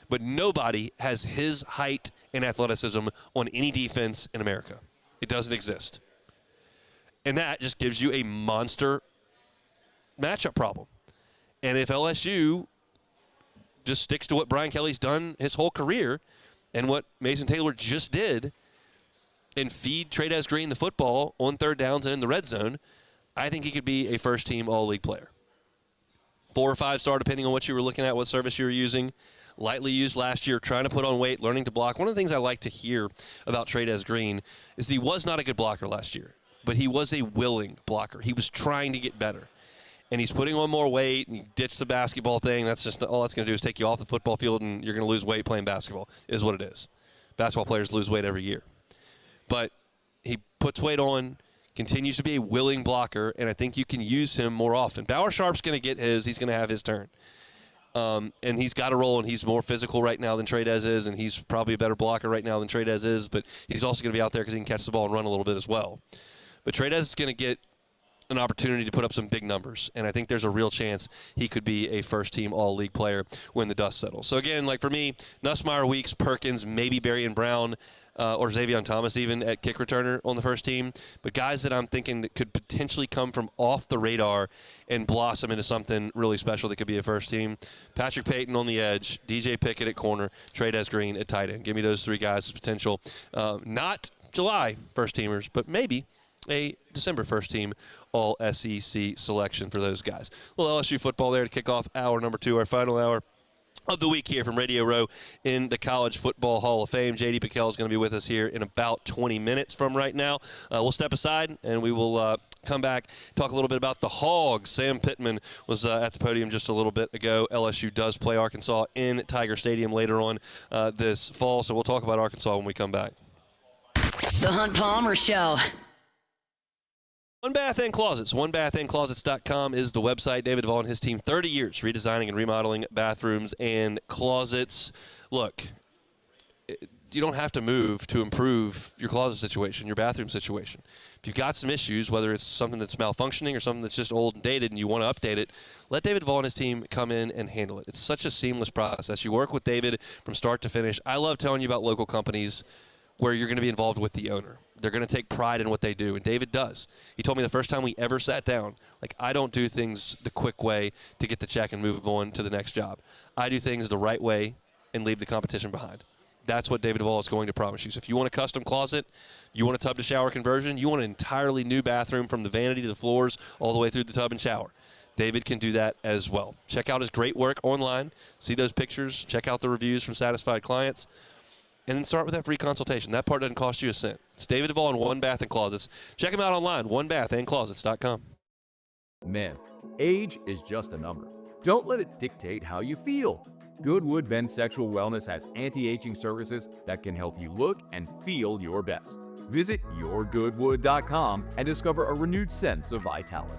[SPEAKER 4] But nobody has his height and athleticism on any defense in America. It doesn't exist. And that just gives you a monster matchup problem. And if LSU just sticks to what Brian Kelly's done his whole career and what Mason Taylor just did and feed Trey'Dez Green the football on 3rd downs and in the red zone, I think he could be a first-team all-league player. 4 or 5-star, depending on what you were looking at, what service you were using. Lightly used last year, trying to put on weight, learning to block. One of the things I like to hear about Trey'Dez Green is that he was not a good blocker last year, but he was a willing blocker. He was trying to get better. And he's putting on more weight, and he ditched the basketball thing. That's just all that's going to do is take you off the football field, and you're going to lose weight playing basketball, is what it is. Basketball players lose weight every year. But he puts weight on, continues to be a willing blocker, and I think you can use him more often. Bauer Sharp's going to get his. He's going to have his turn. And he's got a role, and he's more physical right now than Trey'Dez is, and he's probably a better blocker right now than Trey'Dez is, but he's also going to be out there because he can catch the ball and run a little bit as well. But Trey'Dez is going to get an opportunity to put up some big numbers, and I think there's a real chance he could be a first-team all-league player when the dust settles. So, again, like for me, Nussmeier, Weeks, Perkins, maybe Berry and Brown, or Xavier Thomas even at kick returner on the first team, but guys that I'm thinking that could potentially come from off the radar and blossom into something really special that could be a first team. Patrick Payton on the edge, DJ Pickett at corner, Trey'Dez Green at tight end. Give me those three guys as potential. Not July first teamers, but maybe a December first team All-SEC selection for those guys. A little LSU football there to kick off hour number 2, our final hour of the week here from Radio Row in the College Football Hall of Fame. JD Pel is going to be with us here in about 20 minutes from right now. We'll step aside and we will come back, talk a little bit about the Hogs. Sam Pittman was at the podium just a little bit ago. LSU does play Arkansas in Tiger Stadium later on this fall, so we'll talk about Arkansas when we come back.
[SPEAKER 1] The Hunt Palmer Show.
[SPEAKER 4] One Bath and Closets. OneBathAndClosets.com is the website. David Duvall and his team, 30 years redesigning and remodeling bathrooms and closets. Look, you don't have to move to improve your closet situation, your bathroom situation. If you've got some issues, whether it's something that's malfunctioning or something that's just old and dated and you want to update it, let David Duvall and his team come in and handle it. It's such a seamless process. You work with David from start to finish. I love telling you about local companies where you're going to be involved with the owner. They're going to take pride in what they do, and David does. He told me the first time we ever sat down, like, I don't do things the quick way to get the check and move on to the next job. I do things the right way and leave the competition behind. That's what David Duvall is going to promise you. So if you want a custom closet, you want a tub-to-shower conversion, you want an entirely new bathroom from the vanity to the floors all the way through the tub and shower, David can do that as well. Check out his great work online. See those pictures. Check out the reviews from satisfied clients. And then start with that free consultation. That part doesn't cost you a cent. It's David Duvall and One Bath and Closets. Check him out online, onebathandclosets.com.
[SPEAKER 12] Men, age is just a number. Don't let it dictate how you feel. Goodwood Men's Sexual Wellness has anti-aging services that can help you look and feel your best. Visit yourgoodwood.com and discover a renewed sense of vitality.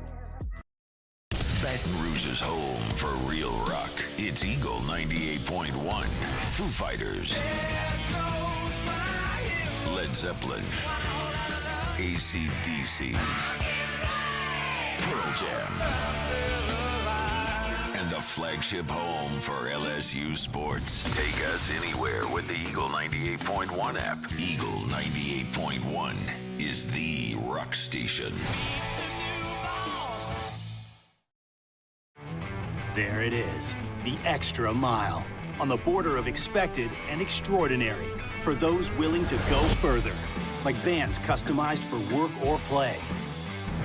[SPEAKER 17] Baton Rouge's home for real rock. It's Eagle 98.1. Foo Fighters. Led Zeppelin. AC/DC. Pearl Jam. And the flagship home for LSU sports. Take us anywhere with the Eagle 98.1 app. Eagle 98.1 is the rock station.
[SPEAKER 2] There it is, the extra mile, on the border of expected and extraordinary for those willing to go further, like vans customized for work or play,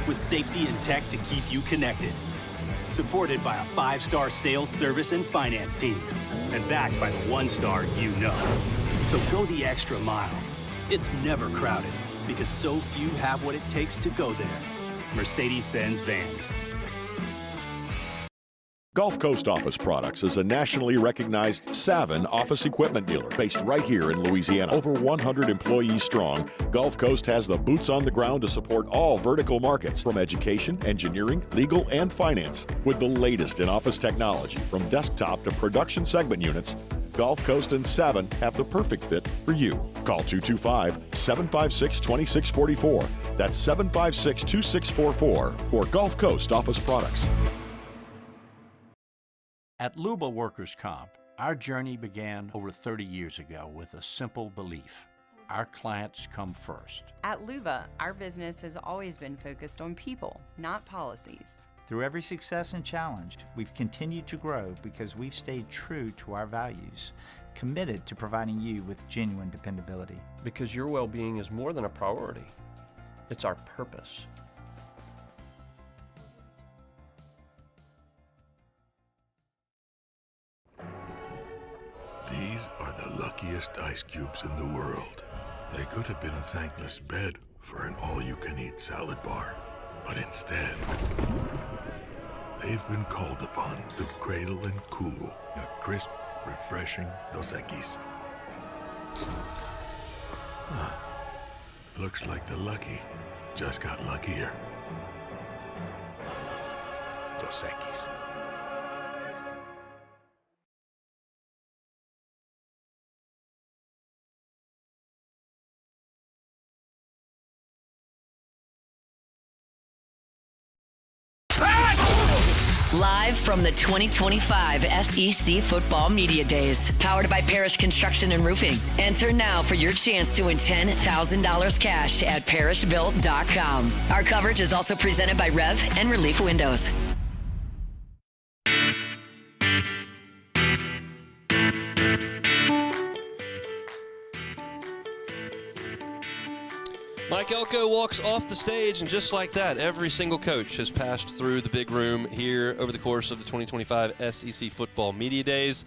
[SPEAKER 2] with safety and tech to keep you connected, supported by a 5-star sales, service, and finance team, and backed by the 1-star you know. So go the extra mile. It's never crowded, because so few have what it takes to go there. Mercedes-Benz Vans.
[SPEAKER 3] Gulf Coast Office Products is a nationally recognized Savin office equipment dealer based right here in Louisiana. Over 100 employees strong, Gulf Coast has the boots on the ground to support all vertical markets, from education, engineering, legal, and finance. With the latest in office technology, from desktop to production segment units, Gulf Coast and Savin have the perfect fit for you. Call 225-756-2644. That's 756-2644 for Gulf Coast Office Products.
[SPEAKER 8] At Luba Workers' Comp, our journey began over 30 years ago with a simple belief: our clients come first.
[SPEAKER 9] At Luba, our business has always been focused on people, not policies.
[SPEAKER 10] Through every success and challenge, we've continued to grow because we've stayed true to our values, committed to providing you with genuine dependability.
[SPEAKER 11] Because your well-being is more than a priority. It's our purpose.
[SPEAKER 23] These are the luckiest ice cubes in the world. They could have been a thankless bed for an all-you-can-eat salad bar. But instead, they've been called upon to cradle and cool a crisp, refreshing Dos Equis. Looks like the lucky just got luckier. Dos Equis.
[SPEAKER 1] Live from the 2025 SEC Football Media Days, powered by Parish Construction and Roofing. Enter now for your chance to win $10,000 cash at parishbuilt.com. Our coverage is also presented by Rev and Relief Windows.
[SPEAKER 4] Mike Elko walks off the stage, and just like that, every single coach has passed through the big room here over the course of the 2025 SEC Football Media Days.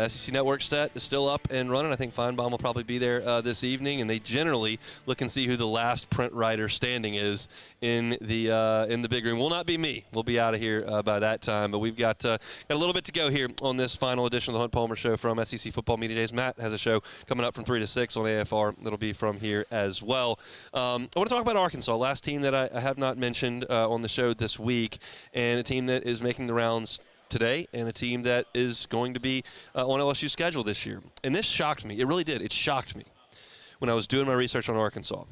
[SPEAKER 4] SEC Network set is still up and running. I think Feinbaum will probably be there this evening, and they generally look and see who the last print writer standing is in the big room. Will not be me. We'll be out of here by that time, but we've got a little bit to go here on this final edition of the Hunt Palmer Show from SEC Football Media Days. Matt has a show coming up from 3 to 6 on AFR. That'll be from here as well. I want to talk about Arkansas, last team that I have not mentioned on the show this week, and a team that is making the rounds today, and a team that is going to be on LSU's schedule this year. And this shocked me. It really did. It shocked me when I was doing my research on Arkansas.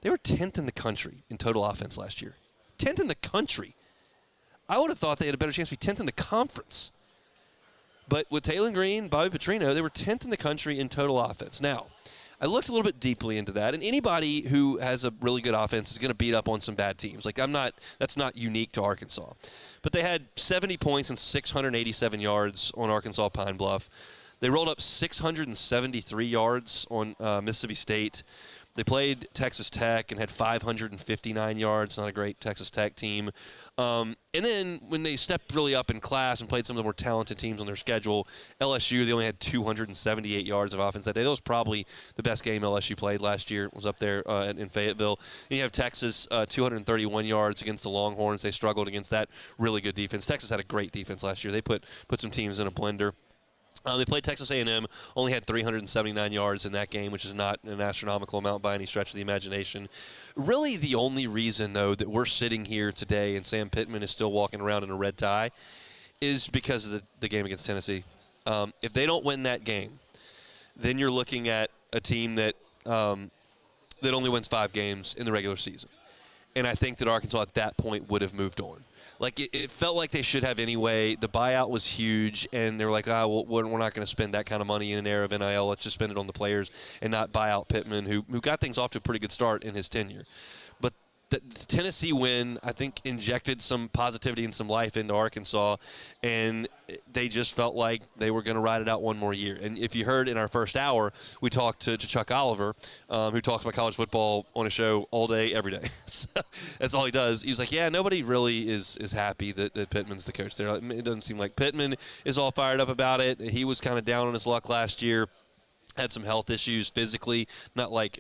[SPEAKER 4] They were 10th in the country in total offense last year. 10th in the country. I would have thought they had a better chance to be 10th in the conference. But with Taylor Green, Bobby Petrino, they were 10th in the country in total offense. Now, I looked a little bit deeply into that, and anybody who has a really good offense is going to beat up on some bad teams. Like, that's not unique to Arkansas. But they had 70 points and 687 yards on Arkansas Pine Bluff. They rolled up 673 yards on Mississippi State. They played Texas Tech and had 559 yards. Not a great Texas Tech team. And then when they stepped really up in class and played some of the more talented teams on their schedule, LSU, they only had 278 yards of offense that day. That was probably the best game LSU played last year. It was up there in Fayetteville. Then you have Texas, 231 yards against the Longhorns. They struggled against that really good defense. Texas had a great defense last year. They put some teams in a blender. They played Texas A&M, only had 379 yards in that game, which is not an astronomical amount by any stretch of the imagination. Really the only reason, though, that we're sitting here today and Sam Pittman is still walking around in a red tie is because of the game against Tennessee. If they don't win that game, then you're looking at a team that only wins 5 games in the regular season. And I think that Arkansas at that point would have moved on. Like, it felt like they should have anyway. The buyout was huge, and they were like, we're not going to spend that kind of money in an era of NIL. Let's just spend it on the players and not buy out Pittman, who got things off to a pretty good start in his tenure. But the Tennessee win, I think, injected some positivity and some life into Arkansas, and they just felt like they were going to ride it out one more year. And if you heard in our first hour, we talked to Chuck Oliver, who talks about college football on a show all day, every day. So that's all he does. He was like, yeah, nobody really is happy that Pittman's the coach there. It doesn't seem like Pittman is all fired up about it. He was kind of down on his luck last year. Had some health issues physically, not like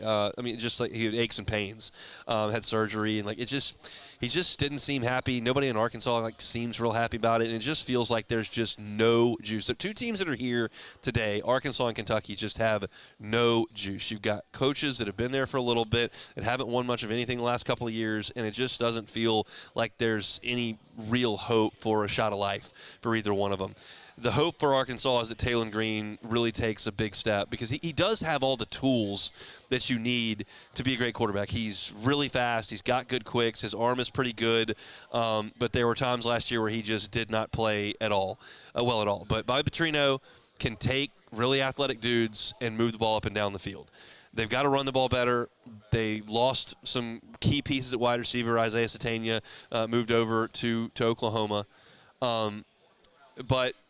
[SPEAKER 4] just like he had aches and pains, had surgery, and he just didn't seem happy. Nobody in Arkansas seems real happy about it, and it just feels like there's just no juice. The 2 teams that are here today, Arkansas and Kentucky, just have no juice. You've got coaches that have been there for a little bit that haven't won much of anything the last couple of years, and it just doesn't feel like there's any real hope for a shot of life for either one of them. The hope for Arkansas is that Taylor Green really takes a big step because he does have all the tools that you need to be a great quarterback. He's really fast. He's got good quicks. His arm is pretty good. But there were times last year where he just did not play at all, well at all. But Bobby Petrino can take really athletic dudes and move the ball up and down the field. They've got to run the ball better. They lost some key pieces at wide receiver. Isaiah Satania moved over to Oklahoma.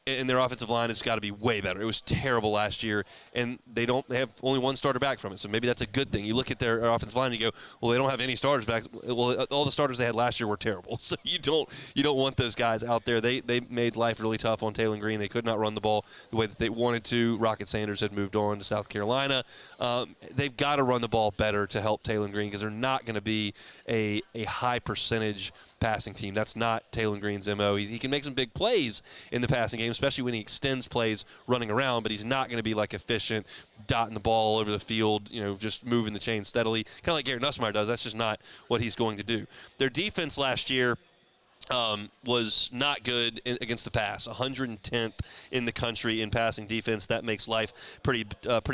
[SPEAKER 4] And their offensive line has got to be way better. It was terrible last year, and they have only one starter back from it, so maybe that's a good thing. You look at their offensive line and you go, well, they don't have any starters back. Well, all the starters they had last year were terrible, so you don't want those guys out there. They made life really tough on Taylor Green. They could not run the ball the way that they wanted to. Rocket Sanders had moved on to South Carolina. They've got to run the ball better to help Taylor Green because they're not going to be a high percentage passing team. That's not Taylor Green's MO. He can make some big plays in the passing game, especially when he extends plays running around, but he's not going to be efficient, dotting the ball all over the field, just moving the chain steadily, kind of like Garrett Nussmeier does. That's just not what he's going to do. Their defense last year was not good against the pass, 110th in the country in passing defense. That makes life pretty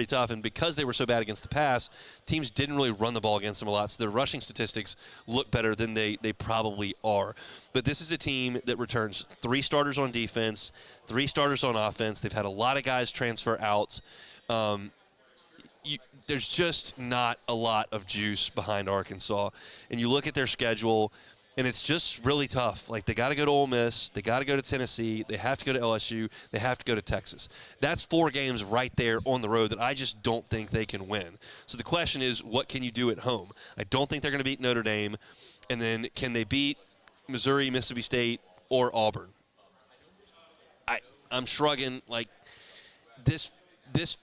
[SPEAKER 4] tough. And because they were so bad against the pass, teams didn't really run the ball against them a lot. So their rushing statistics look better than they probably are. But this is a team that returns 3 starters on defense, 3 starters on offense. They've had a lot of guys transfer out. There's just not a lot of juice behind Arkansas. And you look at their schedule, and it's just really tough. Like, they got to go to Ole Miss. They got to go to Tennessee. They have to go to LSU. They have to go to Texas. That's 4 games right there on the road that I just don't think they can win. So the question is, what can you do at home? I don't think they're going to beat Notre Dame. And then can they beat Missouri, Mississippi State, or Auburn? I'm shrugging. Like, this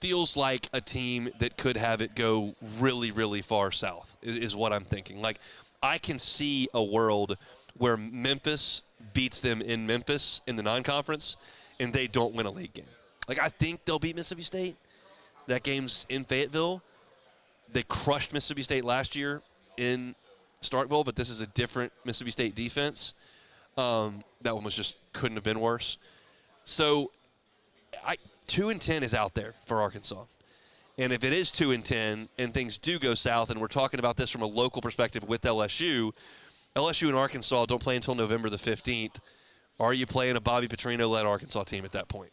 [SPEAKER 4] feels like a team that could have it go really, really far south is what I'm thinking. Like, I can see a world where Memphis beats them in Memphis in the non-conference and they don't win a league game. Like, I think they'll beat Mississippi State. That game's in Fayetteville. They crushed Mississippi State last year in Starkville, but this is a different Mississippi State defense. That one couldn't have been worse. So 2-10 is out there for Arkansas. And if it is 2-10 and things do go south, and we're talking about this from a local perspective with LSU and Arkansas don't play until November the 15th. Are you playing a Bobby Petrino-led Arkansas team at that point?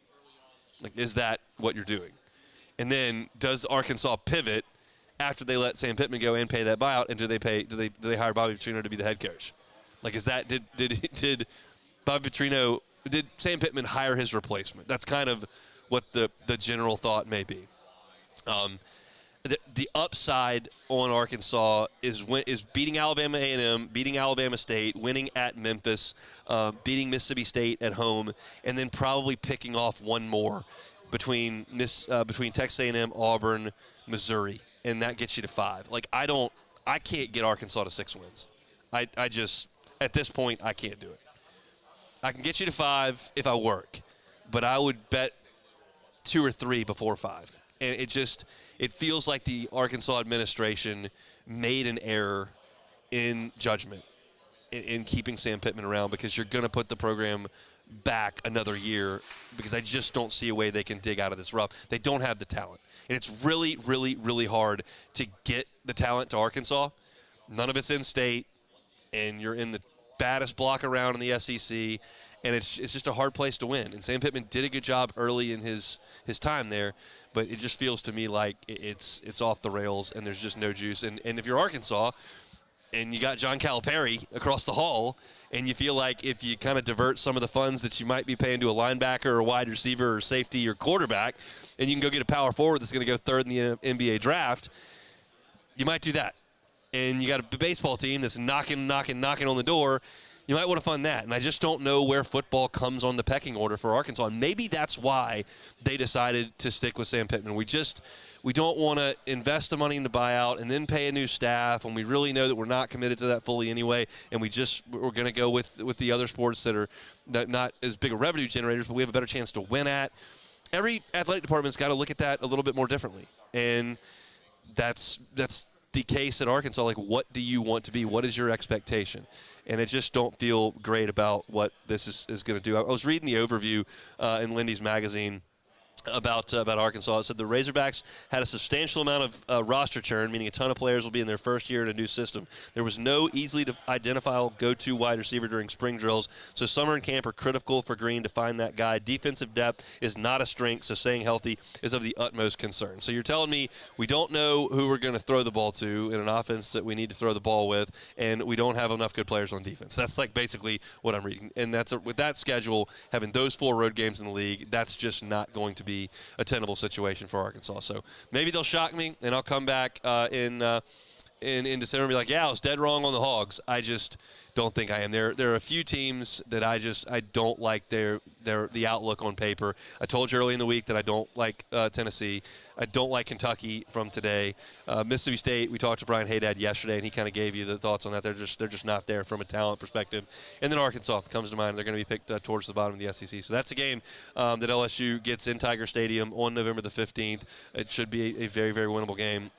[SPEAKER 4] Like, is that what you're doing? And then does Arkansas pivot after they let Sam Pittman go and pay that buyout? And do they hire Bobby Petrino to be the head coach? Like, is that did Bobby Petrino, did Sam Pittman hire his replacement? That's kind of what the general thought may be. The upside on Arkansas is beating Alabama A&M, beating Alabama State, winning at Memphis, beating Mississippi State at home, and then probably picking off one more between Texas A&M, Auburn, Missouri, and that gets you to 5. Like, I can't get Arkansas to 6 wins. I just, at this point, I can't do it. I can get you to 5 if I work, but I would bet 2 or 3 before 5. And it feels like the Arkansas administration made an error in judgment in keeping Sam Pittman around, because you're going to put the program back another year, because I just don't see a way they can dig out of this rut. They don't have the talent. And it's really, really, really hard to get the talent to Arkansas. None of it's in state, and you're in the baddest block around in the SEC. And it's just a hard place to win. And Sam Pittman did a good job early in his time there, but it just feels to me like it's off the rails and there's just no juice. And if you're Arkansas and you got John Calipari across the hall, and you feel like if you kind of divert some of the funds that you might be paying to a linebacker or a wide receiver or safety or quarterback, and you can go get a power forward that's going to go 3rd in the NBA draft, you might do that. And you got a baseball team that's knocking on the door. You might want to fund that. And I just don't know where football comes on the pecking order for Arkansas. And maybe that's why they decided to stick with Sam Pittman. We don't want to invest the money in the buyout and then pay a new staff when we really know that we're not committed to that fully anyway. And we're going to go with the other sports that are not as big a revenue generators, but we have a better chance to win at. Every athletic department's got to look at that a little bit more differently. And that's the case at Arkansas. Like, what do you want to be? What is your expectation? And I just don't feel great about what this is going to do. I was reading the overview in Lindy's magazine about Arkansas. It said the Razorbacks had a substantial amount of roster churn, meaning a ton of players will be in their first year in a new system. There was no easily identifiable go-to wide receiver during spring drills, so summer and camp are critical for Green to find that guy. Defensive depth is not a strength, so staying healthy is of the utmost concern. So you're telling me we don't know who we're going to throw the ball to in an offense that we need to throw the ball with, and we don't have enough good players on defense. That's like basically what I'm reading. And with that schedule, having those 4 road games in the league, that's just not going to be a tenable situation for Arkansas. So maybe they'll shock me, and I'll come back in December and be like, yeah, I was dead wrong on the Hogs. I just don't think I am. There are a few teams that I don't like the outlook on paper. I told you early in the week that I don't like Tennessee. I don't like Kentucky from today. Mississippi State, we talked to Brian Haydad yesterday, and he kind of gave you the thoughts on that. They're just not there from a talent perspective. And then Arkansas comes to mind. They're going to be picked towards the bottom of the SEC. So that's a game that LSU gets in Tiger Stadium on November the 15th. It should be a very, very winnable game.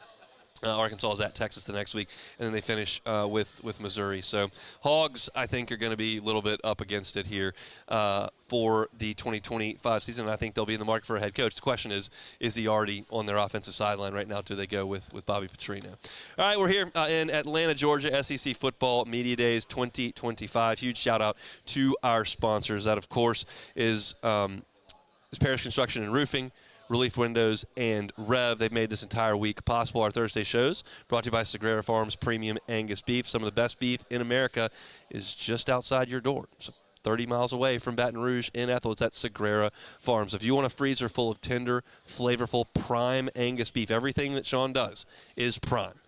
[SPEAKER 4] Arkansas is at Texas the next week, and then they finish with Missouri. So Hogs, I think, are going to be a little bit up against it here for the 2025 season, and I think they'll be in the market for a head coach. The question is he already on their offensive sideline right now? Do they go with Bobby Petrino? All right, we're here in Atlanta, Georgia, SEC Football Media Days 2025. Huge shout-out to our sponsors. That, of course, is Parish Construction and Roofing, Relief Windows, and Rev. They've made this entire week possible. Our Thursday shows brought to you by Sagrera Farms Premium Angus Beef. Some of the best beef in America is just outside your door. So 30 miles away from Baton Rouge in Ethel. It's at Sagrera Farms. If you want a freezer full of tender, flavorful, prime Angus beef, everything that Sean does is prime,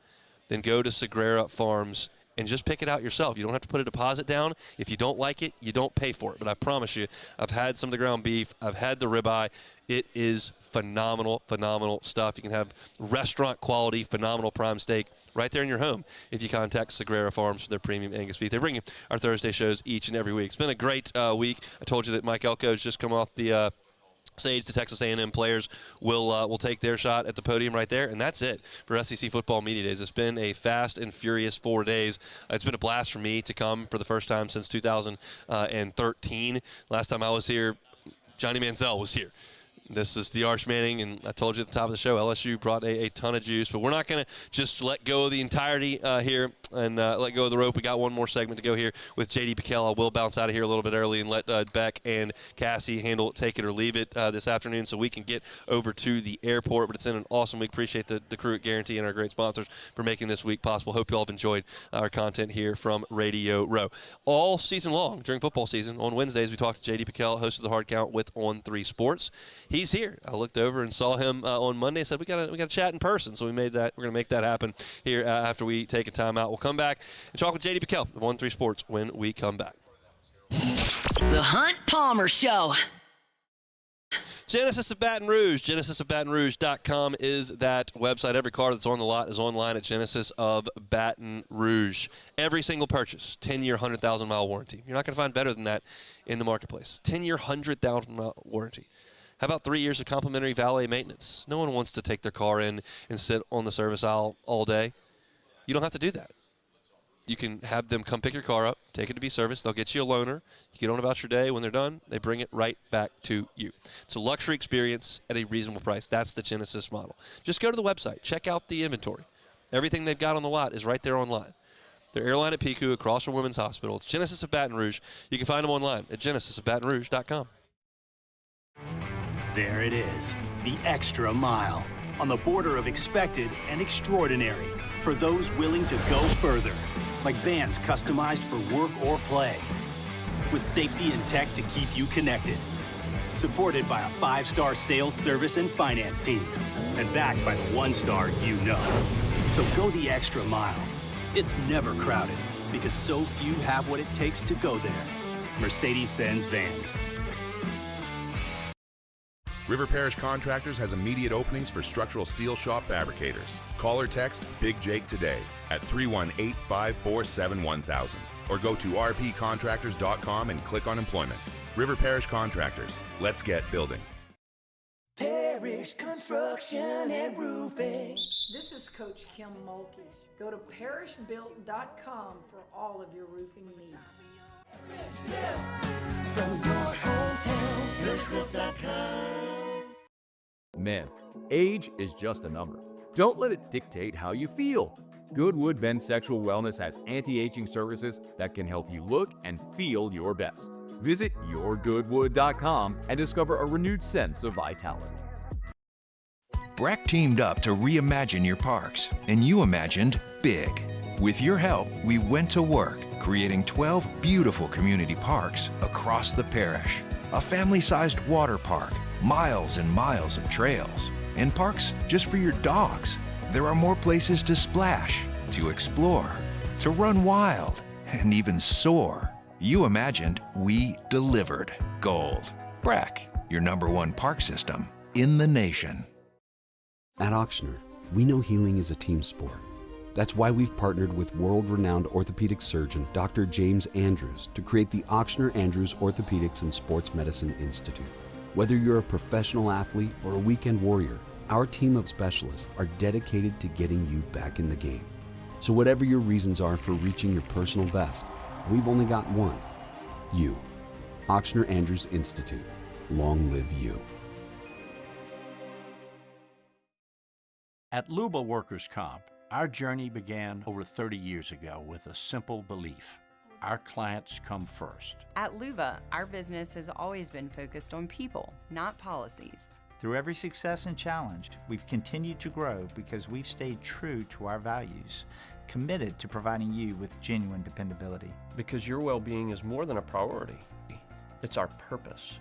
[SPEAKER 4] then go to Sagrera Farms and just pick it out yourself. You don't have to put a deposit down. If you don't like it, you don't pay for it. But I promise you, I've had some of the ground beef. I've had the ribeye. It is phenomenal, phenomenal stuff. You can have restaurant quality, phenomenal prime steak right there in your home if you contact Sagrera Farms for their premium Angus beef. They bring you our Thursday shows each and every week. It's been a great week. I told you that Mike Elko's just come off the stage. The Texas A&M players will take their shot at the podium right there, and that's it for SEC Football Media Days. It's been a fast and furious 4 days. It's been a blast for me to come for the first time since 2013. Last time I was here, Johnny Manziel was here. This is the Arch Manning, and I told you at the top of the show, LSU brought a ton of juice, but we're not going to just let go of the entirety here and let go of the rope. We got one more segment to go here with JD Pel. I will bounce out of here a little bit early and let Beck and Cassie handle take it or leave it this afternoon so we can get over to the airport. But it's been an awesome week. Appreciate the crew at Guarantee and our great sponsors for making this week possible. Hope you all have enjoyed our content here from Radio Row. All season long, during football season, on Wednesdays, we talked to JD Pel, host of The Hard Count with On 3 Sports. He's here. I looked over and saw him on Monday. I said we got to chat in person, so we made that. We're going to make that happen here after we take a time out. We'll come back and talk with JD Pel of On 3 Sports when we come back.
[SPEAKER 1] The Hunt Palmer Show.
[SPEAKER 4] Genesis of Baton Rouge. GenesisofBatonRouge.com is that website. Every car that's on the lot is online at Genesis of Baton Rouge. Every single purchase, 10-year, 100,000-mile warranty. You're not going to find better than that in the marketplace. 10-year, 100,000-mile warranty. How about 3 years of complimentary valet maintenance? No one wants to take their car in and sit on the service aisle all day. You don't have to do that. You can have them come pick your car up, take it to be serviced. They'll get you a loaner. You get on about your day. When they're done, they bring it right back to you. It's a luxury experience at a reasonable price. That's the Genesis model. Just go to the website. Check out the inventory. Everything they've got on the lot is right there online. They're airline at Pico across from Women's Hospital. It's Genesis of Baton Rouge. You can find them online at GenesisofBatonRouge.com.
[SPEAKER 2] There it is, the extra mile, on the border of expected and extraordinary for those willing to go further, like vans customized for work or play, with safety and tech to keep you connected, supported by a 5-star sales, service, and finance team, and backed by the 1-star you know. So go the extra mile. It's never crowded, because so few have what it takes to go there. Mercedes-Benz Vans.
[SPEAKER 5] River Parish Contractors has immediate openings for structural steel shop fabricators. Call or text Big Jake today at 318-547-1000 or go to rpcontractors.com and click on employment. River Parish Contractors. Let's get building.
[SPEAKER 6] Parish Construction and Roofing.
[SPEAKER 7] This is Coach Kim Mulkey. Go to parishbuilt.com for all of your roofing needs.
[SPEAKER 6] From your hometown, parishbuilt.com.
[SPEAKER 12] Men, age is just a number. Don't let it dictate how you feel. Goodwood Men's Sexual Wellness has anti-aging services that can help you look and feel your best. Visit yourgoodwood.com and discover a renewed sense of vitality.
[SPEAKER 14] BRAC teamed up to reimagine your parks, and you imagined big. With your help, we went to work creating 12 beautiful community parks across the parish. A family-sized water park, miles and miles of trails, and parks just for your dogs. There are more places to splash, to explore, to run wild, and even soar. You imagined, we delivered. Gold. BRAC, your #1 park system in the nation.
[SPEAKER 16] At Auctioner, we know healing is a team sport. That's why we've partnered with world-renowned orthopedic surgeon Dr. James Andrews to create the Auctioner Andrews Orthopedics and Sports Medicine Institute. Whether you're a professional athlete or a weekend warrior, Our team of specialists are dedicated to getting you back in the game. So whatever your reasons are for reaching your personal best, we've only got one. You. Ochsner Andrews Institute. Long live you.
[SPEAKER 8] At Luba Workers Comp, our journey began over 30 years ago with a simple belief. Our clients come first.
[SPEAKER 9] At Luba, our business has always been focused on people, not policies.
[SPEAKER 10] Through every success and challenge, we've continued to grow because we've stayed true to our values, committed to providing you with genuine dependability.
[SPEAKER 11] Because your well-being is more than a priority. It's our purpose.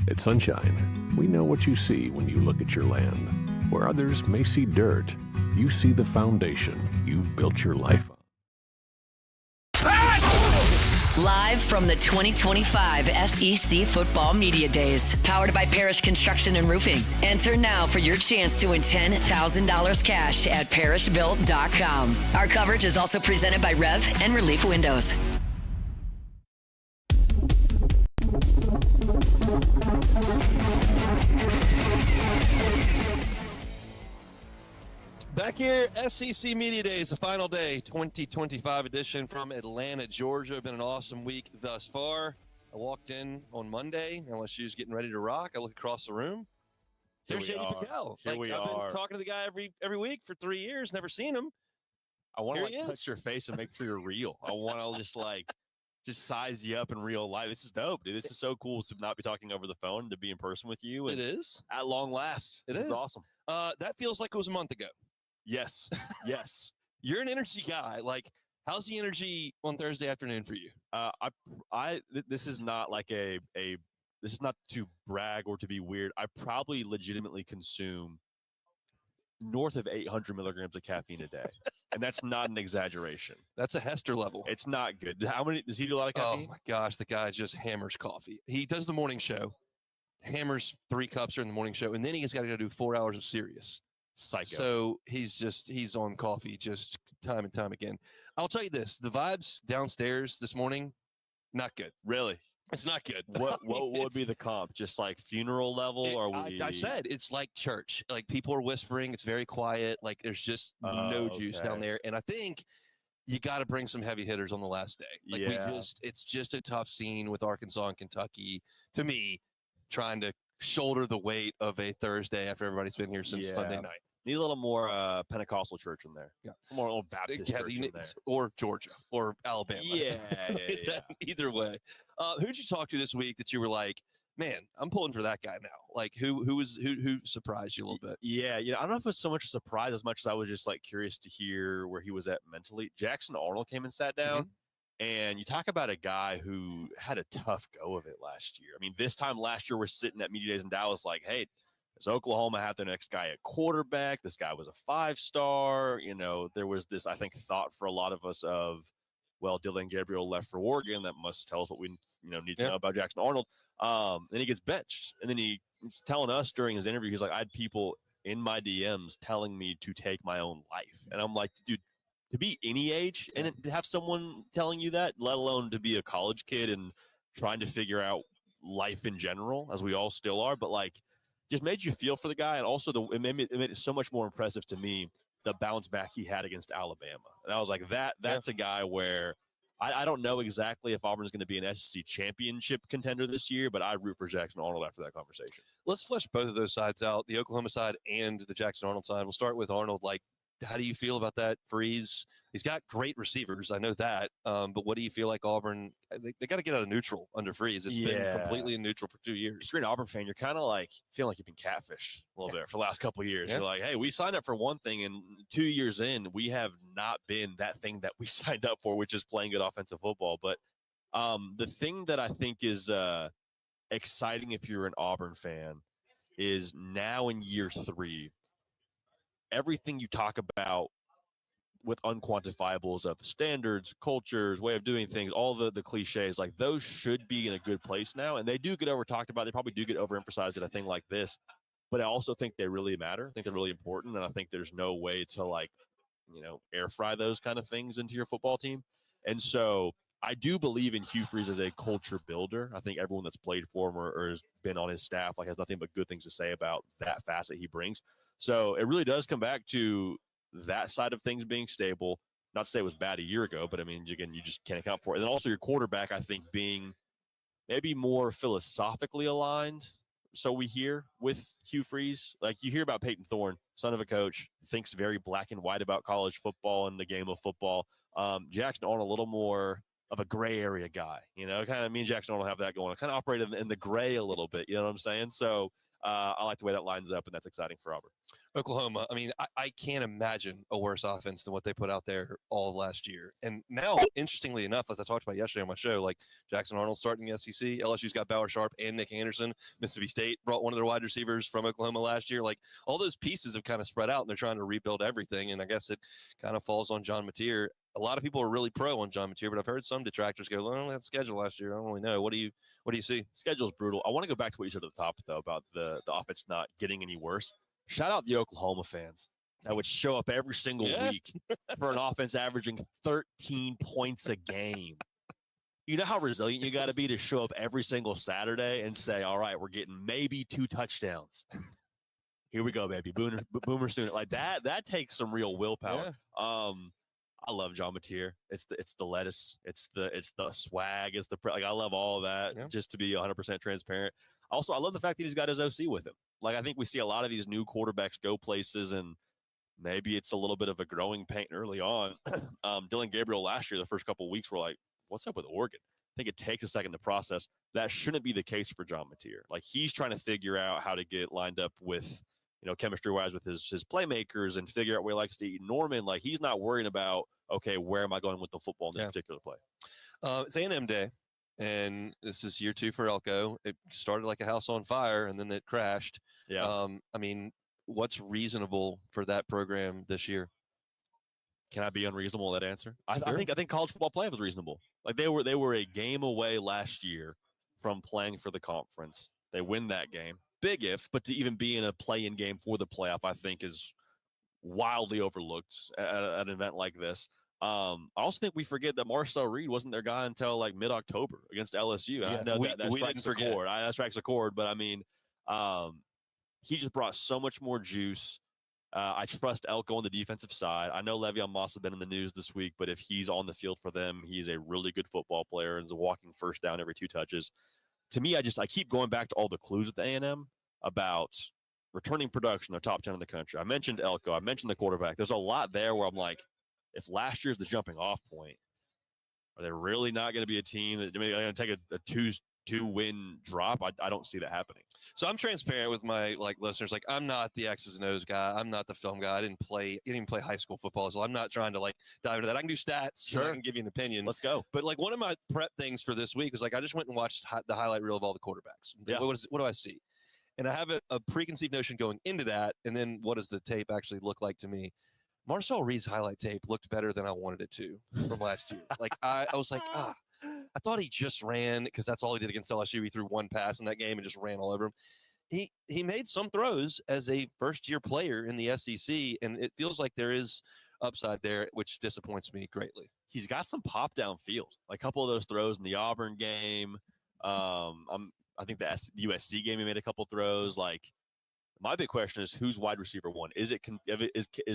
[SPEAKER 23] At Sunshine, we know what you see when you look at your land. Where others may see dirt, you see the foundation you've built your life on.
[SPEAKER 1] Live from the 2025 SEC Football Media Days, powered by Parish Construction and Roofing. Enter now for your chance to win $10,000 cash at parishbuilt.com. Our coverage is also presented by Rev and Relief Windows.
[SPEAKER 4] Back here, SEC Media Days, the final day, 2025 edition from Atlanta, Georgia. Been an awesome week thus far. I walked in on Monday, LSU was getting ready to rock. I look across the room. There's JD Pel. I've been talking to the guy every week for 3 years, never seen him.
[SPEAKER 13] I want to touch your face and make sure you're real. I want to just size you up in real life. This is dope, dude. This is so cool to not be talking over the phone, to be in person with you.
[SPEAKER 4] It is.
[SPEAKER 13] At long last.
[SPEAKER 4] It is
[SPEAKER 13] awesome.
[SPEAKER 4] That feels like it was a month ago.
[SPEAKER 13] Yes. Yes.
[SPEAKER 4] You're an energy guy. Like, how's the energy on Thursday afternoon for you?
[SPEAKER 13] This is not like this is not to brag or to be weird. I probably legitimately consume north of 800 milligrams of caffeine a day. And that's not an exaggeration.
[SPEAKER 4] That's a Hester level.
[SPEAKER 13] It's not good. How many, does he do a lot of caffeine?
[SPEAKER 4] Oh my gosh, the guy just hammers coffee. He does the morning show, hammers 3 cups during the morning show, and then he's got to go do 4 hours of Sirius.
[SPEAKER 13] Psycho.
[SPEAKER 4] So he's on coffee just time and time again. I'll tell you this, the vibes downstairs this morning, not good.
[SPEAKER 13] Really?
[SPEAKER 4] It's not good.
[SPEAKER 13] What would be the comp? Just like funeral level? Or
[SPEAKER 4] I said it's like church. Like, people are whispering. It's very quiet. Like, there's just no juice down there. And I think you got to bring some heavy hitters on the last day. Like, it's just a tough scene with Arkansas and Kentucky, to me, trying to shoulder the weight of a Thursday after everybody's been here since Sunday night.
[SPEAKER 13] Need a little more Pentecostal church in there.
[SPEAKER 4] Yeah.
[SPEAKER 13] Some more old Baptist church in there.
[SPEAKER 4] Or Georgia or Alabama.
[SPEAKER 13] Yeah.
[SPEAKER 4] Either way. Who'd you talk to this week that you were like, man, I'm pulling for that guy now? Like, who surprised you a little bit?
[SPEAKER 13] Yeah, I don't know if it was so much a surprise as much as I was just like curious to hear where he was at mentally. Jackson Arnold came and sat down. And you talk about a guy who had a tough go of it last year. I mean, this time last year, we're sitting at Media Days in Dallas like, hey, does Oklahoma have their next guy at quarterback? This guy was a 5-star. There was this, I think, thought for a lot of us of, well, Dylan Gabriel left for Oregon. That must tell us what we need to know about Jackson Arnold. Then he gets benched. And then he's telling us during his interview, he's like, I had people in my DMs telling me to take my own life. And I'm like, dude, to be any age and to have someone telling you that, let alone to be a college kid and trying to figure out life in general, as we all still are, but like, just made you feel for the guy. And also it made it so much more impressive to me, the bounce back he had against Alabama. And I was like, that's a guy where I don't know exactly if Auburn's going to be an SEC championship contender this year, but I root for Jackson Arnold after that conversation.
[SPEAKER 4] Let's flesh both of those sides out, the Oklahoma side and the Jackson Arnold side. We'll start with Arnold. Like, how do you feel about that freeze? He's got great receivers. I know that. But what do you feel like Auburn, they got to get out of neutral under freeze. It's been completely in neutral for 2 years.
[SPEAKER 13] If you're an Auburn fan, you're kind of like feeling like you've been catfished a little bit for the last couple of years. You're like, hey, we signed up for one thing, and 2 years in, we have not been that thing that we signed up for, which is playing good offensive football. But the thing that I think is exciting if you're an Auburn fan is now in year 3, everything you talk about with unquantifiables of standards, cultures, way of doing things, all the cliches, like those should be in a good place now. And they do get over talked about. They probably do get overemphasized at a thing like this, but I also think they really matter. I think they're really important. And I think there's no way to air fry those kind of things into your football team. And so I do believe in Hugh Freeze as a culture builder. I think everyone that's played for him or has been on his staff has nothing but good things to say about that facet he brings. So it really does come back to that side of things being stable. Not to say it was bad a year ago, but I mean, again, you just can't account for it. And then also your quarterback, I think, being maybe more philosophically aligned. So we hear with Hugh Freeze, like you hear about Peyton Thorne, son of a coach, thinks very black and white about college football and the game of football. Jackson Arnold, a little more of a gray area guy, kind of me and Jackson Arnold have that going. I kind of operate in the gray a little bit, you know what I'm saying? So I like the way that lines up, and that's exciting for Auburn.
[SPEAKER 4] Oklahoma, I mean, I can't imagine a worse offense than what they put out there all of last year. And now, interestingly enough, as I talked about yesterday on my show, like Jackson Arnold starting the SEC, LSU's got Bauer Sharp and Nick Anderson. Mississippi State brought one of their wide receivers from Oklahoma last year. Like, all those pieces have kind of spread out, and they're trying to rebuild everything. And I guess it kind of falls on John Mateer. A lot of people are really pro on John Mateer, but I've heard some detractors go, well, I only had the schedule last year. I don't really know. What do you see?
[SPEAKER 13] Schedule's brutal. I want to go back to what you said at the top, though, about the offense not getting any worse. Shout out the Oklahoma fans that would show up every single week for an offense averaging 13 points a game. You know how resilient you got to be to show up every single Saturday and say, all right, we're getting maybe 2 touchdowns. Here we go, baby. Boomer student. Like that takes some real willpower. Yeah. I love John Mateer. It's the lettuce. It's the swag. It's I love all of that. Yeah. Just to be 100% transparent. Also, I love the fact that he's got his OC with him. Like, I think we see a lot of these new quarterbacks go places, and maybe it's a little bit of a growing pain early on. Dylan Gabriel last year, the first couple of weeks, were like, what's up with Oregon? I think it takes a second to process. That shouldn't be the case for John Mateer. Like, he's trying to figure out how to get lined up with, chemistry-wise with his playmakers and figure out where he likes to eat. Norman, like, he's not worrying about, okay, where am I going with the football in this particular play?
[SPEAKER 4] It's A&M Day. And this is year 2 for Elko. It started like a house on fire, and then it crashed.
[SPEAKER 13] Yeah.
[SPEAKER 4] I mean, what's reasonable for that program this year?
[SPEAKER 13] Can I be unreasonable with that answer? I think college football play was reasonable. Like they were a game away last year from playing for the conference. They win that game. Big if, but to even be in a play-in game for the playoff, I think is wildly overlooked at an event like this. I also think we forget that Marcel Reed wasn't their guy until like mid-October against LSU.
[SPEAKER 4] Yeah,
[SPEAKER 13] I know that strikes a chord. That strikes a chord, but I mean, he just brought so much more juice. I trust Elko on the defensive side. I know Le'Veon Moss has been in the news this week, but if he's on the field for them, he's a really good football player and is a walking first down every 2 touches. To me, I keep going back to all the clues with the A&M about returning production. They're top 10 in the country. I mentioned Elko. I mentioned the quarterback. There's a lot there where I'm like, if last year's the jumping off point, are they really not going to be a team that going to take a two-win drop? I don't see that happening.
[SPEAKER 4] So I'm transparent with my listeners. Like, I'm not the X's and O's guy. I'm not the film guy. I didn't even play high school football, so I'm not trying to dive into that. I can do stats.
[SPEAKER 13] Sure.
[SPEAKER 4] I can give you an opinion.
[SPEAKER 13] Let's go.
[SPEAKER 4] But one of my prep things for this week was I just went and watched the highlight reel of all the quarterbacks.
[SPEAKER 13] Yeah.
[SPEAKER 4] What do I see? And I have a preconceived notion going into that, and then what does the tape actually look like to me? Marcel Reed's highlight tape looked better than I wanted it to from last year. I was like, I thought he just ran because that's all he did against LSU. He threw one pass in that game and just ran all over him. He made some throws as a first-year player in the SEC, and it feels like there is upside there, which disappoints me greatly.
[SPEAKER 13] He's got some pop downfield. Like a couple of those throws in the Auburn game. I think the USC game he made a couple throws. Like, my big question is who's wide receiver 1? Is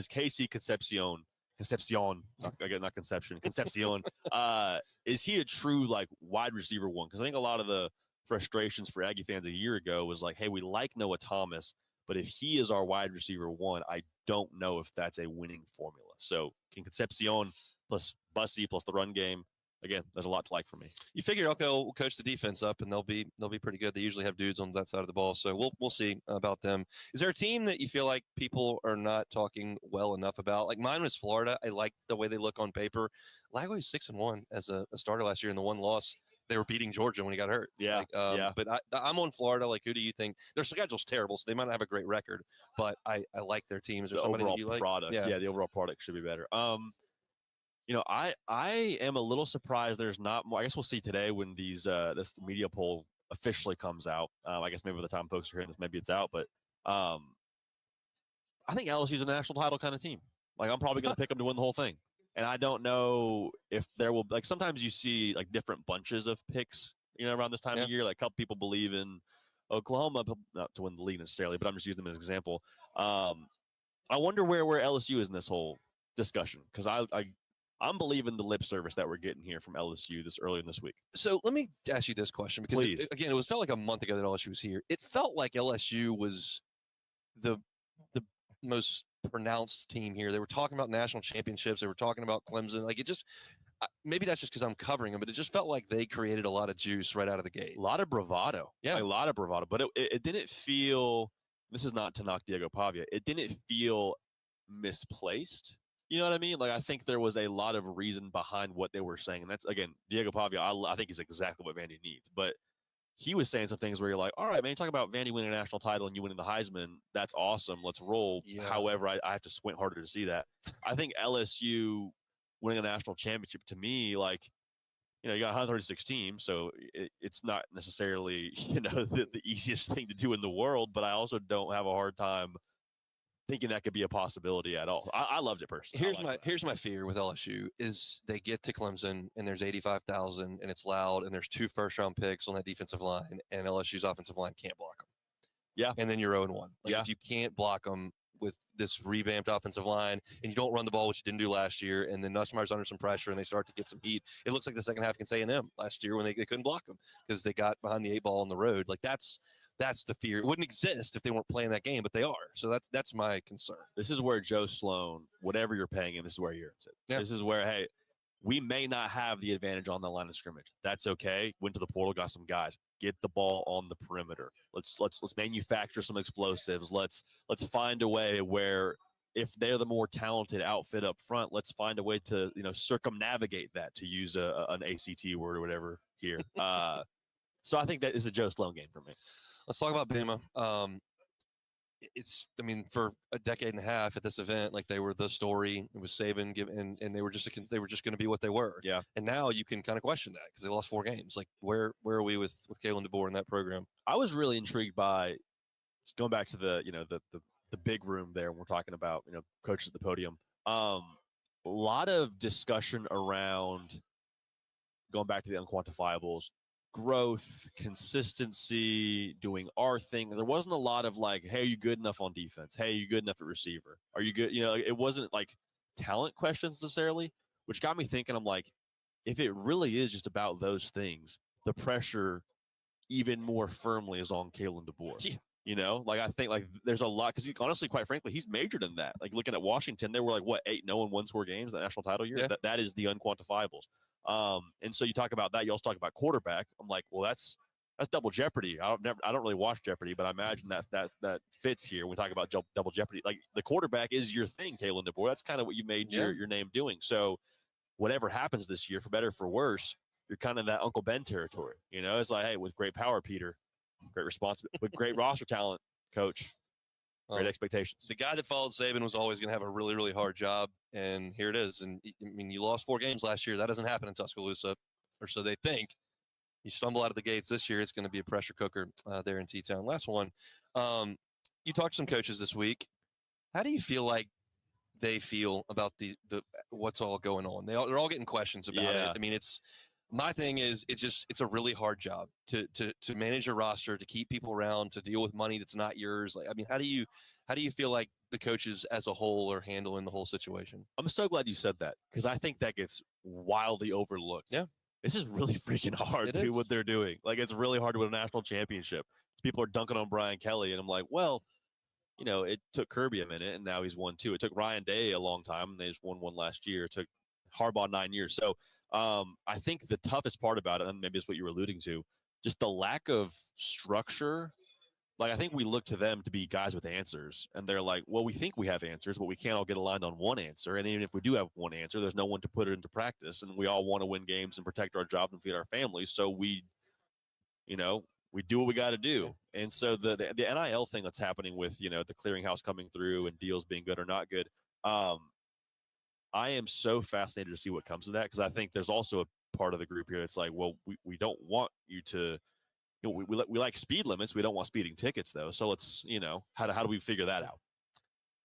[SPEAKER 13] Casey Concepcion? Not Conception. Concepcion. Is he a true wide receiver 1? Because I think a lot of the frustrations for Aggie fans a year ago was like, hey, we like Noah Thomas, but if he is our wide receiver 1, I don't know if that's a winning formula. So can Concepcion plus Bussy plus the run game? Again, there's a lot to like for me.
[SPEAKER 4] You figure Elko will coach the defense up, and they'll be pretty good. They usually have dudes on that side of the ball, so we'll see about them. Is there a team that you feel like people are not talking well enough about? Like mine was Florida. I like the way they look on paper. Lagway's 6-1 as a starter last year, and the one loss they were beating Georgia when he got hurt.
[SPEAKER 13] Yeah,
[SPEAKER 4] But I'm on Florida. Like, who do you think? Their schedule's terrible, so they might not have a great record, but I like their teams.
[SPEAKER 13] The overall product. Yeah, the overall product should be better. I am a little surprised there's not more. I guess we'll see today when this media poll officially comes out. I guess maybe by the time folks are hearing this, maybe it's out. But I think LSU's a national title kind of team. Like, I'm probably going to pick them to win the whole thing. And I don't know if there will, like, sometimes you see like different bunches of picks, around this time of year. Like a couple people believe in Oklahoma, not to win the league necessarily, but I'm just using them as an example. I wonder where LSU is in this whole discussion, because I'm believing the lip service that we're getting here from LSU this early in this week.
[SPEAKER 4] So let me ask you this question, because
[SPEAKER 13] Please.
[SPEAKER 4] it felt like a month ago that LSU was here. It felt like LSU was the most pronounced team here. They were talking about national championships. They were talking about Clemson. Like, it just, maybe that's just because I'm covering them, but it just felt like they created a lot of juice right out of the gate.
[SPEAKER 13] A lot of bravado.
[SPEAKER 4] Yeah.
[SPEAKER 13] A lot of bravado. But it didn't feel, this is not to knock Diego Pavia, it didn't feel misplaced. You know what I mean? Like, I think there was a lot of reason behind what they were saying. And that's, again, Diego Pavia, I think is exactly what Vandy needs. But he was saying some things where you're like, all right, man, you talk about Vandy winning a national title and you winning the Heisman. That's awesome. Let's roll.
[SPEAKER 4] Yeah.
[SPEAKER 13] However, I have to squint harder to see that. I think LSU winning a national championship, to me, like, you got 136 teams, so it's not necessarily, the easiest thing to do in the world, but I also don't have a hard time thinking that could be a possibility at all. I loved it personally.
[SPEAKER 4] Here's my fear with LSU is they get to Clemson and there's 85,000 and it's loud and there's 2 first-round picks on that defensive line and LSU's offensive line can't block them.
[SPEAKER 13] Yeah.
[SPEAKER 4] And then you're 0-1. If you can't block them with this revamped offensive line and you don't run the ball, which you didn't do last year, and then Nussmeier's under some pressure and they start to get some heat. It looks like the second half against A&M last year when they couldn't block them because they got behind the 8 ball on the road. Like, that's the fear. It wouldn't exist if they weren't playing that game, but they are. So that's my concern.
[SPEAKER 13] This is where Joe Sloan, whatever you're paying him, this is where he earns it. Yeah. This is where, hey, we may not have the advantage on the line of scrimmage. That's okay. Went to the portal, got some guys. Get the ball on the perimeter. Let's manufacture some explosives. Let's find a way where if they're the more talented outfit up front, let's find a way to circumnavigate that, to use an ACT word or whatever here. So I think that is a Joe Sloan game for me.
[SPEAKER 4] Let's talk about Bama. For a decade and a half at this event, like, they were the story. It was Saban, and they were just going to be what they were.
[SPEAKER 13] Yeah.
[SPEAKER 4] And now you can kind of question that because they lost 4 games. Like, where are we with Kalen DeBoer in that program?
[SPEAKER 13] I was really intrigued by going back to the big room there. When we're talking about coaches at the podium. A lot of discussion around going back to the unquantifiables. Growth, consistency, doing our thing. There wasn't a lot of like, hey, are you good enough on defense? Hey, are you good enough at receiver? Are you good? It wasn't like talent questions necessarily, which got me thinking. I'm like, if it really is just about those things, the pressure even more firmly is on Kalen DeBoer. Yeah. I think like there's a lot, because honestly, quite frankly, he's majored in that. Like, looking at Washington, they were like, what, 8-0 and 1-score games that national title year?
[SPEAKER 4] Yeah.
[SPEAKER 13] That is the unquantifiables. And so you talk about that. You also talk about quarterback. I'm like, well, that's double jeopardy. I don't really watch Jeopardy, but I imagine that fits here. When we talk about double jeopardy, like, the quarterback is your thing, Kalen DeBoer. That's kind of what you made your name doing. So whatever happens this year, for better or for worse, you're kind of that Uncle Ben territory. It's like, hey, with great power, Peter, great responsibility, with great roster talent, coach, great expectations.
[SPEAKER 4] The guy that followed Saban was always going to have a really, really hard job, and here it is. And you lost 4 games last year. That doesn't happen in Tuscaloosa, or so they think. You stumble out of the gates this year, it's going to be a pressure cooker there in T-Town. Last one. You talked to some coaches this week. How do you feel like they feel about the what's all going on? They're all getting questions about it. I mean, my thing is, it's a really hard job to manage a roster, to keep people around, to deal with money that's not yours. Like, I mean, how do you feel like the coaches as a whole are handling the whole situation?
[SPEAKER 13] I'm so glad you said that, because I think that gets wildly overlooked.
[SPEAKER 4] Yeah.
[SPEAKER 13] This is really freaking hard to do what they're doing. Like, it's really hard to win a national championship. People are dunking on Brian Kelly, and I'm like, well, it took Kirby a minute, and now he's won 2. It took Ryan Day a long time, and they just won 1 last year. It took Harbaugh 9 years. So I think the toughest part about it, and maybe it's what you were alluding to, just the lack of structure. Like, I think we look to them to be guys with answers, and they're like, well, we think we have answers, but we can't all get aligned on one answer. And even if we do have one answer, there's no one to put it into practice. And we all want to win games and protect our jobs and feed our families. So we do what we got to do. And so the NIL thing that's happening with, the clearinghouse coming through and deals being good or not good. I am so fascinated to see what comes of that, because I think there's also a part of the group here that's like, well, we don't want you to, we like speed limits. We don't want speeding tickets, though. So let's, how do we figure that out?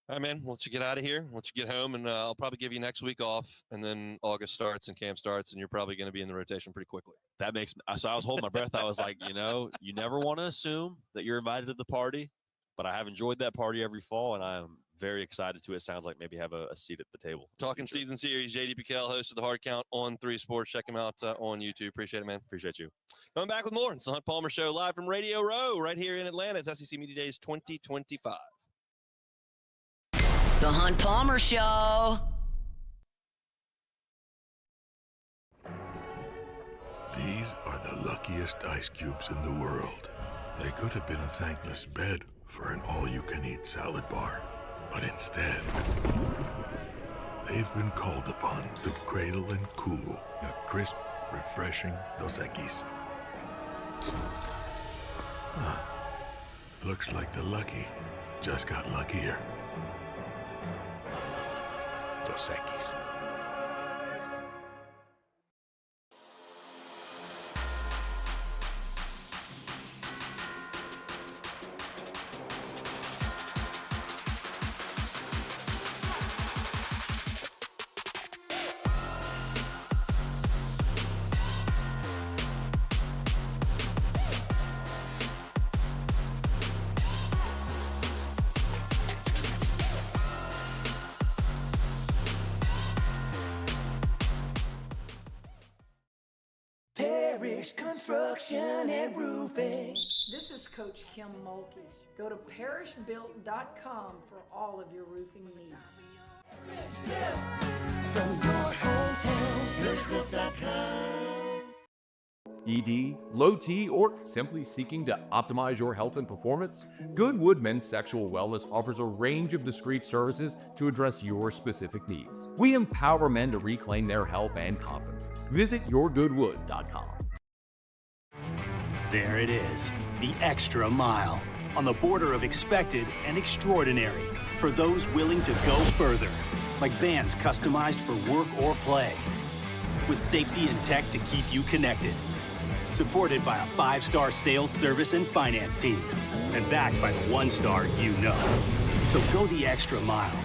[SPEAKER 4] All right, man. We'll let you get out of here. We'll let you get home, and I'll probably give you next week off, and then August starts and camp starts, and you're probably going to be in the rotation pretty quickly.
[SPEAKER 13] That makes me, so I was holding my breath. I was like, you never want to assume that you're invited to the party, but I have enjoyed that party every fall, and I am very excited to, it sounds like, maybe have a seat at the table.
[SPEAKER 4] Talking season series, JD Pel, host of the Hard Count on 3 Sports. Check him out on YouTube. Appreciate it, man.
[SPEAKER 13] Appreciate you.
[SPEAKER 4] Coming back with more. It's the Hunt Palmer Show live from Radio Row right here in Atlanta. It's SEC Media Days 2025.
[SPEAKER 1] The Hunt Palmer Show.
[SPEAKER 23] These are the luckiest ice cubes in the world. They could have been a thankless bed for an all-you-can-eat salad bar. But instead, they've been called upon to cradle and cool a crisp, refreshing Dos Equis. Looks like the lucky just got luckier. Dos Equis.
[SPEAKER 6] Parish Construction and Roofing.
[SPEAKER 7] This is Coach Kim Mulkey. Go to parishbuilt.com for all of your roofing needs.
[SPEAKER 6] From your hometown, parishbuilt.com.
[SPEAKER 12] ED, low T, or simply seeking to optimize your health and performance? Goodwood Men's Sexual Wellness offers a range of discreet services to address your specific needs. We empower men to reclaim their health and confidence. Visit yourgoodwood.com.
[SPEAKER 2] There it is, the extra mile, on the border of expected and extraordinary, for those willing to go further, like vans customized for work or play, with safety and tech to keep you connected. Supported by a 5-star sales, service, and finance team. And backed by the 1-star you know. So go the extra mile.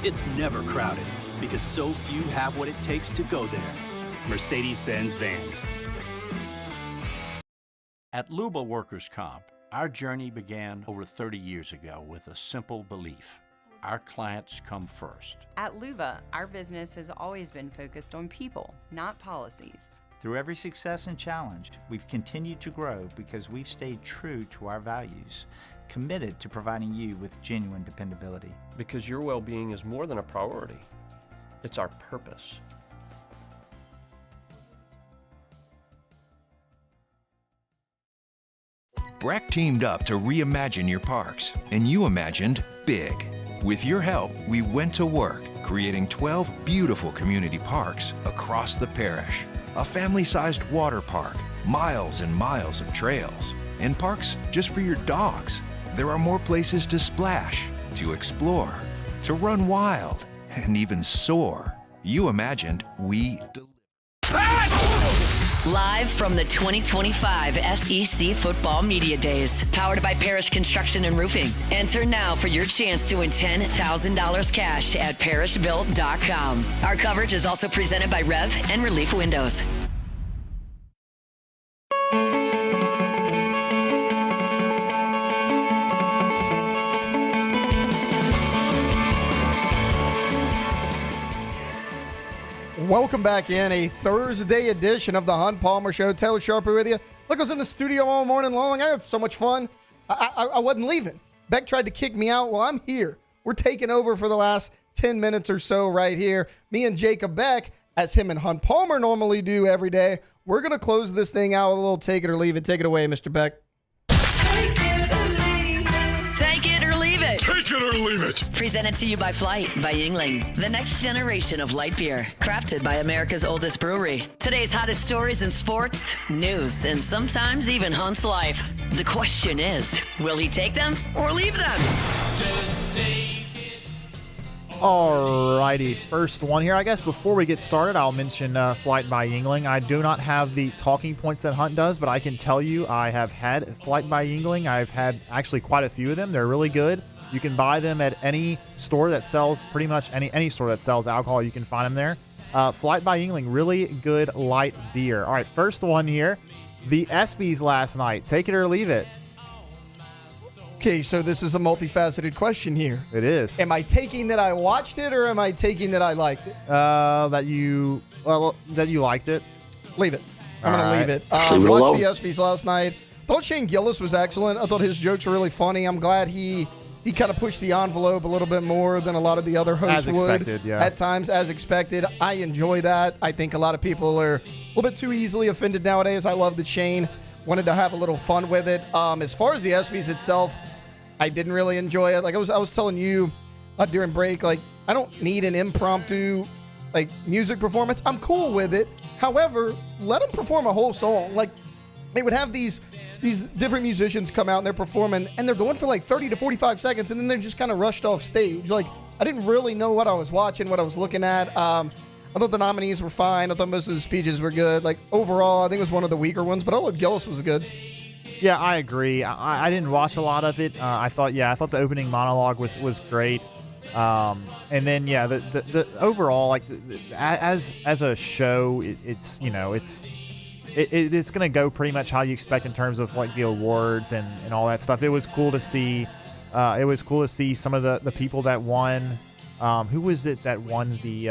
[SPEAKER 2] It's never crowded, because so few have what it takes to go there. Mercedes-Benz Vans.
[SPEAKER 8] At Luba Workers' Comp, our journey began over 30 years ago with a simple belief. Our clients come first.
[SPEAKER 9] At Luba, our business has always been focused on people, not policies.
[SPEAKER 10] Through every success and challenge, we've continued to grow because we've stayed true to our values, committed to providing you with genuine dependability.
[SPEAKER 11] Because your well-being is more than a priority. It's our purpose.
[SPEAKER 14] Breck teamed up to reimagine your parks, and you imagined big. With your help, we went to work, creating 12 beautiful community parks across the parish. A family-sized water park, miles and miles of trails, and parks just for your dogs. There are more places to splash, to explore, to run wild, and even soar. You imagined, we delivered.
[SPEAKER 1] Live from the 2025 SEC Football Media Days, powered by Parish Construction and Roofing. Enter now for your chance to win $10,000 cash at parishbuilt.com. Our coverage is also presented by Rev and Relief Windows.
[SPEAKER 15] Welcome back in a Thursday edition of the Hunt Palmer Show. Taylor Sharper with you. Look, I was in the studio all morning long. I had so much fun. I wasn't leaving. Beck tried to kick me out. Well, I'm here. We're taking over for the last 10 minutes or so right here. Me and Jacob Beck, as him and Hunt Palmer normally do every day, we're going to close this thing out with a little take it or leave it. Take it away, Mr. Beck.
[SPEAKER 1] Take it or leave it. Take it or leave it.
[SPEAKER 23] Take it or leave it.
[SPEAKER 1] Presented to you by Flight by Yingling, the next generation of light beer, crafted by America's oldest brewery. Today's hottest stories in sports, news, and sometimes even Hunt's life. The question is, will he take them or leave them?
[SPEAKER 6] Just take it or
[SPEAKER 18] All righty, first one here. I guess before we get started, I'll mention Flight by Yingling. I do not have the talking points that Hunt does, but I can tell you I have had Flight by Yingling. I've had actually quite a few of them. They're really good. You can buy them at any store that sells, pretty much any store that sells alcohol. You can find them there. Flight by Yingling, really good light beer. All right, first one here. The ESPYs last night. Take it or leave it.
[SPEAKER 15] Okay, so this is a multifaceted question here.
[SPEAKER 18] It is.
[SPEAKER 15] Am I taking that I watched it, or am I taking that I liked it?
[SPEAKER 18] That you liked it.
[SPEAKER 15] Leave it. I'm going to leave it.
[SPEAKER 18] Leave it
[SPEAKER 15] watched
[SPEAKER 18] alone.
[SPEAKER 15] the ESPYs last night. Thought Shane Gillis was excellent. I thought his jokes were really funny. I'm glad he kind of pushed the envelope a little bit more than a lot of the other hosts
[SPEAKER 18] As expected,
[SPEAKER 15] would.
[SPEAKER 18] yeah.
[SPEAKER 15] At times, as expected. I enjoy that. I think a lot of people are a little bit too easily offended nowadays. I love that Shane wanted to have a little fun with it. As far as the ESPYs itself, I didn't really enjoy it. Like I was telling you during break, like I don't need an impromptu like music performance. I'm cool with it. However, let them perform a whole song. Like they would have these different musicians come out and they're performing and they're going for like 30 to 45 seconds and then they're just kind of rushed off stage. Like I didn't really know what I was watching, what I was looking at. I thought the nominees were fine. I thought most of the speeches were good. Like overall, I think it was one of the weaker ones, but I thought Gillis was good.
[SPEAKER 18] Yeah, I agree. I didn't watch a lot of it. I thought the opening monologue was great. And then the overall as a show, it's going to go pretty much how you expect in terms of like the awards and all that stuff. It was cool to see. It was cool to see some of the people that won. Who was it that won the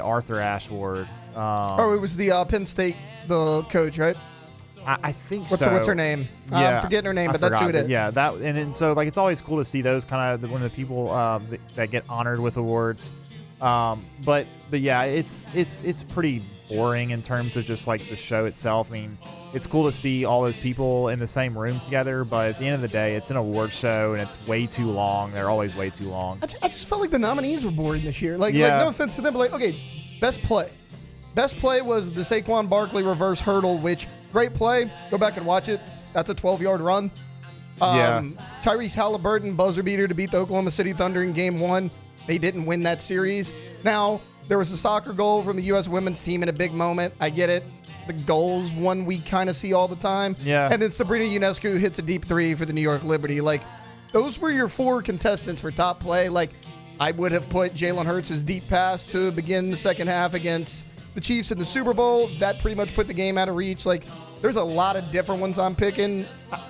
[SPEAKER 18] Arthur Ashe Award?
[SPEAKER 15] It was the Penn State, the coach, right?
[SPEAKER 18] I think
[SPEAKER 15] so. What's her name?
[SPEAKER 18] Yeah,
[SPEAKER 15] I'm forgetting her name,
[SPEAKER 18] I
[SPEAKER 15] but that's who it
[SPEAKER 18] forgot
[SPEAKER 15] is.
[SPEAKER 18] Yeah, that and then so like it's always cool to see those kind of one of the people that get honored with awards. But yeah, it's pretty boring in terms of just like the show itself. I mean, it's cool to see all those people in the same room together, but at the end of the day, it's an award show and it's way too long. They're always way too long.
[SPEAKER 15] I just felt like the nominees were boring this year. Like no offense to them, but like okay, best play. Best play was the Saquon Barkley reverse hurdle, which great play. Go back and watch it. That's a 12-yard run. Tyrese Halliburton buzzer beater to beat the Oklahoma City Thunder in Game 1. They didn't win that series. Now, there was a soccer goal from the U.S. women's team in a big moment. I get it. The goals one we kind of see all the time.
[SPEAKER 18] Yeah.
[SPEAKER 15] And then Sabrina Ionescu hits a deep three for the New York Liberty. Like, those were your 4 contestants for top play. Like, I would have put Jalen Hurts' deep pass to begin the second half against the Chiefs in the Super Bowl. That pretty much put the game out of reach. Like, there's a lot of different ones I'm picking.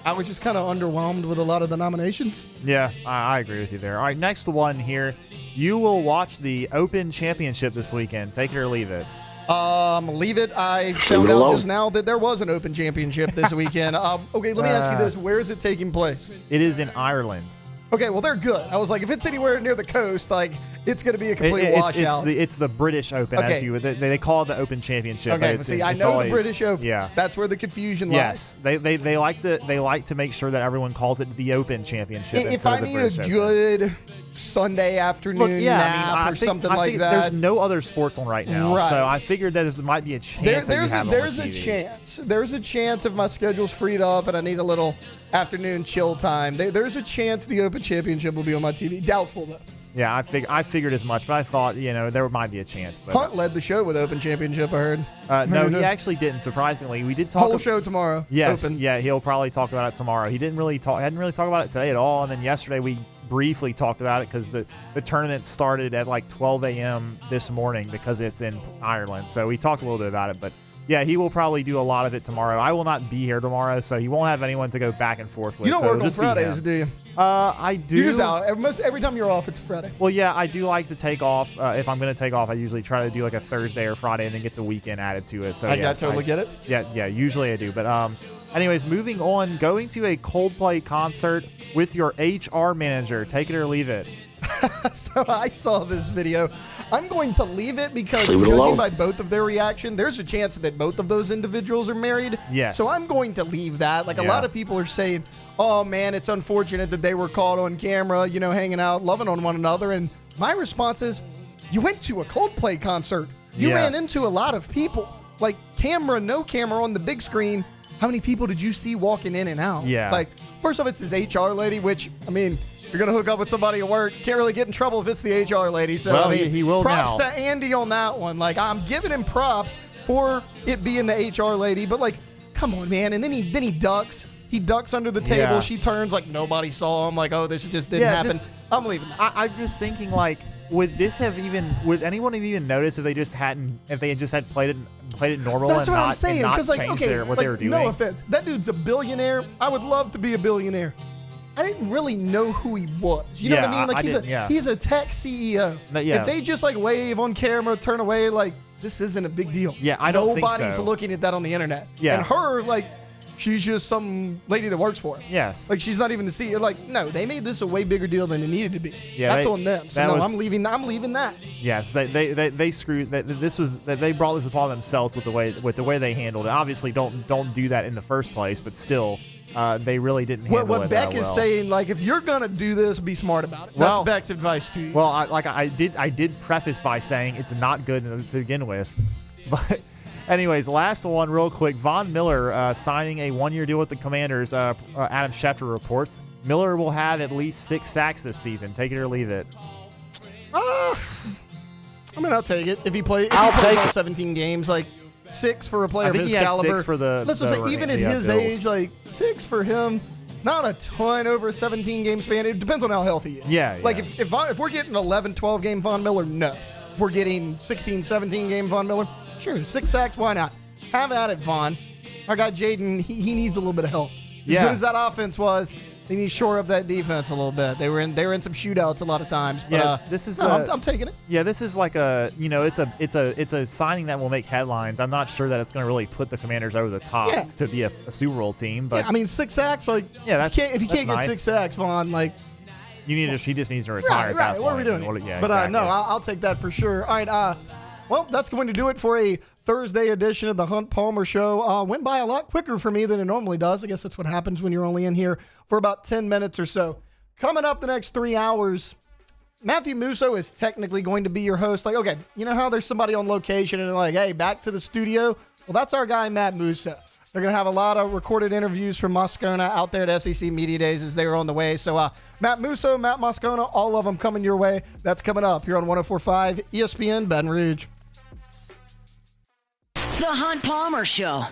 [SPEAKER 15] I was just kind of underwhelmed with a lot of the nominations.
[SPEAKER 18] Yeah, I agree with you there. All right, next one here. You will watch the Open Championship this weekend. Take it or leave it.
[SPEAKER 15] Leave it. I found out just now that there was an Open Championship this weekend. Okay, let me ask you this. Where is it taking place?
[SPEAKER 18] It is in Ireland.
[SPEAKER 15] Okay, well, they're good. I was like, if it's anywhere near the coast, like, it's going to be a complete washout.
[SPEAKER 18] It's the British Open,
[SPEAKER 15] Okay.
[SPEAKER 18] They call it the Open Championship.
[SPEAKER 15] Okay,
[SPEAKER 18] but
[SPEAKER 15] see, I know
[SPEAKER 18] always,
[SPEAKER 15] the British Open.
[SPEAKER 18] Yeah.
[SPEAKER 15] That's where the confusion lies.
[SPEAKER 18] Yes, they like to make sure that everyone calls it the Open Championship.
[SPEAKER 15] If I need a good Sunday afternoon nap or something like that.
[SPEAKER 18] There's no other sports on right now,
[SPEAKER 15] Right.
[SPEAKER 18] so I figured that there might be a chance that you have it on
[SPEAKER 15] There's a
[SPEAKER 18] TV.
[SPEAKER 15] chance. There's a chance if my schedule's freed up and I need a little afternoon chill time. There's a chance the Open Championship will be on my TV. Doubtful, though.
[SPEAKER 18] Yeah, I figured as much, but I thought there might be a chance. But
[SPEAKER 15] Hunt led the show with Open Championship, I heard.
[SPEAKER 18] no, he actually didn't. Surprisingly, we did talk.
[SPEAKER 15] Whole show tomorrow.
[SPEAKER 18] Yes,
[SPEAKER 15] Open.
[SPEAKER 18] yeah, he'll probably talk about it tomorrow. He hadn't really talked about it today at all. And then yesterday we briefly talked about it because the tournament started at like 12 a.m. this morning because it's in Ireland. So we talked a little bit about it, but. Yeah, he will probably do a lot of it tomorrow. I will not be here tomorrow, so he won't have anyone to go back and forth with.
[SPEAKER 15] You don't
[SPEAKER 18] so
[SPEAKER 15] work
[SPEAKER 18] it'll
[SPEAKER 15] on
[SPEAKER 18] just be
[SPEAKER 15] Fridays,
[SPEAKER 18] him.
[SPEAKER 15] do you?
[SPEAKER 18] I do.
[SPEAKER 15] You're just out. Every time you're off, it's Friday.
[SPEAKER 18] Well, yeah, I do like to take off. If I'm going to take off, I usually try to do like a Thursday or Friday and then get the weekend added to it. So
[SPEAKER 15] I totally get it.
[SPEAKER 18] Yeah, usually I do. But anyways, moving on, going to a Coldplay concert with your HR manager. Take it or leave it.
[SPEAKER 15] So I saw this video. I'm going to leave it because
[SPEAKER 18] Leave it
[SPEAKER 15] judging
[SPEAKER 18] alone.
[SPEAKER 15] by both of their reaction, there's a chance that both of those individuals are married.
[SPEAKER 18] Yes.
[SPEAKER 15] So I'm going to leave that. Like a
[SPEAKER 18] Yeah.
[SPEAKER 15] lot of people are saying, oh man, it's unfortunate that they were caught on camera, hanging out, loving on one another. And my response is, you went to a Coldplay concert. You
[SPEAKER 18] Yeah.
[SPEAKER 15] ran into a lot of people. Like camera, no camera on the big screen. How many people did you see walking in and out?
[SPEAKER 18] Yeah.
[SPEAKER 15] Like, first off, it's his HR lady, which, I mean, you're going to hook up with somebody at work, you can't really get in trouble if it's the HR lady. So,
[SPEAKER 18] well,
[SPEAKER 15] I mean,
[SPEAKER 18] he will
[SPEAKER 15] props
[SPEAKER 18] now.
[SPEAKER 15] to Andy on that one. Like, I'm giving him props for it being the HR lady, but like, come on, man. And then he ducks. He ducks under the table.
[SPEAKER 18] Yeah.
[SPEAKER 15] She turns like nobody saw him. Like, oh, this just didn't happen. I'm leaving that.
[SPEAKER 18] I'm just thinking, like, would anyone have even noticed if they just had played it normal
[SPEAKER 15] That's
[SPEAKER 18] and
[SPEAKER 15] what I'm
[SPEAKER 18] not,
[SPEAKER 15] saying.
[SPEAKER 18] and not
[SPEAKER 15] 'Cause, like,
[SPEAKER 18] changed
[SPEAKER 15] okay,
[SPEAKER 18] what
[SPEAKER 15] like,
[SPEAKER 18] they were doing?
[SPEAKER 15] no offense. That dude's a billionaire. I would love to be a billionaire. I didn't really know who he was. You know what I mean? Like, he's a tech CEO. If they just like wave on camera, turn away, like, this isn't a big deal.
[SPEAKER 18] Yeah, I don't think
[SPEAKER 15] Nobody's
[SPEAKER 18] so.
[SPEAKER 15] looking at that on the internet.
[SPEAKER 18] Yeah.
[SPEAKER 15] And her, like, she's just some lady that works for him.
[SPEAKER 18] Yes.
[SPEAKER 15] Like, she's not even the CEO. Like, no, they made this a way bigger deal than it needed to be.
[SPEAKER 18] Yeah,
[SPEAKER 15] That's on them. So, no, I'm leaving that.
[SPEAKER 18] Yes, they screwed. They brought this upon themselves with the way they handled it. Obviously, don't do that in the first place, but still, they really didn't handle
[SPEAKER 15] What
[SPEAKER 18] it
[SPEAKER 15] Beck
[SPEAKER 18] that well.
[SPEAKER 15] is saying, like, if you're gonna do this, be smart about it.
[SPEAKER 18] Well,
[SPEAKER 15] That's Beck's advice to you.
[SPEAKER 18] Well, I did preface by saying it's not good to begin with, but. Anyways, last one real quick. Von Miller signing a one-year deal with the Commanders. Adam Schefter reports Miller will have at least 6 sacks this season. Take it or leave it.
[SPEAKER 15] I mean, I'll take it. If he plays all 17 games, like 6 for a player of his caliber.
[SPEAKER 18] 6 for the.
[SPEAKER 15] Let's just say, even at his age, like 6 for him, not a ton over a 17 game span. It depends on how healthy he is.
[SPEAKER 18] Yeah.
[SPEAKER 15] Like if we're getting 11, 12 game Von Miller, no. If we're getting 16, 17 game Von Miller, sure, 6 sacks, why not? Have at it, Von. Our guy Jaden, he needs a little bit of help. As good as that offense was, they need to shore up that defense a little bit. They were in some shootouts a lot of times. But,
[SPEAKER 18] this is.
[SPEAKER 15] I'm taking it.
[SPEAKER 18] Yeah, this is like it's a signing that will make headlines. I'm not sure that it's going to really put the Commanders over the top to be a Super Bowl team. But
[SPEAKER 15] yeah, I mean, 6 sacks, like if you can't get 6 sacks, Von, like.
[SPEAKER 18] He just needs to retire at that point.
[SPEAKER 15] What are we doing?
[SPEAKER 18] Exactly.
[SPEAKER 15] No, I'll take that for sure. All right. Well, that's going to do it for a Thursday edition of the Hunt Palmer Show. Went by a lot quicker for me than it normally does. I guess that's what happens when you're only in here for about 10 minutes or so. Coming up the next 3 hours, Matthew Musso is technically going to be your host. Like, okay, you know how there's somebody on location and they're like, hey, back to the studio? Well, that's our guy, Matt Musso. They're going to have a lot of recorded interviews from Moscona out there at SEC Media Days as they are on the way. So, Matt Musso, Matt Moscona, all of them coming your way. That's coming up here on 104.5 ESPN Baton Rouge.
[SPEAKER 1] The Hunt Palmer Show.